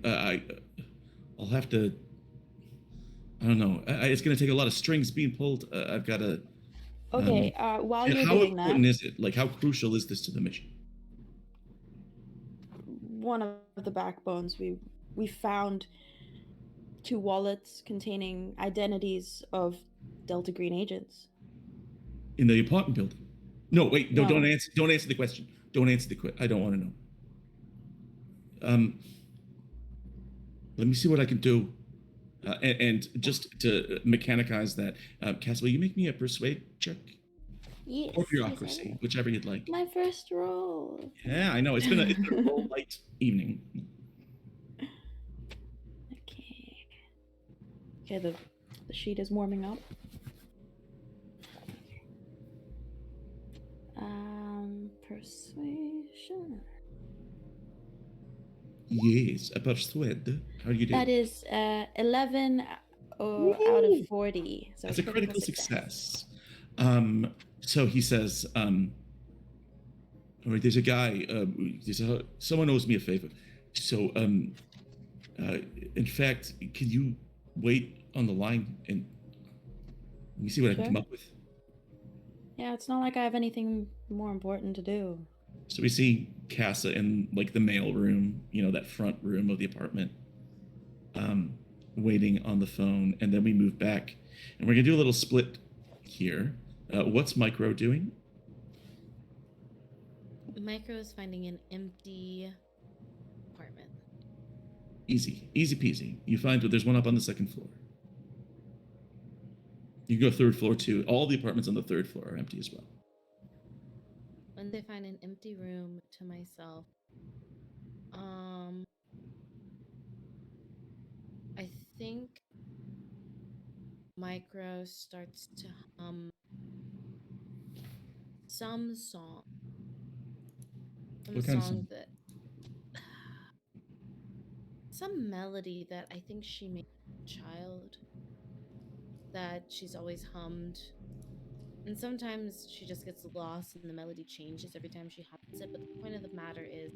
I'll have to. I don't know. It's going to take a lot of strings being pulled. I've got to. Okay. While you're How doing that, important is it? Like, how crucial is this to the mission? one of the backbones, we found 2 wallets containing identities of Delta Green agents. In the apartment building? No, wait. No, No. don't answer. Don't answer the question. Don't answer the question. I don't want to know. Let me see what I can do. And just to mechanicize that, Cass, will you make me a persuade check? Yes. Or yes, I bureaucracy, will. whichever you'd like. My first roll. Yeah, I know. It's been a real light evening. Okay. Okay, the sheet is warming up. Persuasion. Yes, a persuade. How do you do? That is 11 out of 40. So That's a critical success. So he says, all right, there's a guy, someone owes me a favor. So, in fact, can you wait on the line and let me see what I can Sure. come up with? Yeah, it's not like I have anything more important to do. So we see Casa in like the mail room, that front room of the apartment, waiting on the phone. And then we move back and we're going to do a little split here. What's Micro doing? Micro is finding an empty apartment. Easy peasy. You find there's one up on the second floor. You go third floor too. All the apartments on the third floor are empty as well. When they find an empty room to myself, I think Micro starts to hum some song. Some What kind of song song? that some melody that I think she made as a child that she's always hummed. And sometimes she just gets lost and the melody changes every time she hums it. But the point of the matter is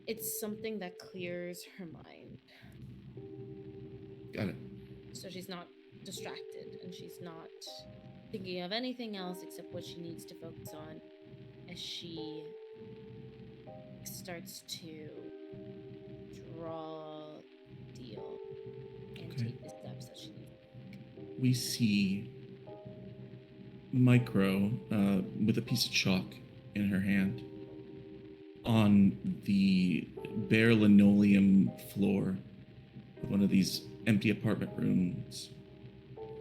it's something that clears her mind. Got it. So she's not distracted and she's not thinking of anything else except what she needs to focus on as she starts to overall deal and Okay. take the steps that she needs. We see Micro with a piece of chalk in her hand on the bare linoleum floor of one of these empty apartment rooms.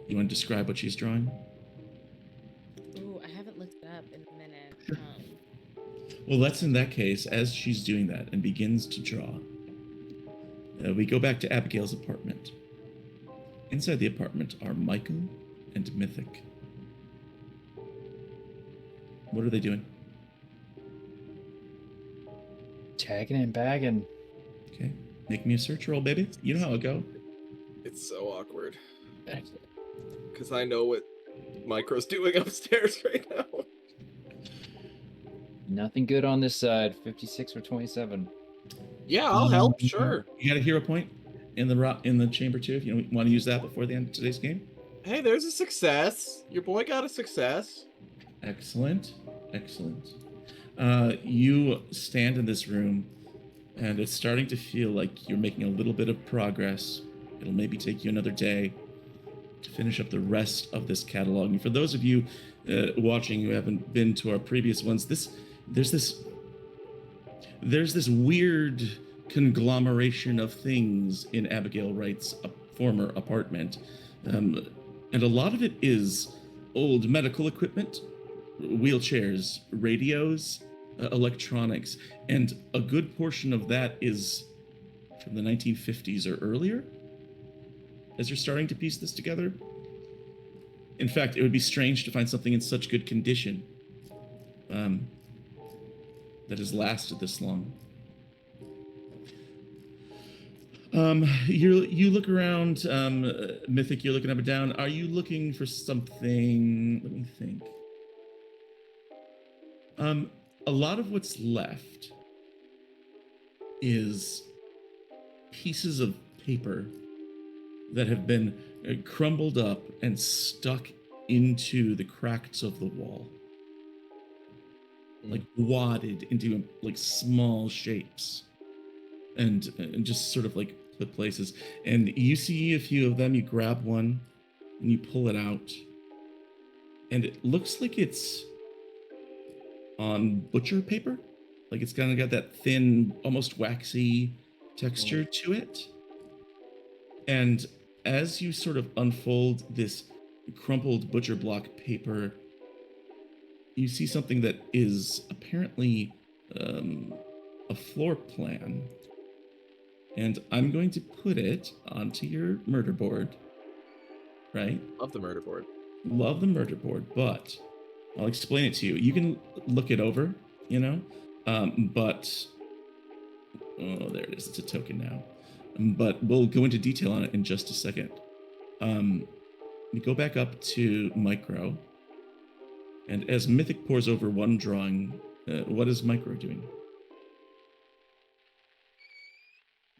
You want to describe what she's drawing? Ooh, I haven't looked it up in a minute. Sure. Well, let's in that case, as she's doing that and begins to draw, we go back to Abigail's apartment. Inside the apartment are Michael and Mythic. What are they doing? Tagging and bagging. Okay, make me a search roll, baby. You know how it go. It's so awkward because I know what Micro's doing upstairs right now. Nothing good on this side. 56 or 27. Yeah, I'll help. Sure. You got a hero point in the chamber too. If you want to use that before the end of today's game. Hey, there's a success. Your boy got a success. Excellent, excellent. You stand in this room, and it's starting to feel like you're making a little bit of progress. It'll maybe take you another day to finish up the rest of this catalog. And for those of you watching who haven't been to our previous ones, there's this weird conglomeration of things in Abigail Wright's former apartment, and a lot of it is old medical equipment, wheelchairs, radios, electronics, and a good portion of that is from the 1950s or earlier. As you're starting to piece this together, in fact, it would be strange to find something in such good condition that has lasted this long. You look around, Mythic, you're looking up and down. Are you looking for something? Let me think. A lot of what's left is pieces of paper that have been crumbled up and stuck into the cracks of the wall. Like wadded into like small shapes and just sort of like put places. And you see a few of them, you grab one and you pull it out. And it looks like it's on butcher paper. Like it's kind of got that thin, almost waxy texture to it. And as you sort of unfold this crumpled butcher block paper, you see something that is apparently a floor plan. And I'm going to put it onto your murder board, right? Love the murder board. Love the murder board, but I'll explain it to you. You can look it over, but oh, there it is. It's a token now. But we'll go into detail on it in just a second. We go back up to Micro. And as Mythic pours over one drawing, what is Micro doing?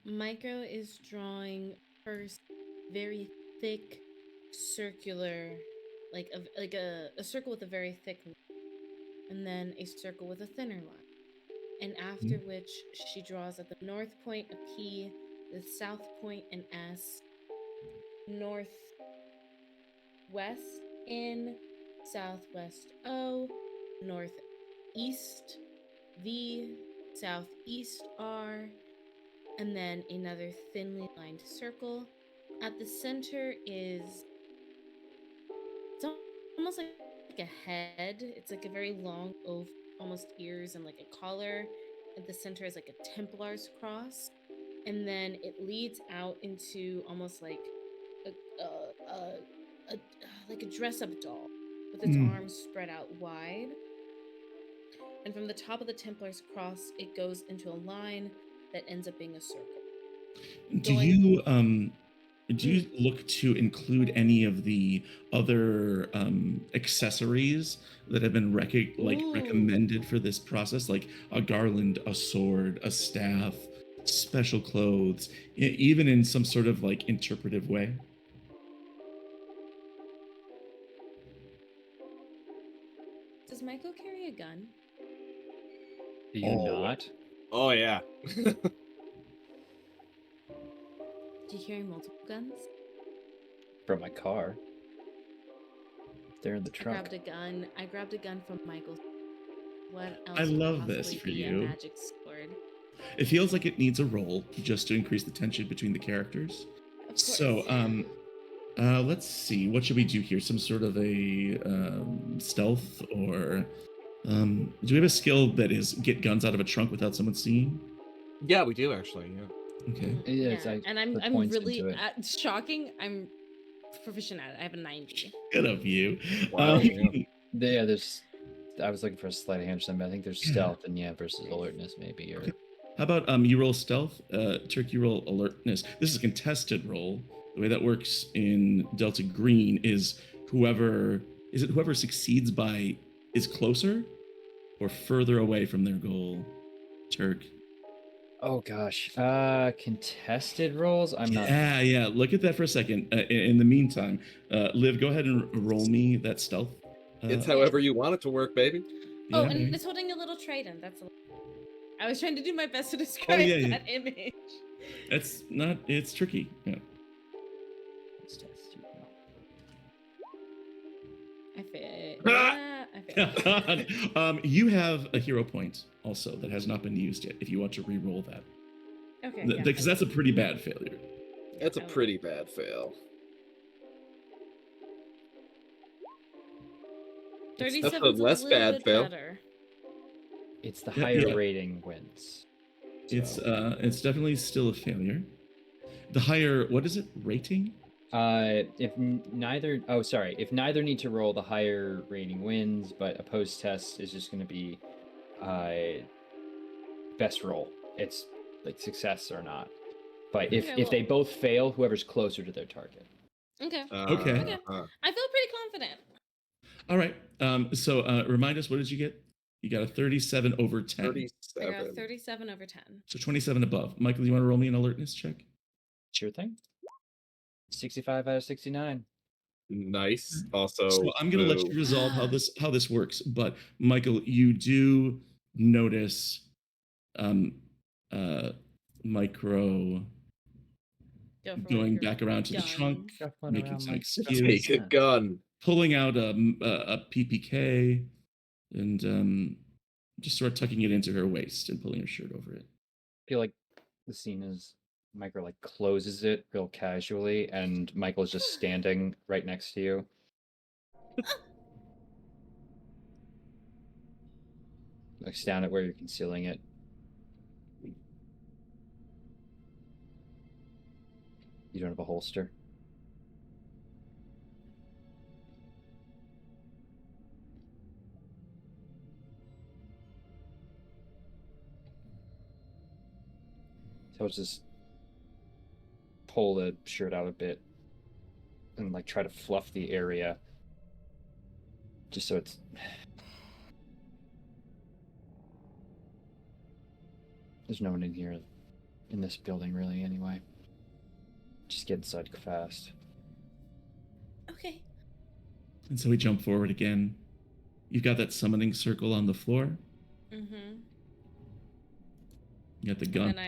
Micro is drawing first very thick, circular, like a circle with a very thick line, and then a circle with a thinner line. And after which she draws at the north point a P, the south point an S, northwest N, southwest O, northeast V, southeast R, and then another thinly lined circle. At the center is, it's almost like a head. It's like a very long oval, almost ears and like a collar. At the center is like a Templar's cross, and then it leads out into almost like like a dress-up doll with its arms spread out wide. And from the top of the Templar's cross, it goes into a line that ends up being a circle. Do you look to include any of the other accessories that have been recommended for this process, like a garland, a sword, a staff, special clothes, even in some sort of like interpretive way? Does Michael carry a gun? Do you not? Oh yeah. Do you carry multiple guns? From my car. They're in the I trunk. grabbed a gun. I grabbed a gun from Michael. What else I could love this possibly for be you. a magic sword? It feels like it needs a roll just to increase the tension between the characters. Of course. So, let's see. What should we do here? Some sort of a stealth, or do we have a skill that is get guns out of a trunk without someone seeing? Yeah, we do actually. Yeah. Okay. Yes, yeah. I And put I'm points really into it. shocking. I'm proficient at it. I have a 90. Good of you. Wow, yeah. Yeah, there's. I was looking for a sleight of hand or something. But I think there's Yeah. stealth and versus alertness maybe, or Okay. How about you roll stealth, Turk, you roll alertness. This is a contested roll. The way that works in Delta Green is whoever succeeds by is closer or further away from their goal. Turk. oh gosh, contested rolls. I'm not. Yeah. Look at that for a second. In the meantime, Liv, go ahead and roll me that stealth. It's however you want it to work, baby. Oh, yeah, and maybe. it's holding a little trident. That's. I was trying to do my best to describe yeah. that image. It's not. It's tricky. Yeah. Let's test it. I fit. Yeah, I fit. You have a hero point also that has not been used yet. If you want to re-roll that, Okay. yeah, because that's a pretty bad failure. That's a pretty bad fail. 37 That's a less bad fail. Better. It's the Yeah, higher yeah. rating wins. It's So, it's definitely still a failure. The higher, what is it? Rating? if neither need to roll, the higher rating wins, but opposed test is just going to be best roll. It's like success or not. But if Okay, they well- both fail, whoever's closer to their target. Okay. Okay. Okay. I feel pretty confident. All right. So remind us, what did you get? You got a 37 over 10. I got 37. 37 over 10. So 27 above. Michael, you want to roll me an alertness check? Sure thing. 65 out of 69. Nice. Also, So I'm going to let you resolve how this works. But Michael, you do notice Micro Go for going your back around to the gun. trunk, Shuffling making around some my excuse, take a gun. pulling out a PPK, and just sort of tucking it into her waist and pulling her shirt over it. I feel like the scene is Michael like closes it real casually, and Michael's just standing right next to you. Looks down at where you're concealing it. You don't have a holster. So I'll just pull the shirt out a bit and like try to fluff the area just so it's there's no one in here in this building really anyway. Just get inside fast. Okay. And so we jump forward again. You've got that summoning circle on the floor. Mm-hmm. You got the gun. And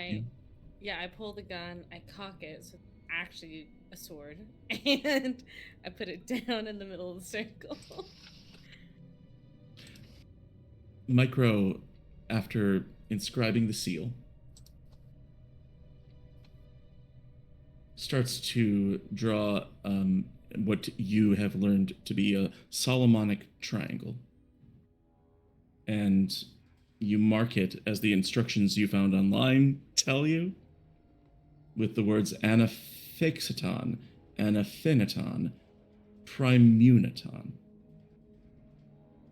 I pull the gun, I cock it, so it's actually a sword, and I put it down in the middle of the circle. Micro, after inscribing the seal, starts to draw what you have learned to be a Solomonic triangle. And you mark it as the instructions you found online tell you, with the words Anaphyxeton, Anaphinaton, Primuniton.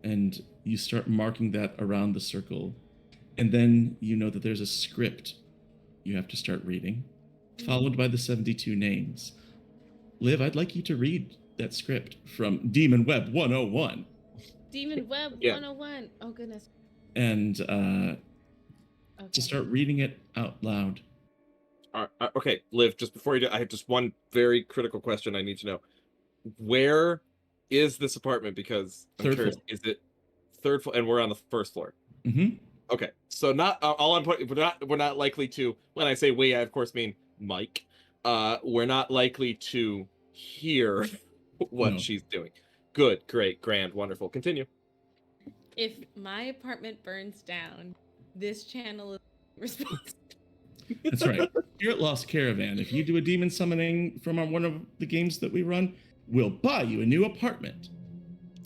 And you start marking that around the circle. And then you know that there's a script you have to start reading, followed by the 72 names. Liv, I'd like you to read that script from Demon Web 101. Demon Web Yeah. 101. Oh, goodness. And Okay. to start reading it out loud. Okay, Liv, just before you do, I have just one very critical question I need to know. Where is this apartment? Because I'm Third curious, floor. is it third floor? And we're on the first floor. Mm-hmm. Okay, so not all I'm putting. We're not likely to. When I say we, I of course mean Mike. we're not likely to hear what No. she's doing. Good, great, grand, wonderful. Continue. If my apartment burns down, this channel is responsible. That's right. Here at Lost Caravan, if you do a demon summoning from one of the games that we run, we'll buy you a new apartment.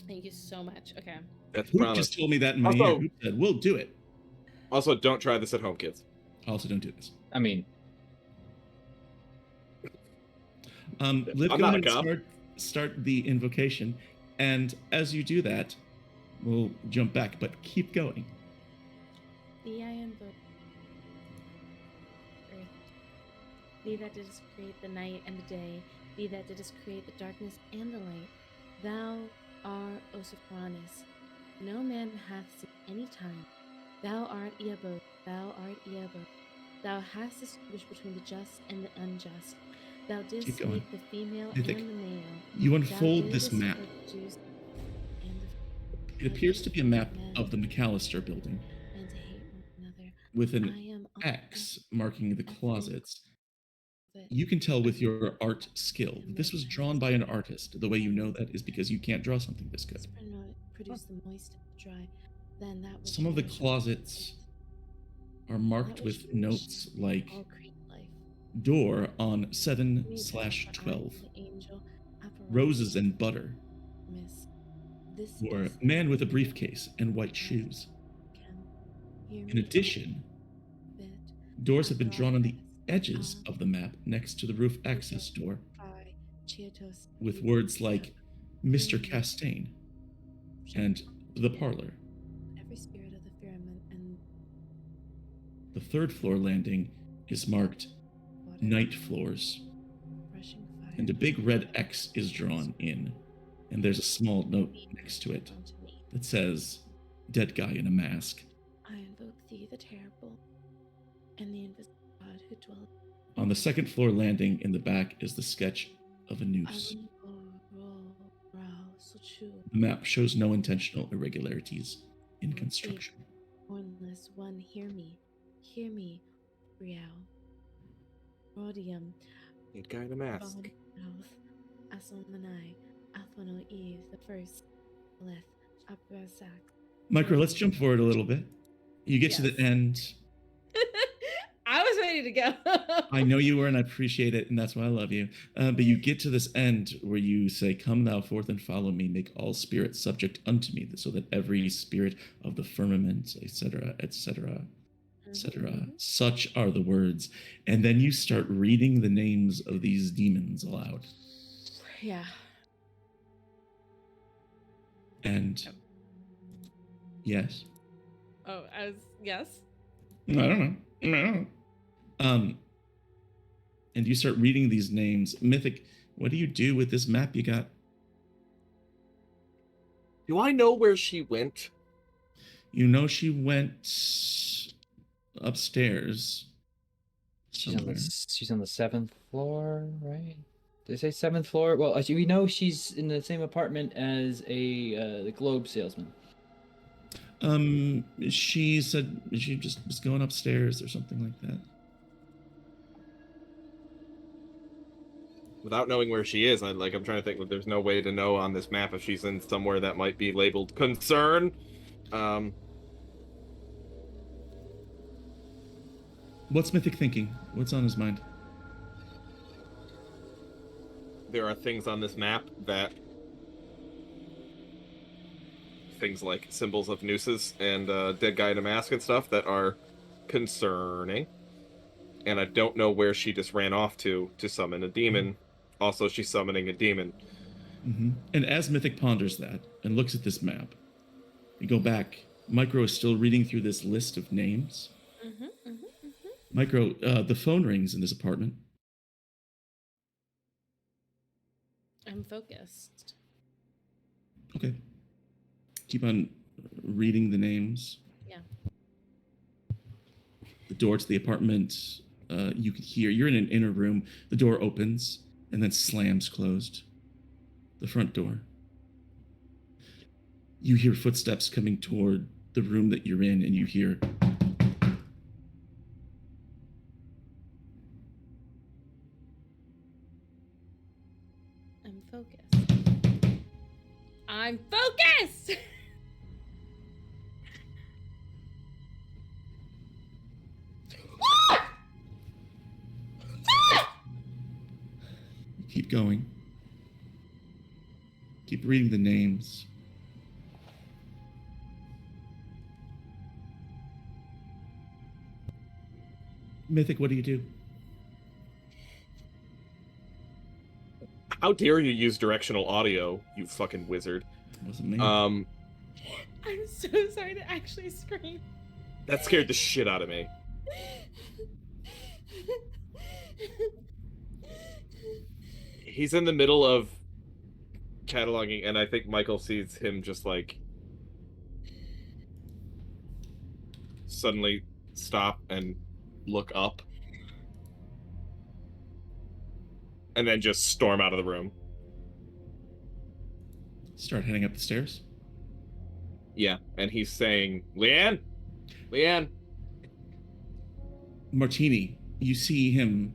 Thank you so much. Okay. That's Hoop promise. just told me that in my ear. Also- Hoop said, we'll do it. Also, don't try this at home, kids. Also, don't do this. I mean, Liv, I'm go not a ahead cop. and start the invocation. And as you do that, we'll jump back, but keep going. Thee I invoke. Earth. Thee that didst create the night and the day, thee that didst create the darkness and the light, thou art Osophanis. No man hath seen any time. Thou art Eabod, thou art Eabod. Thou hast distinguished between the just and the unjust. Thou didst going. make the female Mythic. and the male. You Thou unfold this didst map. produce and It appears to be a map of the McAllister building and to hate one another. with I an am on X marking the closet. that You can tell with your art skill that this was drawn by an artist. The way you know that is because you can't draw something this good. produce the moist and the dry. Then that which Some of the nourishes closets are marked that which with notes like all create life. door on We that 7/12, the angel roses and butter, miss. This or is man with a briefcase and white shoes. can hear In me addition, bit doors have been drawn on the edges of the map next to the roof access door by Chiotos with words like Mr. Castaigne and the parlor. every spirit of the firmament and The third floor landing is marked water night floors, rushing fire and a big red X is drawn in, and there's a small note next to it unto me. that says dead guy in a mask. I invoke thee, the terrible, and the invisible God who dwelleth. On the second floor landing in the back is the sketch of a noose. The map shows no intentional irregularities in construction. Hornless one, hear me, Briao. Rhodium, Need guy in a mask. Mouth, Asolmanai, Athwano Eve, the first, Leth, Abrasak. Micro, let's jump forward a little bit. You get to the Yes. end. I was ready to go. I know you were, and I appreciate it, and that's why I love you. But you get to this end where you say, "Come thou forth and follow me. Make all spirits subject unto me, so that every spirit of the firmament, etc., etc., etc." Such are the words, and then you start reading the names of these demons aloud. Yeah. And yes, Oh, yes. I don't know. And you start reading these names. Mythic, what do you do with this map you got? Do I know where she went? You know she went upstairs. she's on somewhere. she's on the 7th floor, right? Did they say 7th floor? Well, we know she's in the same apartment as the Globe salesman. She said she just was going upstairs or something like that. Without knowing where she is, I'm trying to think. There's no way to know on this map if she's in somewhere that might be labeled concern. What's Mythic thinking? What's on his mind? There are things on this map that things like symbols of nooses and dead guy in a mask and stuff that are concerning. And I don't know where she just ran off to summon a demon. Also, she's summoning a demon. And as Mythic ponders that and looks at this map, you go back. Micro is still reading through this list of names. Micro, the phone rings in this apartment. I'm focused. Okay. Keep on reading the names. Yeah. The door to the apartment, you can hear, you're in an inner room. The door opens and then slams closed. The front door. You hear footsteps coming toward the room that you're in, and you hear I'm focused. Keep going. Keep reading the names. Mythic, what do you do? How dare you use directional audio, you fucking wizard. Wasn't me. I'm so sorry to actually scream. That scared the shit out of me. He's in the middle of cataloging, and I think Michael sees him just like suddenly stop and look up, and then just storm out of the room. Start heading up the stairs. Yeah, and he's saying, Leanne? Leanne? Martini, you see him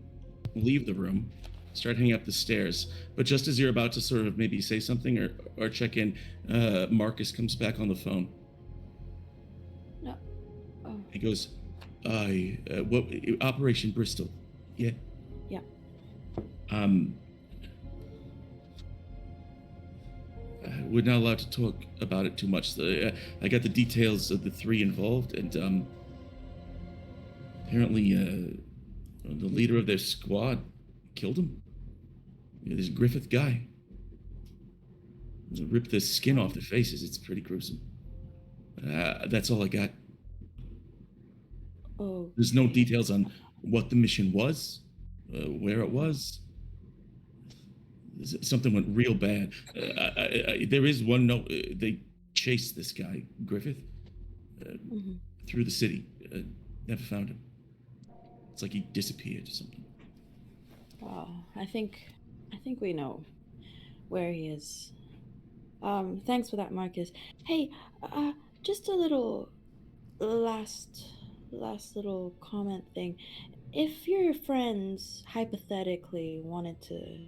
leave the room, start heading up the stairs. But just as you're about to sort of maybe say something or check in, Marcus comes back on the phone. No. Oh. He goes, what, Operation Bristol. Yeah. Yeah. We're not allowed to talk about it too much. I got the details of the 3 involved, and apparently the leader of their squad killed him. This Griffith guy. Ripped the skin off their faces. It's pretty gruesome. That's all I got. Oh. There's no details on what the mission was, where it was. Something went real bad. There is one note. They chased this guy, Griffith, through the city. Never found him. It's like he disappeared or something. Wow. I think we know where he is. Thanks for that, Marcus. Hey, just a little last little comment thing. If your friends hypothetically wanted to,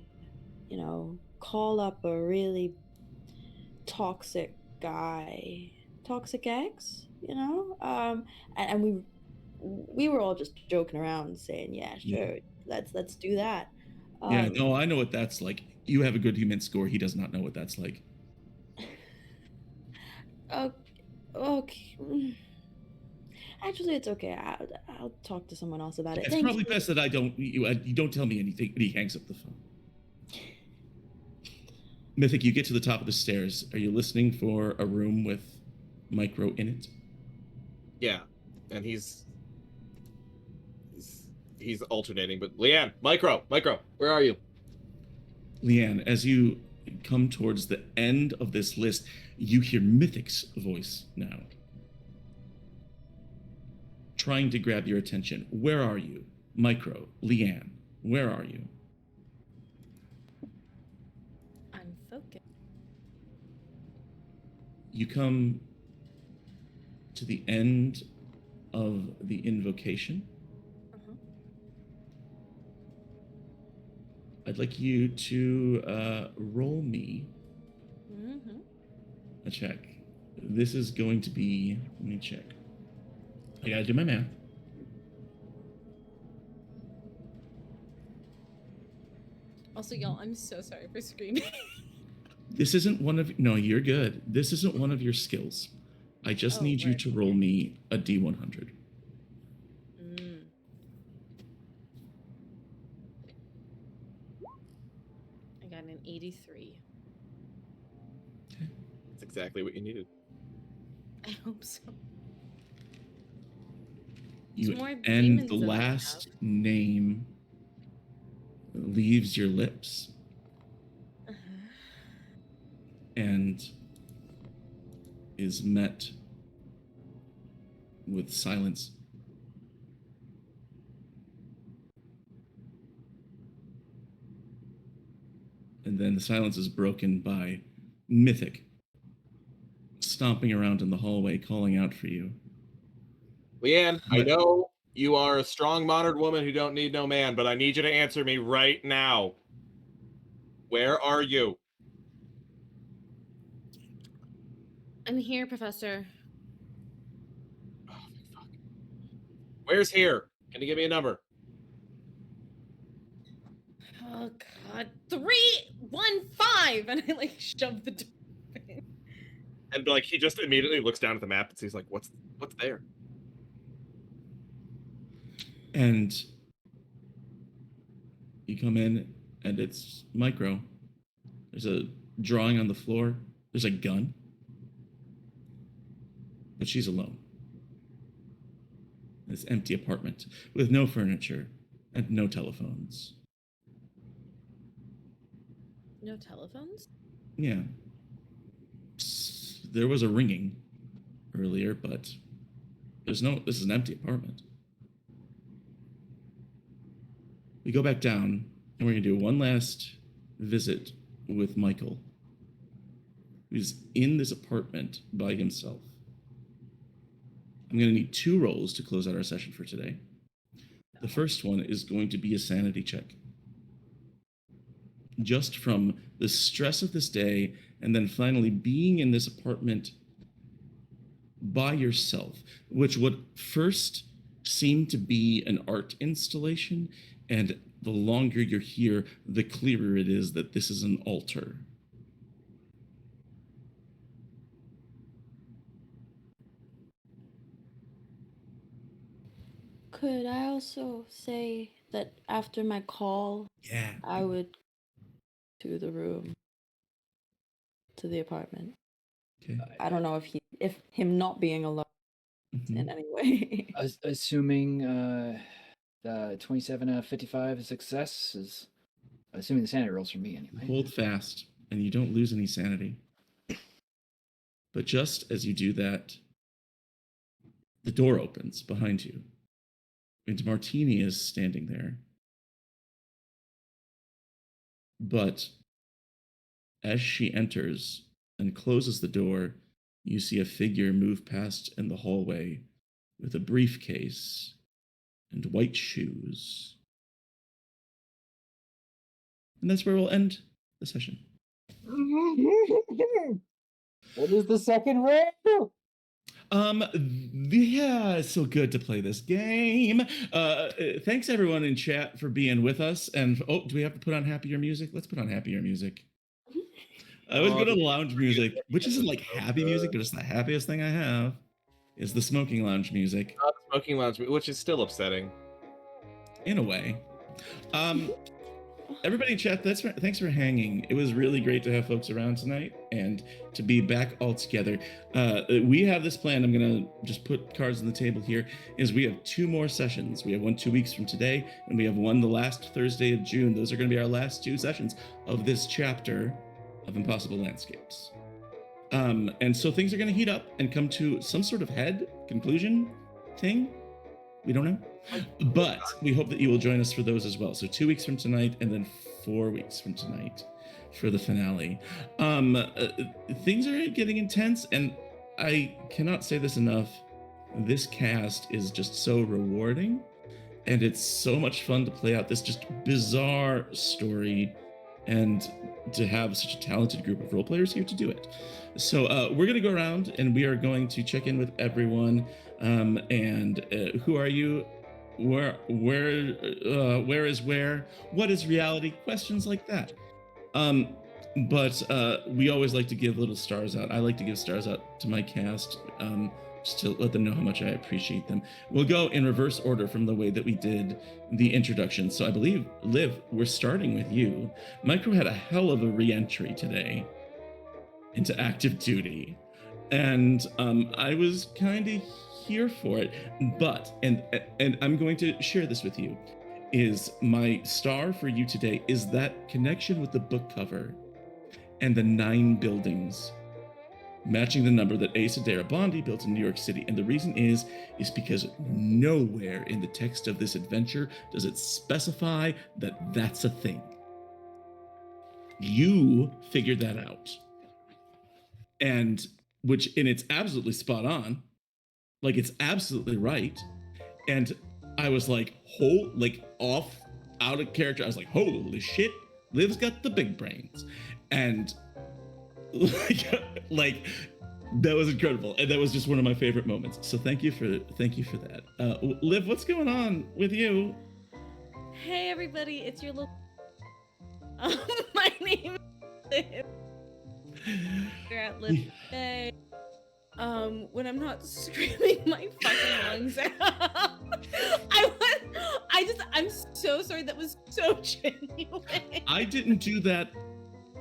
call up a really toxic guy, toxic ex, and we were all just joking around saying, yeah, sure, let's do that. Yeah, no, I know what that's like. You have a good human score. He does not know what that's like. Okay. Actually, it's okay. I'll talk to someone else about it. It's probably best that you don't tell me anything. But he hangs up the phone. Mythic, you get to the top of the stairs. Are you listening for a room with Micro in it? Yeah, and he's alternating, but Leanne, Micro, where are you? Leanne, as you come towards the end of this list, you hear Mythic's voice now, trying to grab your attention. Where are you? Micro, Leanne, where are you? I'm focused. You come to the end of the invocation. I'd like you to roll me a check. This is going to be, let me check. I gotta do my math. Also, y'all, I'm so sorry for screaming. This isn't one of, no, you're good. This isn't one of your skills. I just need you to roll me a D100. I got an 83. Okay. That's exactly what you needed. I hope so. And the last name leaves your lips and is met with silence. And then the silence is broken by Mythic stomping around in the hallway, calling out for you. Leanne, I know you are a strong, modern woman who don't need no man, but I need you to answer me right now. Where are you? I'm here, Professor. Oh, fuck. Where's here? Can you give me a number? Oh God, 315, and I like shove the door open. And like he just immediately looks down at the map and sees like what's there. And you come in, and it's Micro. There's a drawing on the floor. There's a gun. But she's alone. This empty apartment with no furniture and no telephones. No telephones? Yeah. There was a ringing earlier, but this is an empty apartment. We go back down, and we're going to do one last visit with Michael, who's in this apartment by himself. I'm going to need 2 rolls to close out our session for today. The first one is going to be a sanity check. Just from the stress of this day, and then finally being in this apartment by yourself, which would first seem to be an art installation, and the longer you're here, the clearer it is that this is an altar. Could I also say that after my call, Yeah. I would to the room, to the apartment. Okay. I don't know if him not being alone Mhm. in any way. Assuming the 27 out of 55 is success, is assuming the sanity rolls for me anyway. Hold fast, and you don't lose any sanity. But just as you do that, the door opens behind you, and Martini is standing there. But as she enters and closes the door, you see a figure move past in the hallway with a briefcase and white shoes. And that's where we'll end the session. What is the second roll? Yeah, it's so good to play this game. Thanks everyone in chat for being with us. And do we have to put on happier music? Let's put on happier music. I was going to lounge music, which isn't like happy music, but it's the happiest thing I have. Is the smoking lounge music. Not smoking lounge, which is still upsetting. In a way. Everybody in chat, thanks for hanging. It was really great to have folks around tonight and to be back all together. We have this plan. I'm going to just put cards on the table here. Is we have 2 more sessions. We have one 2 weeks from today, and we have one the last Thursday of June. Those are going to be our last 2 sessions of this chapter of Impossible Landscapes. And so things are going to heat up and come to some sort of conclusion thing. We don't know. But we hope that you will join us for those as well. So 2 weeks from tonight, and then 4 weeks from tonight for the finale. Things are getting intense, and I cannot say this enough. This cast is just so rewarding, and it's so much fun to play out this just bizarre story, and to have such a talented group of role players here to do it. So we're going to go around, and we are going to check in with everyone. And who are you? Where is where? What is reality? Questions like that. But we always like to give little stars out. I like to give stars out to my cast, just to let them know how much I appreciate them. We'll go in reverse order from the way that we did the introduction. So I believe, Liv, we're starting with you. Micro had a hell of a re-entry today into active duty, and I was kind of here for it. But and I'm going to share this with you. Is my star for you today is that connection with the book cover and the 9 buildings matching the number that Asa Darabandi built in New York City. And the reason is because nowhere in the text of this adventure does it specify that that's a thing. You figured that out. And it's absolutely spot on. Like, it's absolutely right. And I was like, out of character. I was like, holy shit, Liv's got the big brains. And like That was incredible, and that was just one of my favorite moments. So thank you for that. Liv, what's going on with you? Hey everybody, it's your little. My name is Liv. We're at Liv today. When I'm not screaming my fucking lungs out, I'm so sorry. That was so genuine. I didn't do that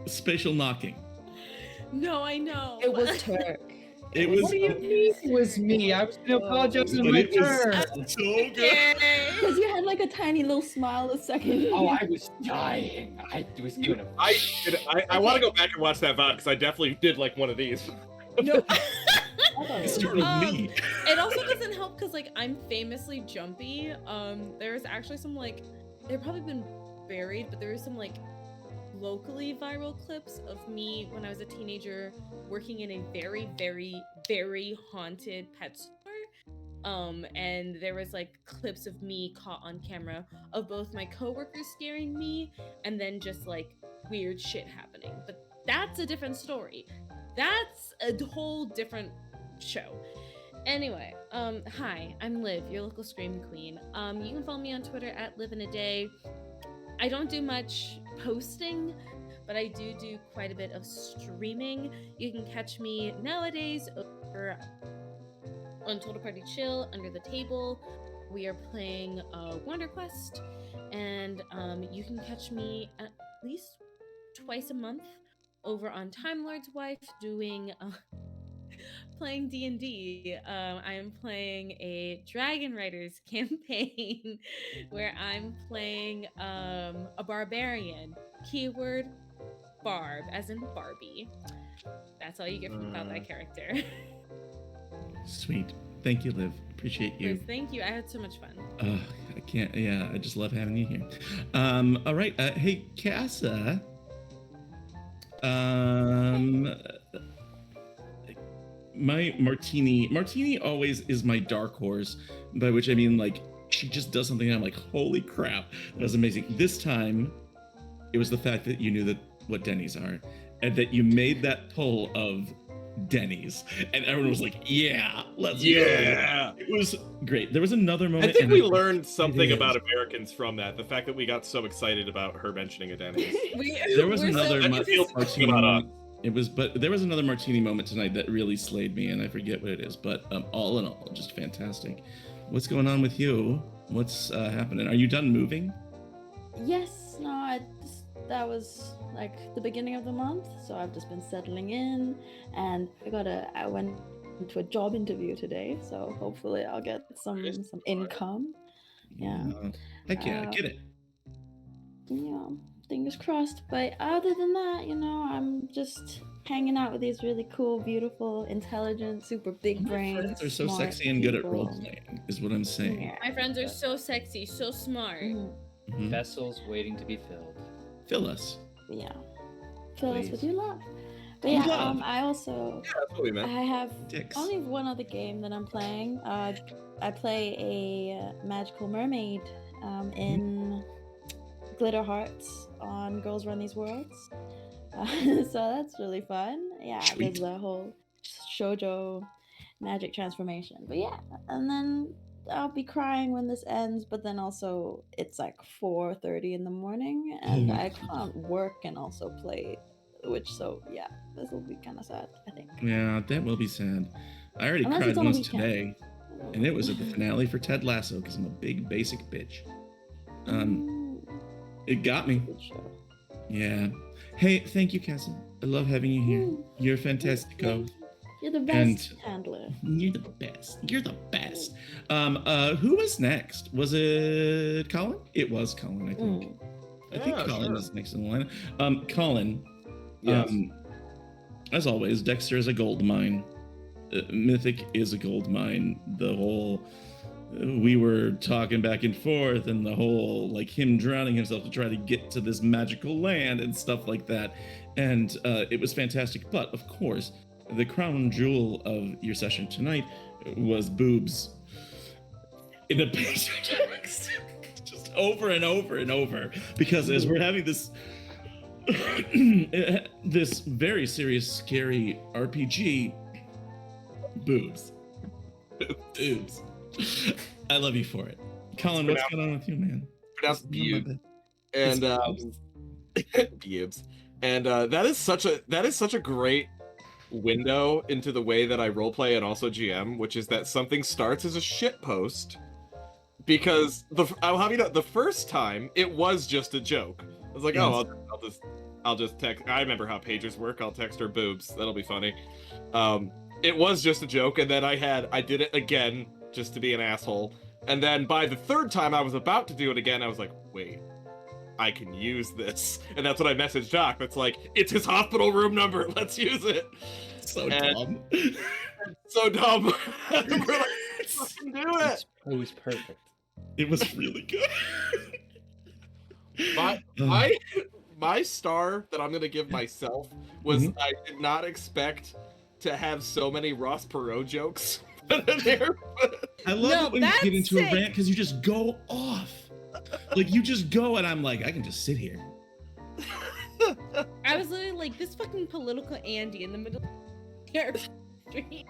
spatial knocking. No, I know. It was Turk. It was. What do you mean it was me? I was going to apologize on But my it was turn. so good. Because you had like a tiny little smile a second. Oh, I was dying. I was doing a... I want to go back and watch that VOD because I definitely did like one of these. No. It started with me. It also doesn't help because like I'm famously jumpy. There's actually some like they've probably been buried, but there is some like locally viral clips of me when I was a teenager working in a very, very, very haunted pet store. And there was like clips of me caught on camera of both my coworkers scaring me and then just like weird shit happening. But that's a different story. That's a whole different show. Anyway, hi, I'm Liv, your local scream queen. You can follow me on Twitter at liveinaday. I don't do much posting, but I do quite a bit of streaming. You can catch me nowadays over on Total Party Chill, Under the Table. We are playing Wonder Quest, and you can catch me at least twice a month over on Time Lord's Wife doing playing D&D. I am playing a Dragon Riders campaign where I'm playing a barbarian. Keyword barb, as in Barbie. That's all you get about that character. Sweet. Thank you, Liv. Appreciate you. Yes, thank you. I had so much fun. I can't. Yeah, I just love having you here. All right. Hey, Casa. My martini always is my dark horse, by which I mean like she just does something and I'm like, holy crap, that was amazing. This time it was the fact that you knew what Denny's are and that you made that pull of Denny's and everyone was like, yeah, let's go. It was great. There was another moment. I think we learned something about Americans from that. The fact that we got so excited about her mentioning a Denny's. There was another martini moment. But there was another martini moment tonight that really slayed me, and I forget what it is. But all in all, just fantastic. What's going on with you? What's happening? Are you done moving? Yes, no, that was like the beginning of the month, so I've just been settling in, and I went to a job interview today, so hopefully I'll get some income. Yeah. Heck yeah, get it. Yeah, fingers crossed. But other than that, I'm just hanging out with these really cool, beautiful, intelligent, super big brains. Friends are so smart sexy and good at people. role playing, is what I'm saying. Yeah. My friends are so sexy, so smart. Mhm. Vessels waiting to be filled. Fill us. Yeah. Fill us Please. with your love. But Love. yeah, I also Yeah, that's what we meant. I have Dicks. only one other game that I'm playing. I play a magical mermaid in Glitter Hearts on Girls Run These Worlds. So that's really fun. Yeah, Sweet. there's a whole shoujo magic transformation. But yeah, and then I'll be crying when this ends, but then also it's like 4:30 in the morning and I can't work and also play, so yeah, this will be kind of sad, I think. Yeah, that will be sad. I already Unless cried it's on a once weekend. today, and it was at the finale for Ted Lasso because I'm a big basic bitch. It got me. Good show. Yeah. Hey, thank you, Cassie. I love having you here. Ooh. You're fantastico. You're the best And- handler. You're the best. You're the best. Who was next? Was it Colin? It was Colin, I think. I think Yeah, Colin sure. was next in the line. Colin. Yes. As always, Dexter is a gold mine. Mythic is a gold mine. The whole we were talking back and forth, and the whole like him drowning himself to try to get to this magical land and stuff like that. And it was fantastic. But of course, the crown jewel of your session tonight was boobs in a picture text, just over and over and over. Because as we're having this this very serious, scary RPG, Boobs. Boobs. I love you for it. Colin, what's going on with you, man? Pronounced What's going on Bube. with And It's Bubes. And that is such a great window into the way that I roleplay and also GM, which is that something starts as a shit post because I'll have you know the first time it was just a joke. I was like, Yes. oh, I'll just text. I remember how pagers work. I'll text her boobs. That'll be funny. It was just a joke, and then I did it again just to be an asshole. And then by the third time I was about to do it again, I was like, wait, I can use this. And that's what I messaged Doc. That's like, it's his hospital room number. Let's use it. so And- dumb. So dumb. We're like, fucking do it. It was perfect. It was really good. My star that I'm gonna give myself was Mhm. I did not expect to have so many Ross Perot jokes put in there. I love No, it when you that's get into sick. a rant because you just go off. Like you just go, and I'm like, I can just sit here. I was literally like this fucking political Andy in the middle of the street.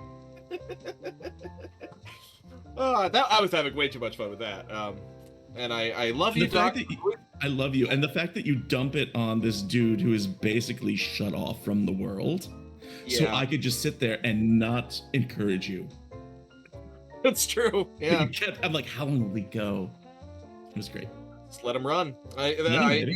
I was having way too much fun with that. And I love And you, the fact Doc. that I love you, and the fact that you dump it on this dude who is basically shut off from the world, so Yeah. I could just sit there and not encourage you. It's true. Yeah. I'm like, how long will we go? It was great. Just let him run. him.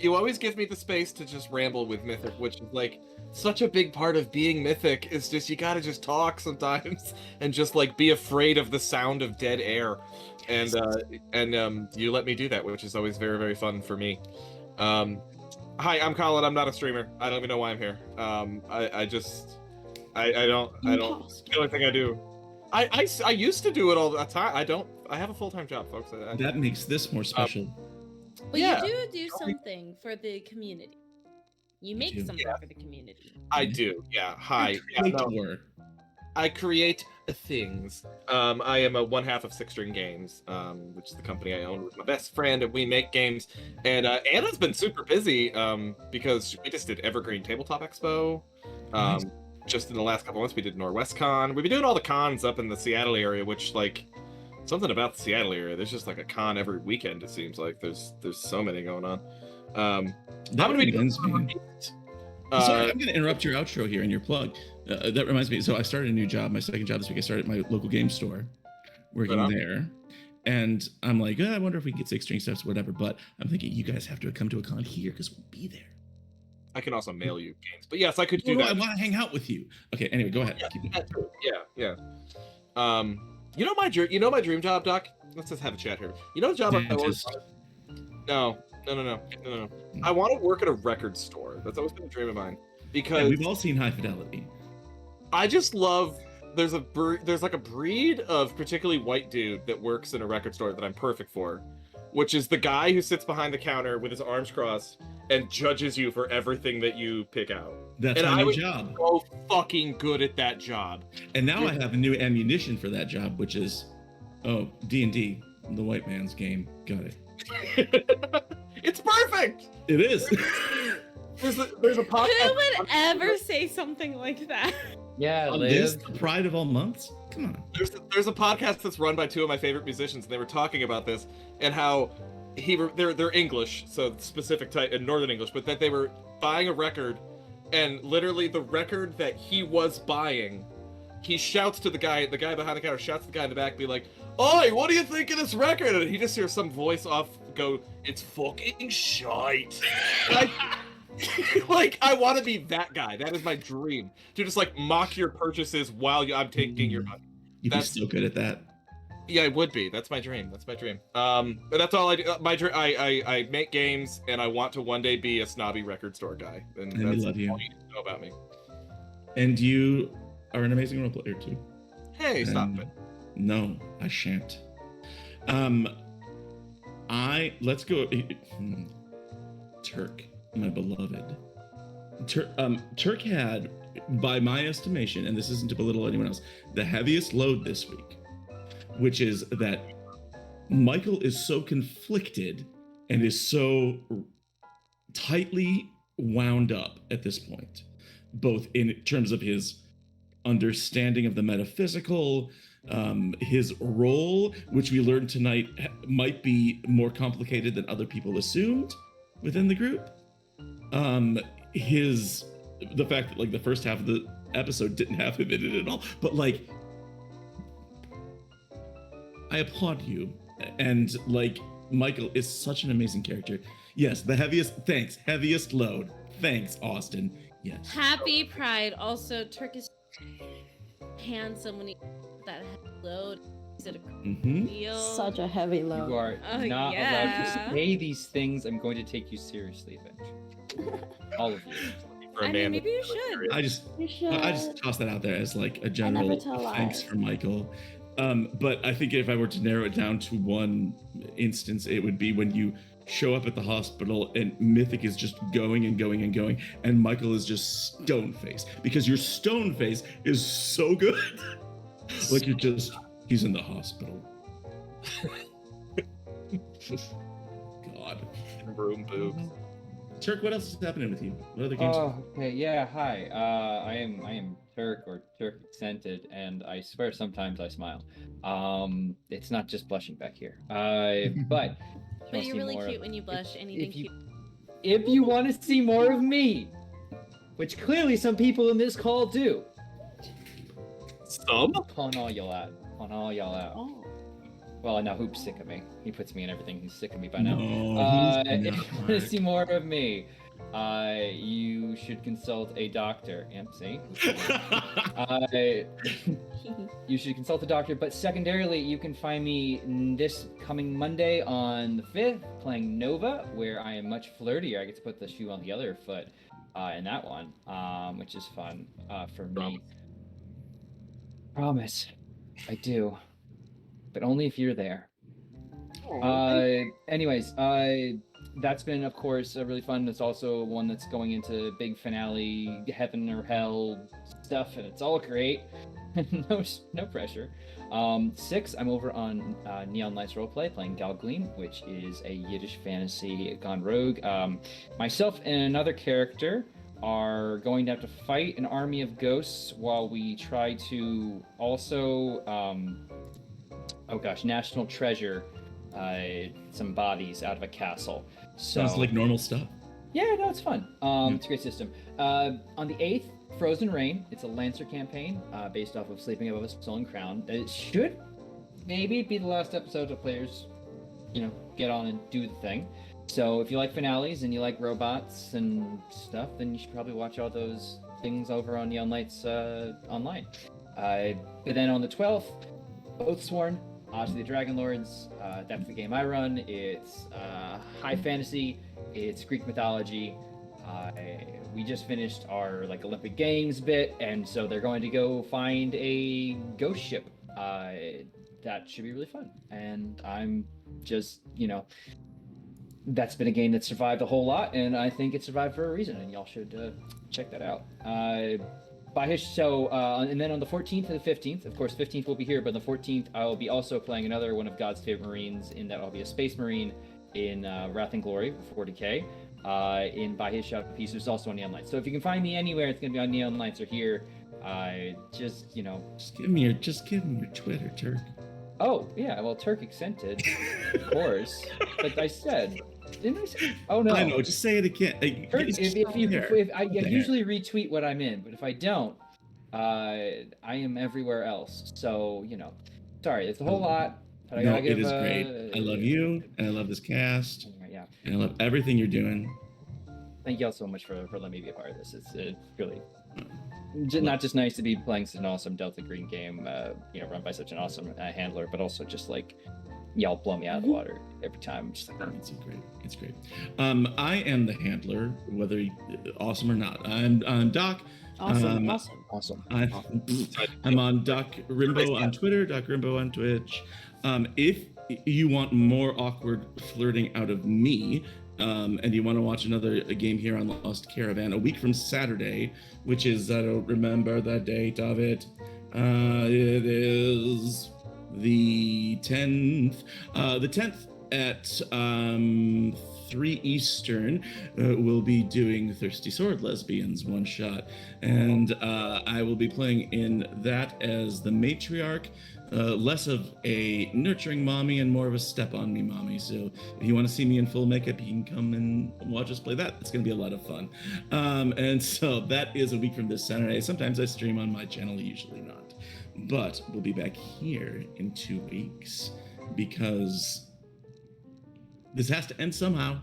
You always give me the space to just ramble with Mythic, which is like such a big part of being Mythic. Is just you gotta just talk sometimes and just like be afraid of the sound of dead air, and you let me do that, which is always very, very fun for me. Hi, I'm Colin. I'm not a streamer. I don't even know why I'm here. I don't. The only thing I do. I used to do it all the time. I have a full-time job, folks. That makes this more special. But Yeah. you do something for the community. You make do. something for the community. I do. Yeah. Hi. Yeah, Great no. work. I create things. I am a one half of Six String Games, which is the company I own with my best friend, and we make games. And Anna's been super busy because we just did Evergreen Tabletop Expo. Nice. Just in the last couple months, we did NorwestCon. We've been doing all the cons up in the Seattle area, which like something about the Seattle area. There's just like a con every weekend. It seems like there's so many going on. That would be reminds me. Sorry, I'm going to interrupt your outro here and your plug. That reminds me. So I started a new job. My second job this week. I started at my local game store, working Right on. there. And I'm like, I wonder if we can get 6 string stuff, whatever. But I'm thinking you guys have to come to a con here because we'll be there. I can also mail you games, but yes, I could do No, that. I want to hang out with you. Okay. Anyway, go ahead. Keep Yeah, going. yeah. You know my dream job, Doc. Let's just have a chat here. You know the job I want? Dentist. No. I want to work at a record store. That's always been a dream of mine Yeah, because we've all seen High Fidelity. I just love. There's like a breed of particularly white dude that works in a record store that I'm perfect for, which is the guy who sits behind the counter with his arms crossed and judges you for everything that you pick out. That's And my I new was job. so fucking good at that job. And now I have a new ammunition for that job, which is, D&D, the white man's game. Got it. It's perfect. It is. There's a podcast. Who would ever say something like that? Yeah, On this, Liv. the pride of all months? Come on. There's a podcast that's run by two of my favorite musicians, and they were talking about this and how they're English, so specific type in Northern English, but that they were buying a record, and literally the record that he was buying, he shouts to the guy behind the counter, shouts to the guy in the back, be like, "Oi, what do you think of this record?" And he just hears some voice off go, "It's fucking shite." Like, I want to be that guy. That is my dream. To just like mock your purchases while I'm taking your money. You'd That's- be so good at that. Yeah, it would be. That's my dream. But that's all I do. My dream. I make games, and I want to one day be a snobby record store guy. And And we that's love you. all you need to know about me. And you are an amazing role player too. Hey, stop And- it. No, I shan't. Let's go. Turk, my beloved. Turk had, by my estimation, and this isn't to belittle anyone else, the heaviest load this week, which is that Michael is so conflicted and is so tightly wound up at this point, both in terms of his understanding of the metaphysical, his role, which we learned tonight might be more complicated than other people assumed within the group. The fact that like the first half of the episode didn't have him in it at all, but like I applaud you. And like Michael is such an amazing character. Yes, the heaviest load. Thanks, Austin. Yes. Happy Pride. Also, Turkish handsome when he that heavy load. Is it a meal? Such a heavy load. You are Oh, not allowed yeah. to say these things. I'm going to take you seriously eventually. All of you. For a I man mean, maybe you that's really should. I just You should. I just toss that out there as like a never general tell thanks lies. for Michael. But I think if I were to narrow it down to one instance, it would be when you show up at the hospital and Mythic is just going and going and going, and Michael is just stone faced because your stone face is so good. Like he's in the hospital. God. room boobs. Turk, what else is happening with you? What other games? Oh, okay. Yeah. Hi. I am Turk or Turk accented, and I swear sometimes I smile. It's not just blushing back here. But But you're really cute when you blush. Anything cute. if you want to see more of me, which clearly some people in this call do, Some? on all y'all out. Oh. Well, now Hoop's sick of me. He puts me in everything. He's sick of me by now. No, If he's you not. want to see more of me, you should consult a doctor. Yep, see? You should consult a doctor, but secondarily, you can find me this coming Monday on the 5th playing Nova, where I am much flirtier. I get to put the shoe on the other foot in that one, which is fun for me. Promise. I do. But only if you're there. Anyways, that's been, of course, really fun. It's also one that's going into big finale, heaven or hell stuff, and it's all great. no pressure. 6, I'm over on Neon Lights Roleplay playing Galgleam, which is a Yiddish fantasy gone rogue. Myself and another character are going to have to fight an army of ghosts while we try to also, national treasure some bodies out of a castle. So Sounds like normal stuff. yeah, no, it's fun. It's a great system. On the 8th, Frozen Rain. It's a Lancer campaign based off of Sleeping Above a Stolen Crown. It should maybe be the last episode of players, get on and do the thing. So if you like finales and you like robots and stuff, then you should probably watch all those things over on Neon Lights online. But then on the 12th, Oathsworn, Oz of the Dragon Lords. That's the game I run. It's high fantasy. It's Greek mythology. We just finished our Olympic Games bit, and so they're going to go find a ghost ship. That should be really fun. And I'm just, that's been a game that survived a whole lot, and I think it survived for a reason, and y'all should check that out. And then on the 14th and the 15th, of course, 15th will be here, but on the 14th, I'll be also playing another one of God's favorite Marines, in that I'll be a Space Marine in Wrath and Glory for 40k. In By His Shout Piece, there's also on Neon Lights. So if you can find me anywhere, it's going to be on Neon Lights or here. Just give me your Twitter, Turk. Oh, yeah, well, Turk accented, of course. But I said, didn't I say? Oh, no. I know, just say it again. Turk, if I There. usually retweet what I'm in, but if I don't, I am everywhere else. So, sorry, it's a whole lot. But I No, gotta give, it is great. I love you, and I love this cast, Yeah. and I love everything you're doing. Thank you all so much for letting me be a part of this. It's really not just nice to be playing such an awesome Delta Green game, run by such an awesome handler, but also just y'all blow me out of the water every time. I'm just It's great. It's great. I am the handler, whether awesome or not. I'm Doc. Awesome. I'm on Doc Rimbo on Twitter, Doc Rimbo on Twitch. If you want more awkward flirting out of me, and you want to watch another game here on Lost Caravan, a week from Saturday, which is, I don't remember the date of it. It is the 10th. The 10th at 3 Eastern, we'll be doing Thirsty Sword Lesbians one shot. And I will be playing in that as the matriarch, less of a nurturing mommy and more of a step on me mommy. So if you want to see me in full makeup, you can come and watch us play that. It's going to be a lot of fun. And so that is a week from this Saturday. Sometimes I stream on my channel, usually not. But we'll be back here in 2 weeks because this has to end somehow,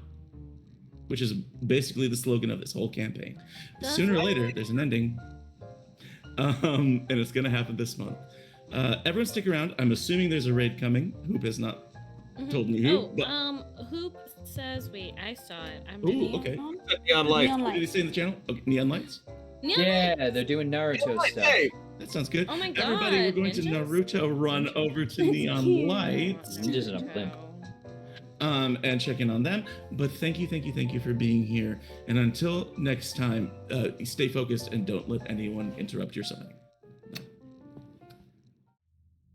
which is basically the slogan of this whole campaign. Sooner or later, there's an ending. And it's going to happen this month. Everyone stick around. I'm assuming there's a raid coming. Hoop has not told me who. Hoop says, wait, I saw it. I'm Ooh, ready. okay. Neon light. Neon What did he say in the channel? Okay, neon lights? Neon Yeah, lights. they're doing Naruto stuff. Hey, That sounds good. Oh my god. Everybody, we're going to ninjas? Naruto run over to Neon Yeah. Lights. Ninjas in a blimp. And check in on them. But thank you for being here. And until next time, stay focused and don't let anyone interrupt your summoning.